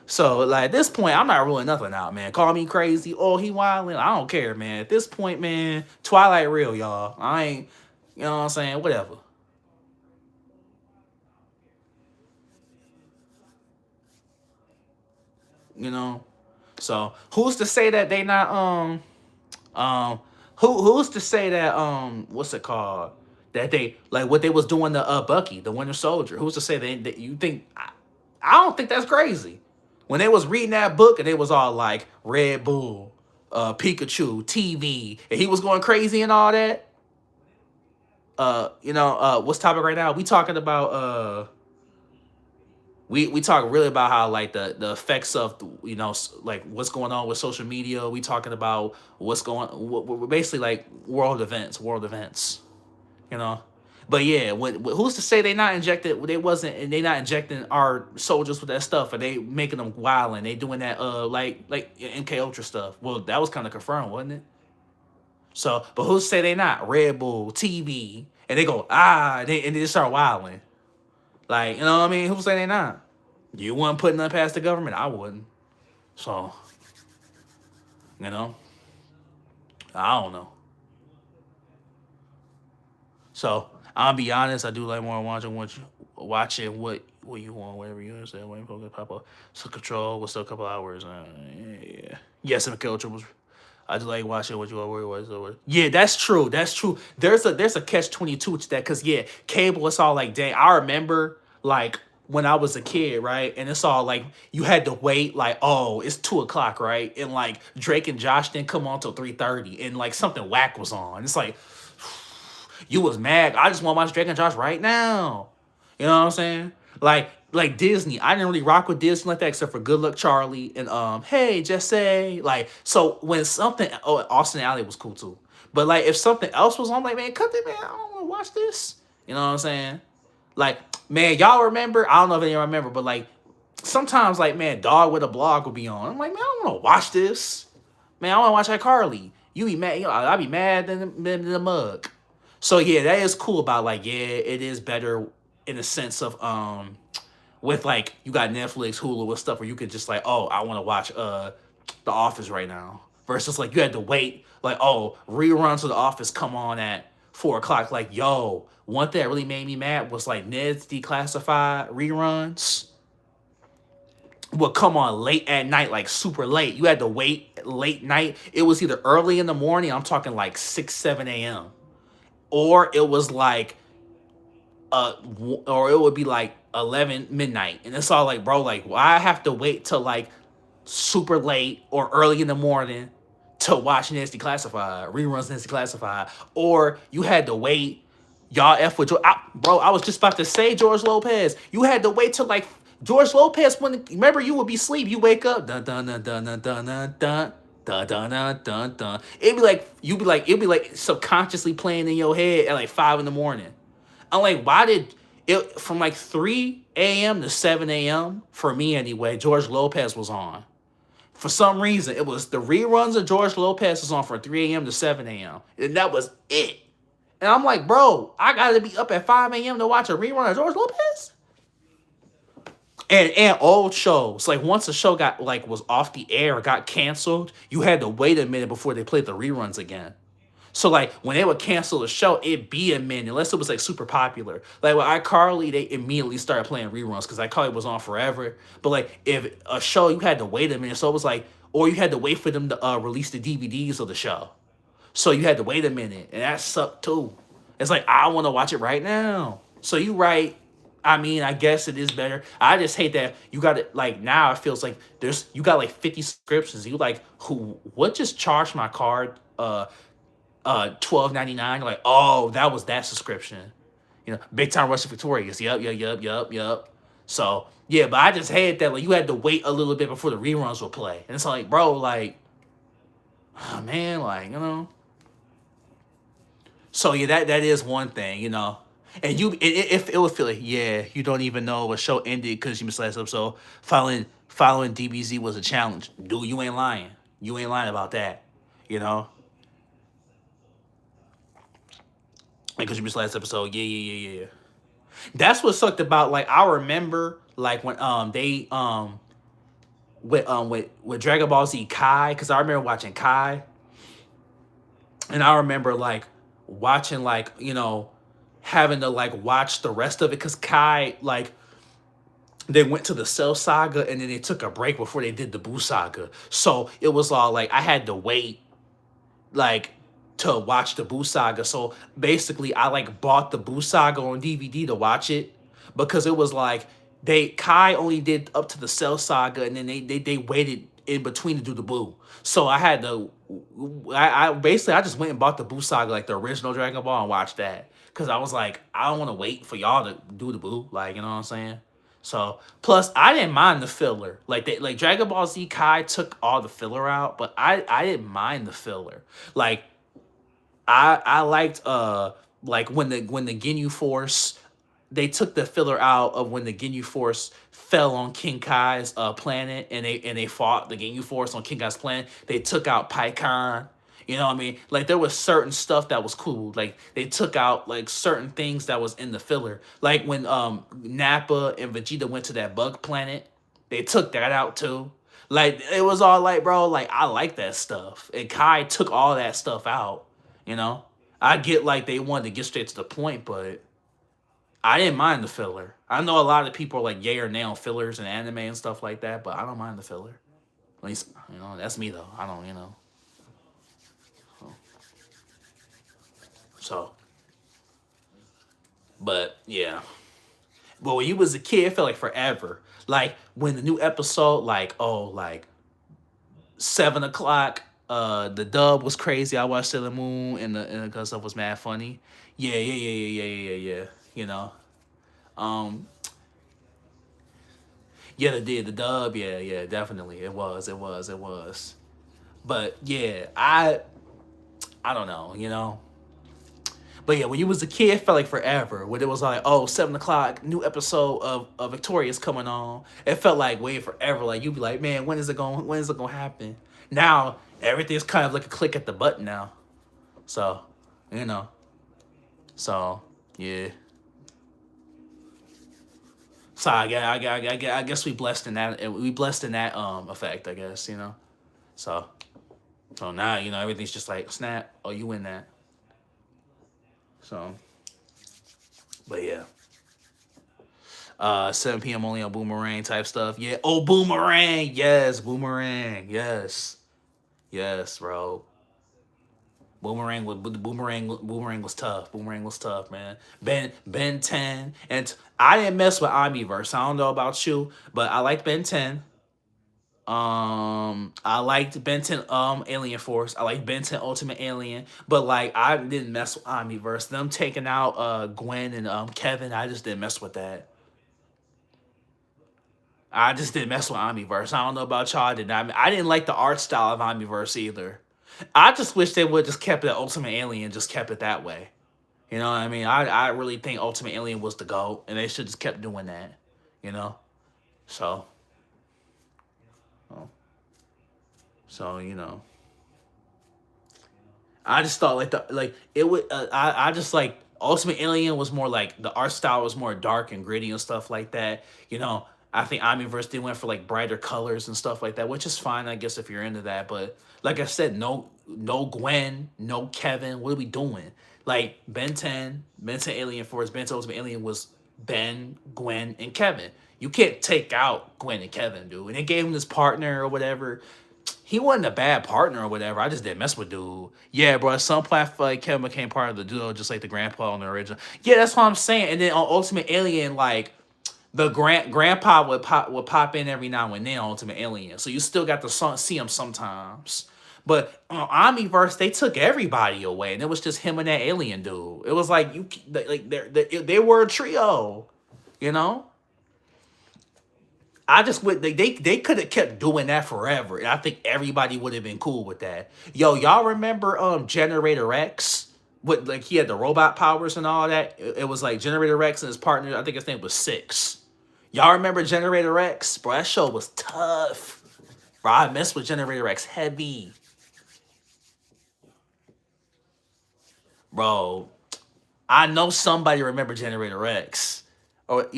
So like at this point, I'm not ruling nothing out, man. Call me crazy. Oh, he wilding. I don't care, man. At this point, man, Twilight real, y'all. I ain't, you know what I'm saying? Whatever. You know. So who's to say that they not who's to say that what's it called? That they like what they was doing to Bucky, the Winter Soldier. Who's to say that you think I don't think that's crazy. When they was reading that book and they was all like Red Bull, Pikachu, TV, and he was going crazy and all that. What's topic right now? We talking about we talk really about how like the effects of like what's going on with social media. We talking about what's going basically like world events, you know. But yeah, who's to say they not injected? They wasn't, and they not injecting our soldiers with that stuff, and they making them wild, and they doing that like MK Ultra stuff. Well, that was kind of confirmed, wasn't it? So, but who's to say they not Red Bull, TV, and they go and they start wilding, like you know what I mean? Who's say they not? You wouldn't put nothing past the government. I wouldn't. So, you know, I don't know. So I'll be honest. I do like more watching what you want, whatever you understand. Waiting for it to pop up. So control was still a couple hours. Yeah. Yes, and the culture was. I just like watching what you want. Where it was. Yeah, that's true. That's true. There's a catch-22 to that because yeah, cable. It's all like dang. I remember like when I was a kid, right? And it's all like you had to wait, like, oh, it's 2 o'clock, right? And like Drake and Josh didn't come on till 3:30, and like something whack was on. It's like you was mad. I just want to watch Drake and Josh right now. You know what I'm saying? Like Disney. I didn't really rock with Disney like that except for Good Luck Charlie and Hey Just Say. Like so when something Austin Alley was cool too. But like if something else was on, like man, cut it, man. I don't want to watch this. You know what I'm saying? Like man, y'all remember? I don't know if anyone remember, but like sometimes like man, Dog with a Blog will be on. I'm like man, I don't want to watch this. Man, I want to watch iCarly. You be mad. You know, I'll be mad than the mug. So yeah, that is cool about like yeah, it is better in the sense of with like you got Netflix, Hulu, with stuff where you could just like oh I want to watch The Office right now versus like you had to wait like oh reruns of The Office come on at 4 o'clock like yo one thing that really made me mad was like Ned's Declassified reruns would come on late at night, like super late. You had to wait late night. It was either early in the morning. I'm talking like 6, 7 a.m. Or it was like or it would be like 11 midnight and it's all like bro like why I have to wait till like super late or early in the morning to watch Nancy Classified reruns Nancy Classified or you had to wait y'all F with bro I was just about to say George Lopez you had to wait till like George Lopez when remember you would be asleep you wake up dun dun dun dun dun dun dun dun dun dun dun dun dun it'd be like subconsciously playing in your head at like 5 in the morning. I'm like, why did it from like 3 a.m. to 7 a.m. for me anyway, George Lopez was on. For some reason, it was the reruns of George Lopez was on from 3 a.m. to 7 a.m. And that was it. And I'm like, bro, I gotta be up at 5 a.m. to watch a rerun of George Lopez? And old shows, like once a show got like was off the air or got canceled, you had to wait a minute before they played the reruns again. So like when they would cancel the show, it'd be a minute unless it was like super popular. Like with iCarly, they immediately started playing reruns because iCarly was on forever. But like if a show, you had to wait a minute, so it was like, or you had to wait for them to release the DVDs of the show. So you had to wait a minute, and that sucked too. It's like I want to watch it right now. So you right. I mean, I guess it is better. I just hate that you got it. Like now, it feels like you got like 50 subscriptions. You like what just charged my card? $12.99. You're like, oh, that was that subscription. You know, Big Time Rush of Victorious. Yep. So yeah, but I just hate that like you had to wait a little bit before the reruns would play, and it's like, bro, like, oh, man, like you know. So yeah, that is one thing, you know. And if it would feel like, yeah, you don't even know a show ended because you missed last episode. Following DBZ was a challenge. Dude, you ain't lying. You ain't lying about that. You know, because you missed last episode. Yeah, yeah, yeah, yeah. That's what sucked about. Like I remember, like when they with Dragon Ball Z Kai, because I remember watching Kai, and I remember like watching like having to like watch the rest of it because Kai like they went to the Cell Saga and then they took a break before they did the Buu Saga. So it was all like I had to wait like to watch the Buu Saga. So basically I like bought the Buu Saga on DVD to watch it because it was like they Kai only did up to the Cell Saga and then they waited in between to do the Buu. So I had to I basically I just went and bought the Buu Saga, like the original Dragon Ball, and watched that. Cause I was like, I don't want to wait for y'all to do the Buu, like you know what I'm saying. So plus I didn't mind the filler. Like Dragon Ball Z Kai took all the filler out, but I didn't mind the filler. Like I liked like when the Ginyu Force they took the filler out of when the Ginyu Force fell on King Kai's planet and they fought the Ginyu Force on King Kai's planet. They took out Pycon. You know what I mean? Like there was certain stuff that was cool. Like they took out like certain things that was in the filler. Like when Nappa and Vegeta went to that bug planet, they took that out too. Like it was all like, bro, like I like that stuff. And Kai took all that stuff out, you know? I get like they wanted to get straight to the point, but I didn't mind the filler. I know a lot of people are like yay or nay on fillers and anime and stuff like that, but I don't mind the filler. At least, that's me though. I don't. So, but yeah. But when you was a kid, it felt like forever. Like when the new episode, like, oh, like 7 o'clock, the dub was crazy. I watched Sailor Moon and the stuff was mad funny. Yeah, yeah, yeah, yeah, yeah, yeah, yeah. You know. Um, yeah, they did the dub. Yeah, yeah, definitely. It was. But yeah, I don't know. But yeah, when you was a kid, it felt like forever. When it was like, oh, 7 o'clock, new episode of Victoria's coming on. It felt like way forever. Like you'd be like, man, when is it gonna happen? Now everything's kind of like a click at the button now. So, you know. So yeah. So I guess we blessed in that effect, I guess. So now, everything's just like snap, oh you win that. So but yeah. 7 p.m. only on Boomerang type stuff. Yeah. Oh, Boomerang. Yes, Boomerang. Yes. Yes, bro. Boomerang was tough. Boomerang was tough, man. Ben 10. And I didn't mess with Omniverse. I don't know about you, but I liked Ben 10. I liked Ben 10 Alien Force. I liked Ben 10 Ultimate Alien. But like I didn't mess with Omniverse. Them taking out Gwen and Kevin, I just didn't mess with that. I just didn't mess with Omniverse. I don't know about y'all. I didn't like the art style of Omniverse either. I just wish they would just kept it Ultimate Alien, just kept it that way. You know what I mean? I really think Ultimate Alien was the GOAT, and they should just kept doing that. You know? So, oh, so. I just thought like it would. I just like Ultimate Alien was more like the art style was more dark and gritty and stuff like that. I think Omniverse they went for like brighter colors and stuff like that, which is fine, I guess, if you're into that. But like I said, no Gwen, no Kevin. What are we doing? Like Ben 10 Alien Force, Ben 10 Ultimate Alien was Ben, Gwen, and Kevin. You can't take out Gwen and Kevin, dude. And they gave him this partner or whatever. He wasn't a bad partner or whatever. I just didn't mess with dude. Yeah, bro. At some point, I feel like Kevin became part of the duo, just like the grandpa on the original. Yeah, that's what I'm saying. And then on Ultimate Alien, like the grandpa would pop in every now and then on Ultimate Alien. So you still got to see him sometimes. But on Omniverse, they took everybody away, and it was just him and that alien dude. It was like they were a trio, you know. I just would they could have kept doing that forever, and I think everybody would have been cool with that. Yo, y'all remember Generator X? What, like, he had the robot powers and all that. It was like Generator Rex and his partner. I think his name was Six. Y'all remember Generator Rex? Bro, that show was tough. Bro, I messed with Generator Rex heavy. Bro, I know somebody remember Generator Rex. Or,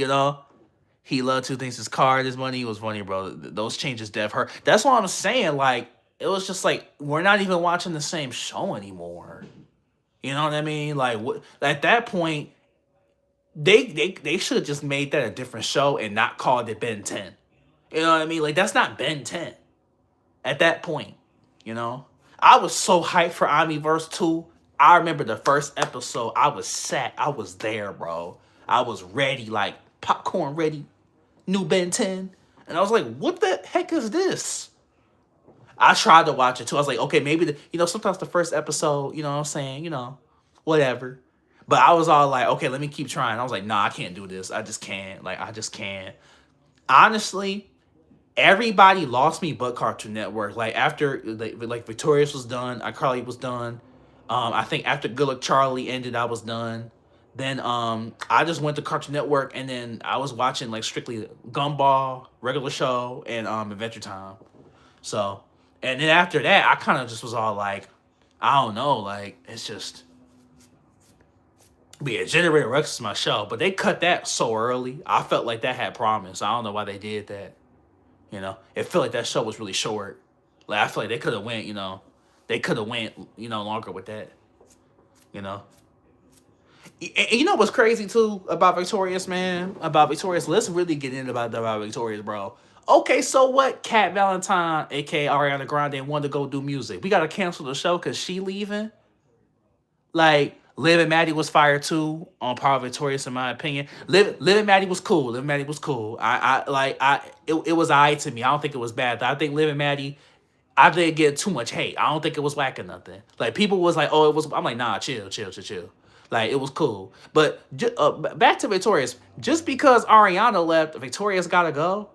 he loved two things: his car, his money. He was funny, bro. Those changes dev hurt. That's what I'm saying. Like, it was just like, we're not even watching the same show anymore. You know what I mean? Like, at that point, they should have just made that a different show and not called it Ben 10. You know what I mean? Like, that's not Ben 10 at that point. I was so hyped for Omniverse 2. I remember the first episode. I was there, bro. I was ready, like popcorn ready. New Ben 10. And I was like, what the heck is this? I tried to watch it too. I was like, okay, maybe sometimes the first episode, what I'm saying, whatever. But I was all like, okay, let me keep trying. I was like, nah, I can't do this. I just can't. Like, I just can't. Honestly, everybody lost me but Cartoon Network. Like, after like Victorious was done, iCarly was done. I think after Good Luck Charlie ended, I was done. Then I just went to Cartoon Network, and then I was watching like strictly Gumball, regular show, and Adventure Time. So, and then after that, I kind of just was all like, I don't know, like, it's just, but yeah, Generator Rex is my show, but they cut that so early. I felt like that had promise. I don't know why they did that. It felt like that show was really short. Like, I feel like they could have went, longer with that. You know. And you know what's crazy too about Victorious, man? About Victorious, let's really get into about Victorious, bro. Okay, so what? Cat Valentine, aka Ariana Grande, wanted to go do music. We gotta cancel the show because she leaving. Like, Liv and Maddie was fired too on par with Victorious, in my opinion. Liv and Maddie was cool. Liv and Maddie was cool. It was alright to me. I don't think it was bad. I think Liv and Maddie, I didn't get too much hate. I don't think it was whack or nothing. Like, people was like, oh, it was. I'm like, nah, chill. Like, it was cool. But back to Victorious. Just because Ariana left, Victorious gotta go.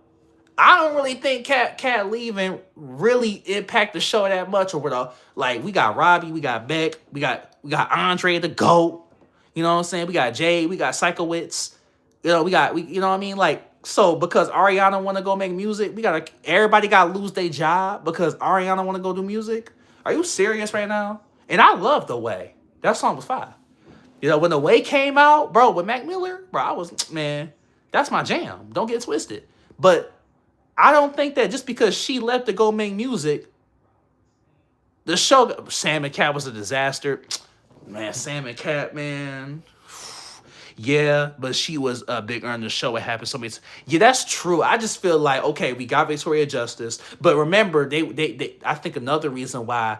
I don't really think Cat leaving really impact the show that much. Or whatever. Like, we got Robbie, we got Beck, we got Andre the GOAT. You know what I'm saying? We got Jay, we got Psychowitz. You know what I mean? Like, so because Ariana want to go make music, everybody gotta lose their job because Ariana want to go do music. Are you serious right now? And I love The Way. That song was fire. When The Way came out, bro, with Mac Miller, bro, man, that's my jam. Don't get twisted. But I don't think that just because she left to go make music, the show, Sam and Cat was a disaster. Man, Sam and Cat, man. Yeah, but she was bigger on the show. It happened so many times. Yeah, that's true. I just feel like, okay, we got Victoria Justice. But remember, I think another reason why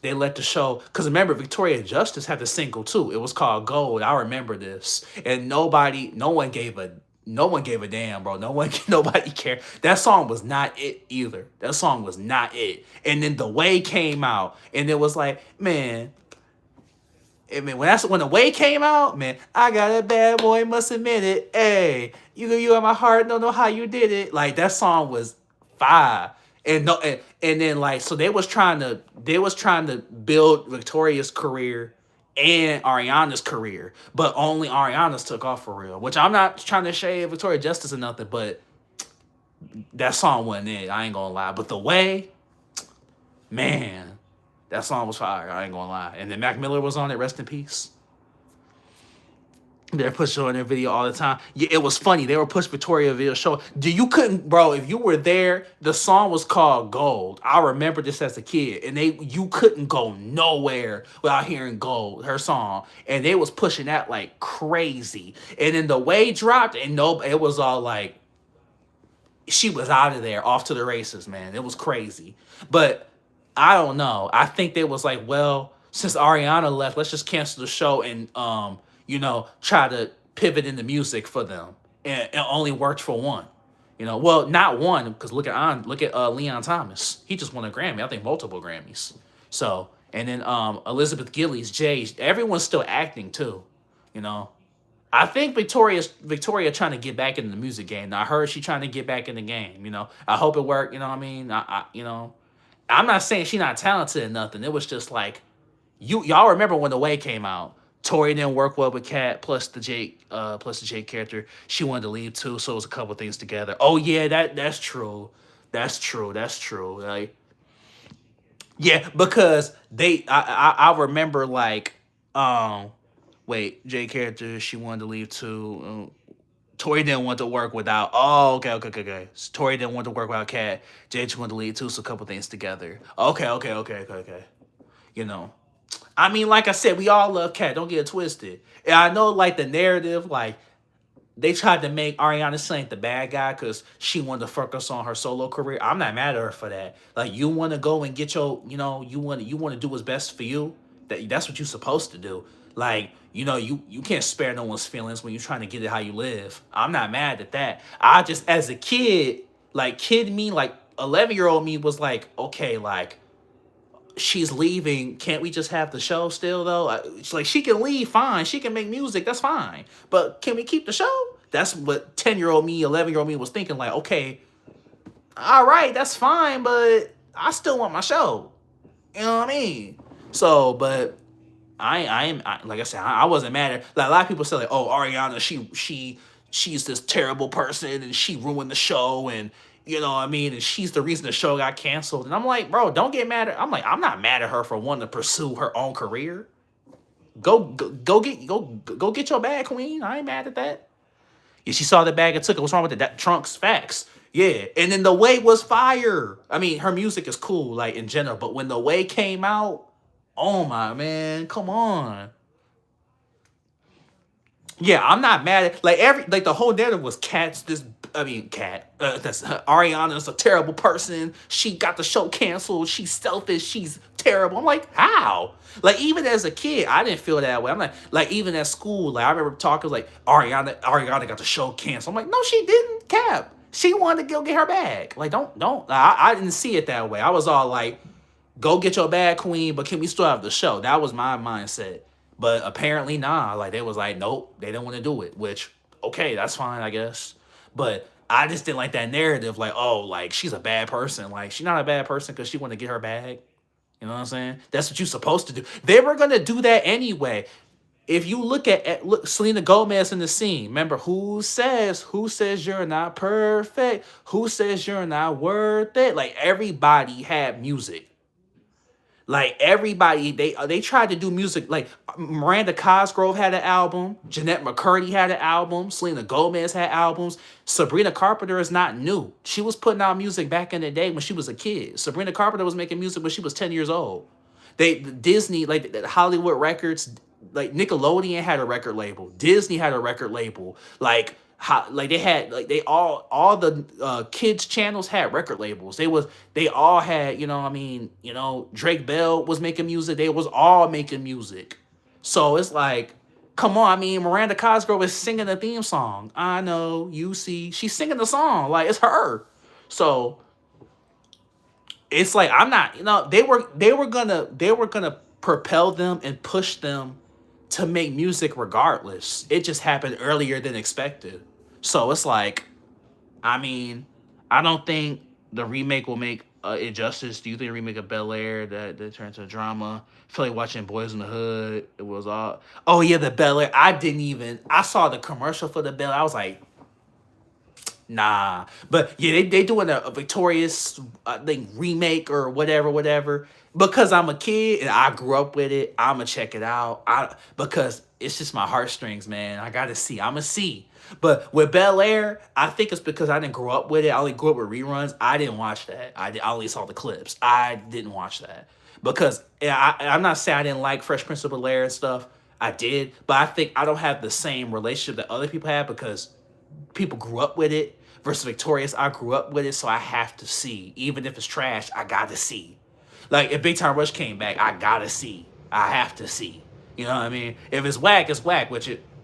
they let the show, because remember, Victoria Justice had the single too. It was called Gold. I remember this. And no one gave a damn, bro. Nobody cared. That song was not it either. That song was not it. And then The Way came out, and it was like, man. I mean, when The Way came out, man, I got a bad boy, must admit it. Hey, you in my heart, don't know how you did it. Like, that song was fire. And then, like, so they was trying to build Victoria's career and Ariana's career, but only Ariana's took off for real. Which, I'm not trying to shade Victoria Justice or nothing, but that song wasn't it. I ain't gonna lie. But The Way, man, that song was fire. I ain't gonna lie. And then Mac Miller was on it. Rest in peace. They're pushing on their video all the time. Yeah, it was funny. They were pushing Victoria video show. You couldn't, bro, if you were there, the song was called Gold. I remember this as a kid. And you couldn't go nowhere without hearing Gold, her song. And they was pushing that like crazy. And then The Way dropped, and it was all like, she was out of there, off to the races, man. It was crazy. But I don't know. I think they was like, well, since Ariana left, let's just cancel the show and try to pivot into music for them. And it only worked for one. Well, not one, because look at Leon Thomas. He just won a Grammy. I think multiple Grammys. So, and then Elizabeth Gillies, Jay, everyone's still acting too. I think Victoria trying to get back into the music game. Now, I heard she trying to get back in the game. I hope it worked. You know what I mean? I'm not saying she not talented or nothing. It was just like, Y'all remember when The Way came out? Tori didn't work well with Kat, plus the Jake character. She wanted to leave too, so it was a couple things together. Oh yeah, that's true. That's true. That's true. Like, yeah, because I remember like wait, Jake character, she wanted to leave too. Tori didn't want to work without. Oh, okay. So Tori didn't want to work without Kat. Jake wanted to leave too, so a couple things together. Okay. You know, I mean, like I said, we all love Kat. Don't get it twisted. And I know, like the narrative, like they tried to make Ariana Saint the bad guy because she wanted to focus on her solo career. I'm not mad at her for that. Like you want to go and get your, you want to do what's best for you. That's what you're supposed to do. Like you can't spare no one's feelings when you're trying to get it how you live. I'm not mad at that. I just as a kid, like kid me, like 11-year-old me was like, okay, like she's leaving. Can't we just have the show still though? It's like she can leave, fine. She can make music, that's fine. But can we keep the show? That's what 10-year-old me, 11-year-old me was thinking. Like, okay, all right, that's fine, but I still want my show. You know what I mean? So, but like I said, I wasn't mad at. Like a lot of people say, like, oh, Ariana, she's this terrible person and she ruined the show and you know what I mean, and she's the reason the show got canceled. And I'm like, bro, don't get mad at. I'm like, I'm not mad at her for wanting to pursue her own career. Go get your bag, queen. I ain't mad at that. Yeah, she saw the bag and took it. What's wrong with it? That trunks facts. Yeah, and then The Way was fire. I mean, her music is cool, like in general, but when The Way came out, oh my man, come on. Yeah, I'm not mad at like the whole narrative was Cat's this. I mean, Cat. That's Ariana's a terrible person. She got the show canceled. She's selfish. She's terrible. I'm like, how? Like even as a kid, I didn't feel that way. I'm like even at school, like I remember talking like Ariana got the show canceled. I'm like, no, she didn't. Cap. She wanted to go get her bag. Like don't. I didn't see it that way. I was all like, go get your bag, queen, but can we still have the show? That was my mindset. But apparently, nah. Like they was like, nope, they didn't want to do it. Which, okay, that's fine, I guess. But I just didn't like that narrative. Like, oh, like she's a bad person. Like she's not a bad person because she want to get her bag. You know what I'm saying? That's what you're supposed to do. They were gonna do that anyway. If you look at look Selena Gomez in the scene, remember who says you're not perfect? Who says you're not worth it? Like everybody had music. Like everybody, they tried to do music. Like Miranda Cosgrove had an album, Jeanette McCurdy had an album, Selena Gomez had albums. Sabrina Carpenter is not new. She was putting out music back in the day when she was a kid. Sabrina Carpenter was making music when she was 10 years old. Disney, like the Hollywood Records, like Nickelodeon had a record label. Disney had a record label. Like they had like they all the kids channels had record labels. They all had, I mean, Drake Bell was making music. They was all making music. So it's like, come on, I mean, Miranda Cosgrove is singing the theme song. I know, you see, she's singing the song. Like it's her. So it's like I'm not, they were gonna propel them and push them to make music regardless. It just happened earlier than expected. So it's like, I mean, I don't think the remake will make it justice. Do you think the remake of Bel Air that turns into drama? I feel like watching Boys in the Hood. It was all. Oh yeah, the Bel Air. I saw the commercial for the Bel Air. I was like, nah. But yeah, they doing a Victorious thing remake or whatever. Because I'm a kid and I grew up with it, I'ma check it out. Because it's just my heartstrings, man. I gotta see. I'ma see. But with Bel Air, I think it's because I didn't grow up with it. I only grew up with reruns. I didn't watch that. I only saw the clips. I didn't watch that because I'm not saying I didn't like Fresh Prince of Bel Air and stuff. I did, but I think I don't have the same relationship that other people have because people grew up with it versus Victorious. I grew up with it, so I have to see. Even if it's trash, I gotta see. Like if Big Time Rush came back, I gotta see. I have to see. You know what I mean? If it's whack, it's whack.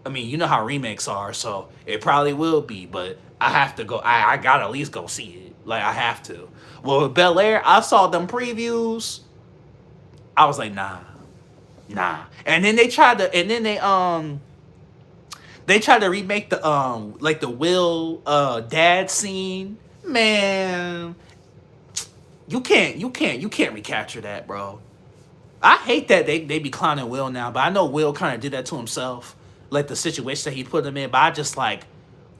I mean, you know how remakes are, so it probably will be. But I have to go. I gotta at least go see it. Like I have to. Well, with Bel Air, I saw them previews. I was like, nah. And then they tried to. And then they tried to remake the like the Will dad scene. Man, you can't recapture that, bro. I hate that they be clowning Will now, but I know Will kind of did that to himself, like the situation that he put him in. But I just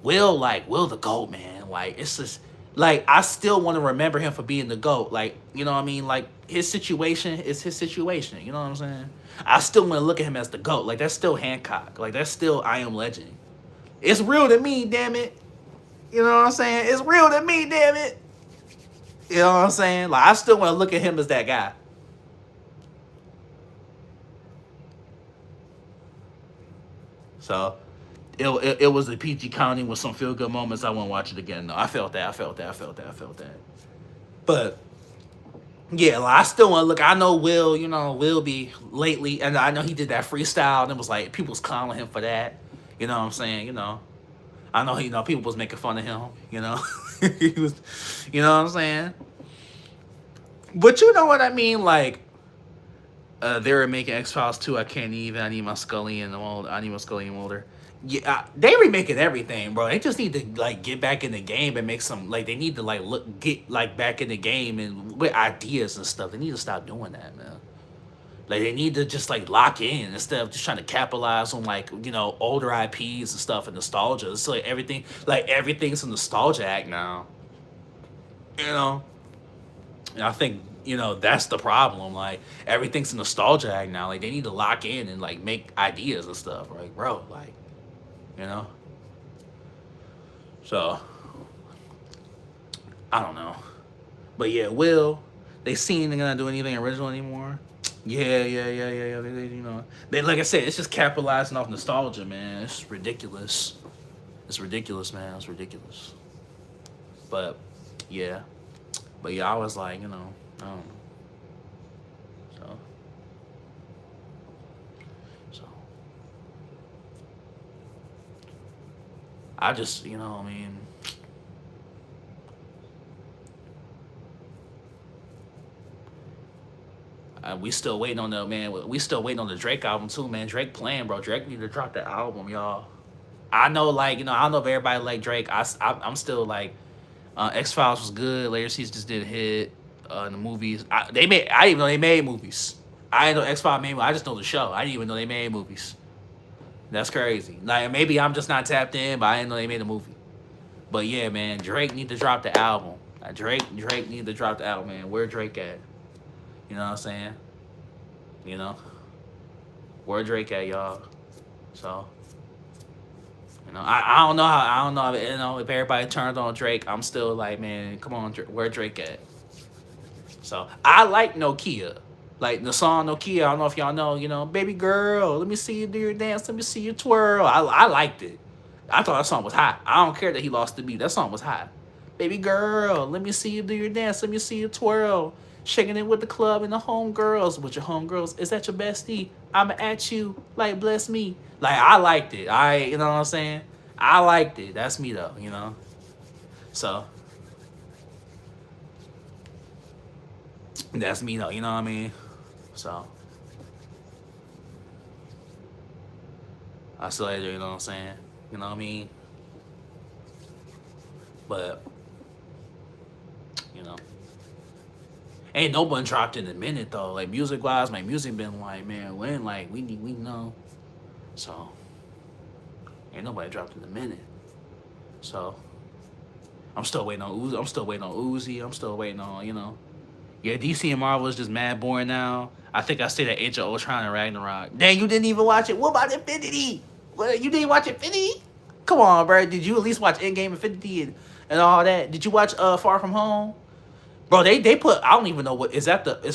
Will the GOAT, man. Like it's just like I still want to remember him for being the GOAT. Like you know what I mean? Like his situation is his situation. You know what I'm saying? I still want to look at him as the GOAT. Like that's still Hancock. Like that's still I Am Legend. It's real to me, damn it. You know what I'm saying? It's real to me, damn it. You know what I'm saying? Like I still want to look at him as that guy. So it was a PG comedy with some feel good moments. I won't watch it again. No, I felt that. I felt that. I felt that. I felt that. But yeah, like, I still want to look. I know Will. You know Will be lately, and I know he did that freestyle, and it was like people was clowning him for that. You know what I'm saying? You know, I know people was making fun of him. You know, he was. You know what I'm saying? But you know what I mean? Like they were making X-Files 2. I can't even. I need my Scully and Mulder. I need my Scully and Mulder. Yeah, they remaking everything, bro. They just need to like get back in the game and make some like they need to like get like back in the game and with ideas and stuff. They need to stop doing that, man. Like they need to just like lock in instead of just trying to capitalize on like older IPs and stuff and nostalgia. It's like everything's a nostalgia act now. You know, and I think that's the problem. Like everything's a nostalgia act now. Like they need to lock in and like make ideas and stuff. Like bro, like. So I don't know, but yeah, Will they seen they're gonna do anything original anymore? Yeah. They like I said, it's just capitalizing off nostalgia, man. It's ridiculous. It's ridiculous, man. It's ridiculous. But yeah, I was like, I don't know. I just, I mean, we still waiting on the man. We still waiting on the Drake album too, man. Drake playing, bro. Drake need to drop the album, y'all. I know, like, I don't know if everybody like Drake. I'm still like, X-Files was good. Later Seasons just did hit. The movies, I didn't even know they made movies. I didn't know X-Files made. I just know the show. I didn't even know they made movies. That's crazy. Like maybe I'm just not tapped in, but I didn't know they made a movie. But yeah, man, Drake need to drop the album. Drake need to drop the album, man. Where Drake at? You know what I'm saying? Where Drake at, y'all? So, I don't know if everybody turned on Drake. I'm still like, man, come on, where Drake at? So I like Nokia. Like the song Nokia, I don't know if y'all know, baby girl, let me see you do your dance, let me see you twirl. I liked it. I thought that song was hot. I don't care that he lost the beat. That song was hot. Baby girl, let me see you do your dance, let me see you twirl. Shaking it with the club and the homegirls. With your homegirls, is that your bestie? I'ma at you, like bless me. Like I liked it. You know what I'm saying? I liked it. That's me though, So that's me though, you know what I mean? So I still like it, you know what I'm saying? You know what I mean? But ain't no one dropped in a minute though. Like music wise, my music been like, man, when like we know. So ain't nobody dropped in a minute. So I'm still waiting on Uzi. I'm still waiting on, Yeah, DC and Marvel is just mad boring now. I think I stayed at Age of Ultron and Ragnarok. Dang, you didn't even watch it. What about Infinity? What, you didn't watch Infinity? Come on, bro. Did you at least watch Endgame, Infinity, and all that? Did you watch Far From Home? Bro, they put, I don't even know is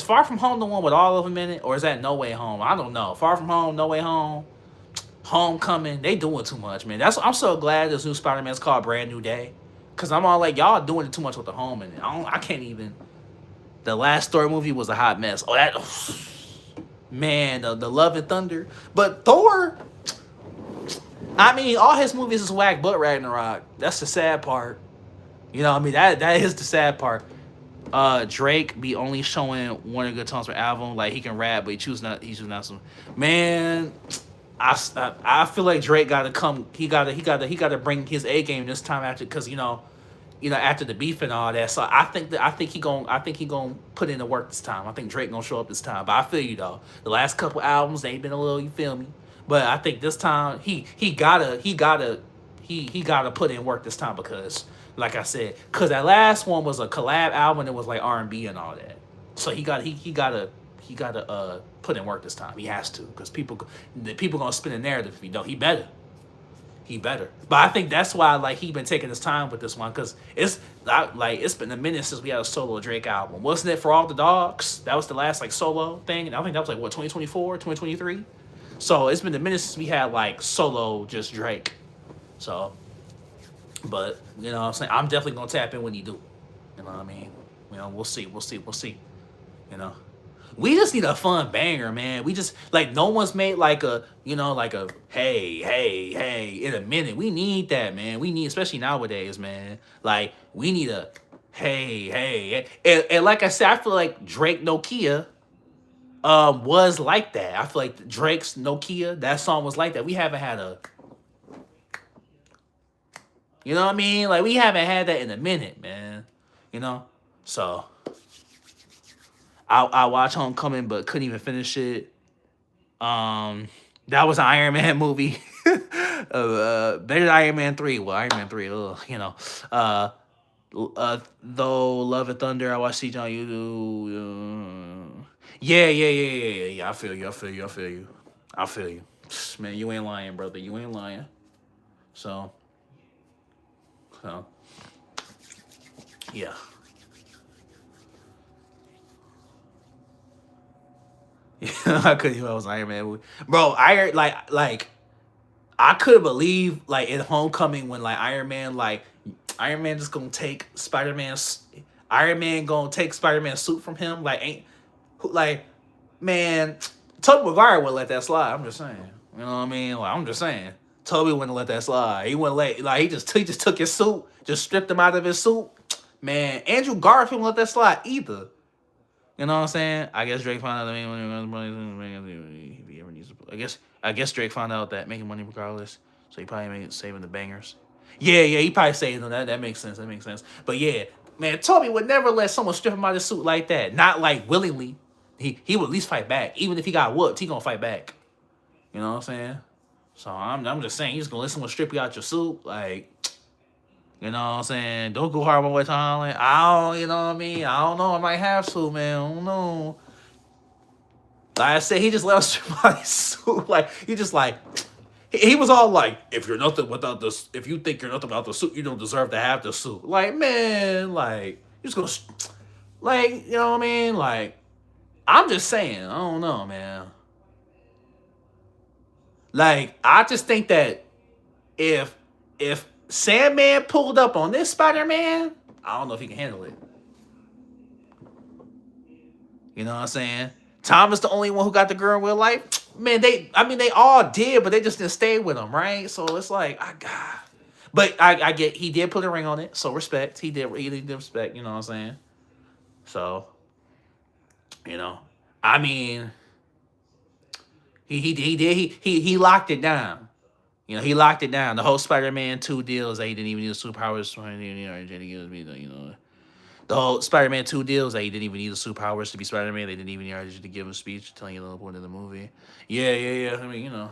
Far From Home the one with all of them in it? Or is that No Way Home? I don't know. Far From Home, No Way Home, Homecoming. They doing too much, man. I'm so glad this new Spider-Man's called Brand New Day. Because I'm all like, y'all doing it too much with the home in it. I can't even. The last Thor movie was a hot mess. Oh, that, man, the Love and Thunder. But Thor, I mean, all his movies is whack but Ragnarok. That's the sad part. You know what I mean? That is the sad part. Drake be only showing one of the good songs for album. Like he can rap, but he choose not some. Man, I feel like Drake gotta come. He gotta bring his A game this time after, because you know, after the beef and all that. So I think he gonna put in the work this time. I think Drake gonna show up this time. But I feel you though. The last couple albums they've been a little, you feel me? But I think this time he gotta put in work this time because like I said, cause that last one was a collab album and it was like R&B and all that. So he gotta put in work this time. He has to, because the people gonna spin a narrative if he don't. He better. He better. But I think that's why like he been taking his time with this one, because it's been a minute since we had a solo Drake album. Wasn't it For All the Dogs? That was the last like solo thing. And I think that was like what, 2024, 2023? So it's been a minute since we had like solo just Drake. So, but you know what I'm saying? I'm definitely gonna tap in when he do. You know what I mean? You know, we'll see. You know. We just need a fun banger, man. We just like no one's made like a, you know, like a hey in a minute. We need that, man. We need, especially nowadays, man. Like we need a hey. And like I said, I feel like Drake Nokia was like that. I feel like Drake's Nokia, that song was like that. We haven't had a, you know what I mean? Like we haven't had that in a minute, man. You know? So I watched Homecoming, but couldn't even finish it. That was an Iron Man movie. Better than Iron Man 3. Well, Iron Man 3, ugh, you know. Though Love and Thunder, I watched CJ on YouTube. Yeah. I feel you. Man, you ain't lying, brother. You ain't lying. So yeah. I couldn't hear I was Iron Man movie. Bro, I couldn't believe like in Homecoming when like Iron Man just gonna take Iron Man gonna take Spider-Man's suit from him. Like man, Tobey Maguire wouldn't let that slide. I'm just saying. You know what I mean? Like I'm just saying. Tobey wouldn't let that slide. He wouldn't let, like he just took his suit, just stripped him out of his suit. Man, Andrew Garfield wouldn't let that slide either. You know what I'm saying? I guess Drake found out I guess Drake found out that making money regardless, so he probably saving the bangers. Yeah, he probably saved them. That makes sense. But yeah, man, Toby would never let someone strip him out of his suit like that. Not like willingly. He would at least fight back. Even if he got whooped, he gonna fight back. You know what I'm saying? So I'm just saying, he's gonna let someone strip you out your suit, like. You know what I'm saying? Don't go hard my way to Holland. You know what I mean? I don't know. I might have to, man. I don't know. Like I said, he just let us strip out his suit. Like, he just like, he was all like, if you're nothing without this, if you think you're nothing without the suit, you don't deserve to have the suit. Like, man, like, you're just gonna, like, you know what I mean? Like, I'm just saying, I don't know, man. Like, I just think that if Sandman pulled up on this Spider-Man, I don't know if he can handle it. You know what I'm saying? Thomas the only one who got the girl in real life. Man, they all did, but they just didn't stay with him, right? So it's like, but I get, he did put a ring on it, so respect. He did respect, you know what I'm saying? So, you know, I mean, he locked it down. You know, he locked it down. The whole Spider-Man 2 deals that he didn't even need the superpowers. You know, the whole Spider-Man 2 deals that he didn't even need the superpowers to be Spider-Man. They didn't even need urge to give him a speech telling you a little point of the movie. Yeah. I mean, you know.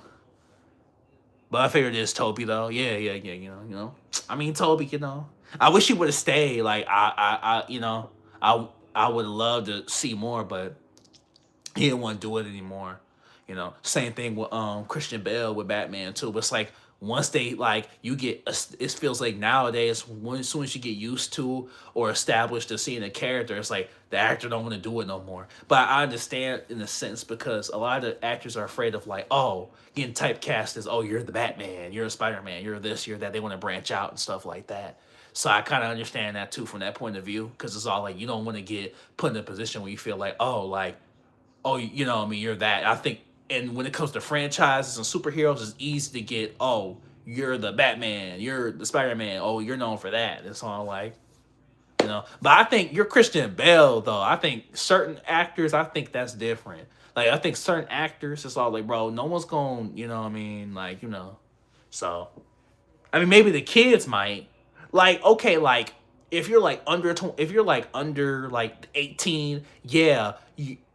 But I figured it's Toby though. Yeah. You know. I mean, Toby. You know. I wish he would have stayed. Like I would have loved to see more, but he didn't want to do it anymore. You know, same thing with Christian Bale with Batman too. But it's like once they like it feels like nowadays as soon as you get used to or established to seeing a character, it's like the actor don't want to do it no more. But I understand in a sense because a lot of the actors are afraid of like, oh, getting typecast as, oh, you're the Batman, you're a Spider-Man, you're this, you're that. They want to branch out and stuff like that. So I kind of understand that too from that point of view, because it's all like you don't want to get put in a position where you feel like, oh, you know what I mean, you're that. I think. And when it comes to franchises and superheroes, it's easy to get, oh, you're the Batman, you're the Spider-Man, oh, you're known for that. It's all like, you know. But I think you're Christian Bale, though. I think certain actors, I think that's different. Like, I think certain actors, it's all like, bro, no one's going, you know what I mean? Like, you know. So, I mean, maybe the kids might. Like, okay, like, if you're like if you're like under like 18, yeah,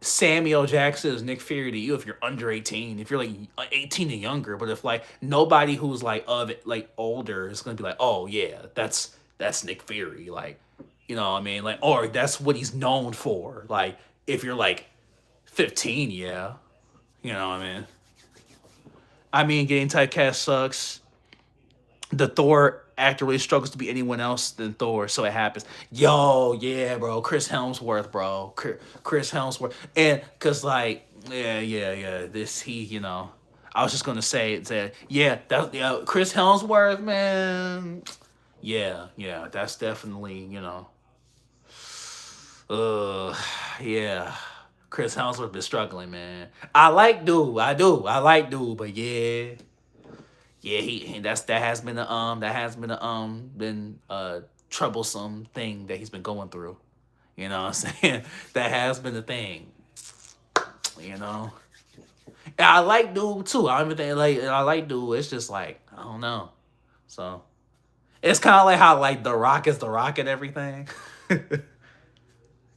Samuel Jackson is Nick Fury to you if you're under 18. If you're like 18 and younger, but if like nobody who's like of it like older is gonna be like, oh yeah, that's Nick Fury, like, you know what I mean, like, or that's what he's known for. Like if you're like 15, yeah, you know what I mean. I mean, getting typecast sucks. The Thor actor really struggles to be anyone else than Thor, so it happens. Yo, yeah, bro, Chris Helmsworth, bro, Chris Helmsworth, and cause like, yeah, this he, you know, I was just gonna say it, that yeah, that yeah, Chris Helmsworth, man, yeah, that's definitely, you know, uh, yeah. Chris Helmsworth been struggling, man. I like dude, I like dude, but yeah, he that has been a been a troublesome thing that he's been going through. You know what I'm saying? That has been the thing. You know, and I like dude too. I don't even think like I like dude. It's just like I don't know. So it's kind of like how like The Rock is The Rock and everything.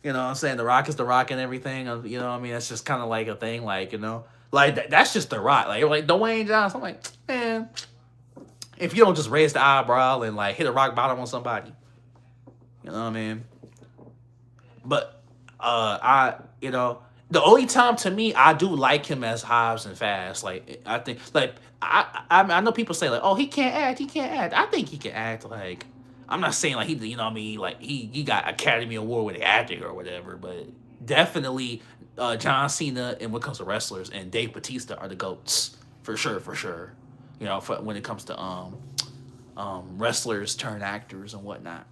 You know what I'm saying? The Rock is The Rock and everything. You know what I mean? That's just kind of like a thing. Like, you know, like that's just The Rock. Like Dwayne Johnson. I'm like, man, if you don't just raise the eyebrow and like hit a rock bottom on somebody, you know what I mean? But I, you know, the only time to me I do like him as Hobbs and Fast. Like I think, like I know people say like, oh, he can't act, he can't act. I think he can act. Like I'm not saying like he, you know what I mean, like he got Academy Award with acting or whatever, but definitely John Cena and when it comes to wrestlers and Dave Bautista are the goats for sure, for sure. You know, when it comes to wrestlers turn actors and whatnot.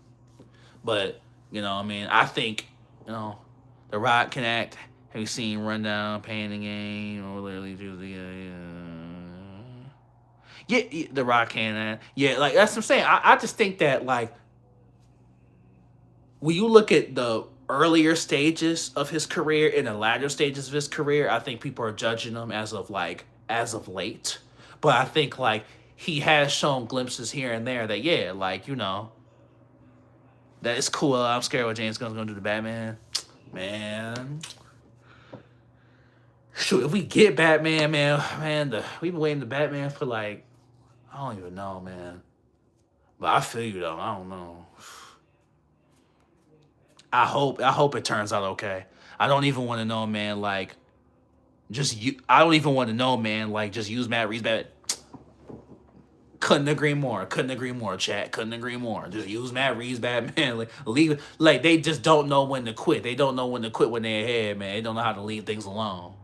But you know, I mean, I think you know, The Rock can act. Have you seen Rundown, Pain and Gain, or literally do the yeah, The Rock can act. Yeah, like that's what I'm saying. I just think that like when you look at the earlier stages of his career and the latter stages of his career, I think people are judging him as of late. But I think like he has shown glimpses here and there that yeah, like you know, that is cool. I'm scared what James Gunn's gonna do to Batman. Man, shoot, if we get Batman, we've been waiting to Batman for like I don't even know, man. But I feel you though. I don't know. I hope it turns out okay. I don't even want to know, man. Like, just you. I don't even want to know, man. Like, just use Matt Reeves. Couldn't agree more. Couldn't agree more. Chat. Couldn't agree more. Just use Matt Reeves, Batman. Like, leave. Like, they just don't know when to quit. They don't know when to quit when they're ahead, man. They don't know how to leave things alone.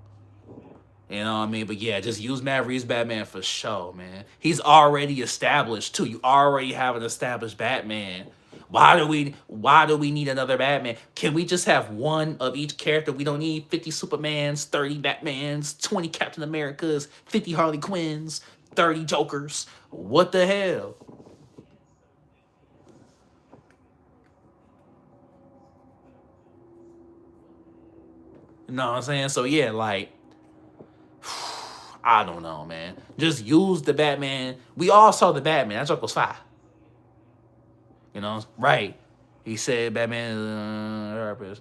You know what I mean? But yeah, just use Matt Reeves Batman for show, man. He's already established too. You already have an established Batman. Why do we need another Batman? Can we just have one of each character? We don't need 50 Supermans, 30 Batmans, 20 Captain Americas, 50 Harley Quinns, 30 Jokers. What the hell? You know what I'm saying? So yeah, like I don't know, man. Just use the Batman. We all saw the Batman. That joke was fire. You know, right? He said Batman is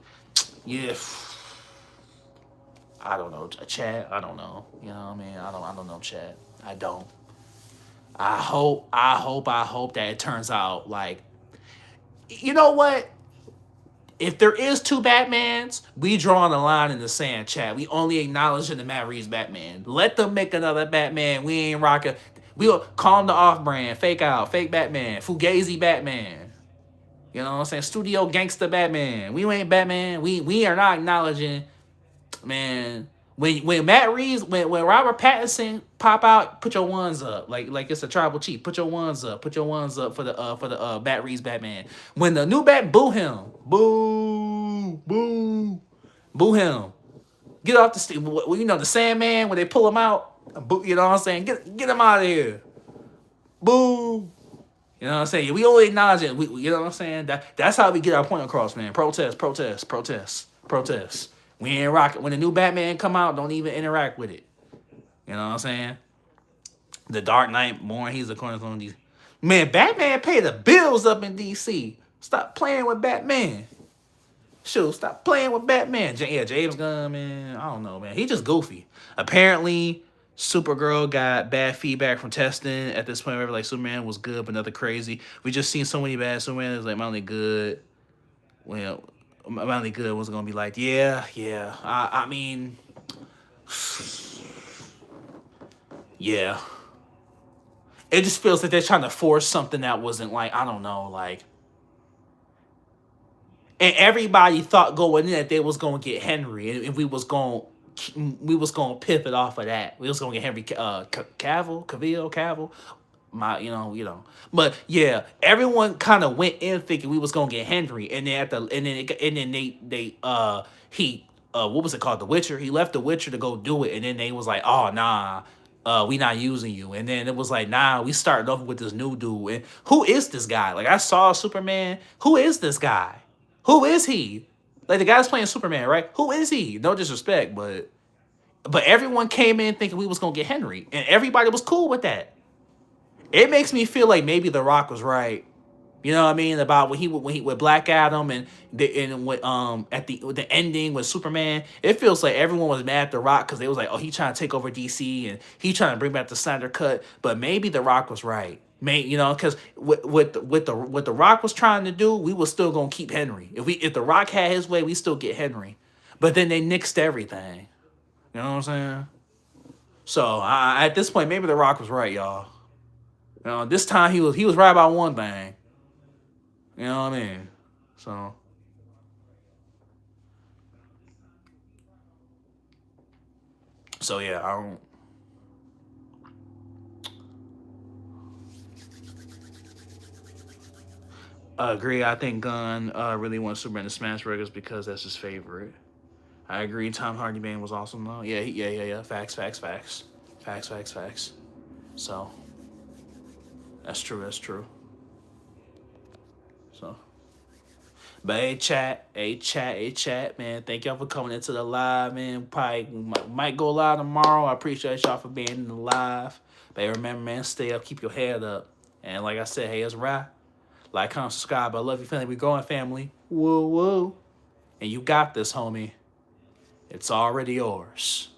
yeah. I don't know, Chad. I don't know. You know what I mean? I don't know, Chad. I don't. I hope that it turns out like, you know what? If there is two Batmans, we drawing a line in the sand, Chad. We only acknowledging the Matt Reeves Batman. Let them make another Batman. We ain't rocking. We'll call him the off-brand, fake Batman, Fugazi Batman. You know what I'm saying? Studio gangster Batman. We ain't Batman. We are not acknowledging, man. When Matt Reeves, when Robert Pattinson pop out, put your ones up. Like it's a tribal chief. Put your ones up. Put your ones up for the Matt Reeves Batman. When the new Bat, boo him. Boo him. Get off the stage. You know the Sandman when they pull him out. Boo, you know what I'm saying? Get him out of here. Boo. You know what I'm saying? We only acknowledge it. You know what I'm saying? That's how we get our point across, man. Protest. We ain't rocking. When the new Batman come out, don't even interact with it. You know what I'm saying? The Dark Knight, born, he's a cornerstone of DC. Man, Batman paid the bills up in DC. Stop playing with Batman. Shoot, stop playing with Batman. Yeah, James Gunn, man. I don't know, man. He just goofy. Apparently, Supergirl got bad feedback from testing at this point. Where like Superman was good, but nothing crazy. We just seen so many bad. Superman is like mildly good. Well, mildly good was gonna be like, yeah. I mean, yeah. It just feels like they're trying to force something that wasn't like, I don't know, like. And everybody thought going in that they was gonna get Henry, and we was gonna pivot off of that. We was gonna get Henry Cavill. But yeah, everyone kind of went in thinking we was gonna get Henry, and then what was it called, The Witcher? He left The Witcher to go do it, and then they was like, oh nah, we not using you. And then it was like, nah, we started off with this new dude. And who is this guy? Like, I saw Superman. Who is this guy? Who is he? Like, the guy's playing Superman, right? Who is he? No disrespect, but everyone came in thinking we was gonna get Henry, and everybody was cool with that. It makes me feel like maybe The Rock was right. You know what I mean? About when he with Black Adam and at the ending with Superman, it feels like everyone was mad at The Rock because they was like, oh, he trying to take over DC and he trying to bring back the Snyder Cut. But maybe The Rock was right. Because what the Rock was trying to do, we was still gonna keep Henry. If The Rock had his way, we still get Henry. But then they nixed everything. You know what I'm saying? So at this point, maybe The Rock was right, y'all. This time he was right about one thing. You know what I mean? So yeah, I don't. Agree. I think Gunn really wants Superman to smash records because that's his favorite. I agree. Tom Hardy Bane was awesome though. Yeah. Facts. So that's true. So, but hey chat, man. Thank y'all for coming into the live, man. Probably might go live tomorrow. I appreciate y'all for being in the live. But hey, remember, man, stay up, keep your head up, and like I said, hey, it's Ry. Like, comment, subscribe. I love you, family. We growing, family. Woo. And you got this, homie. It's already yours.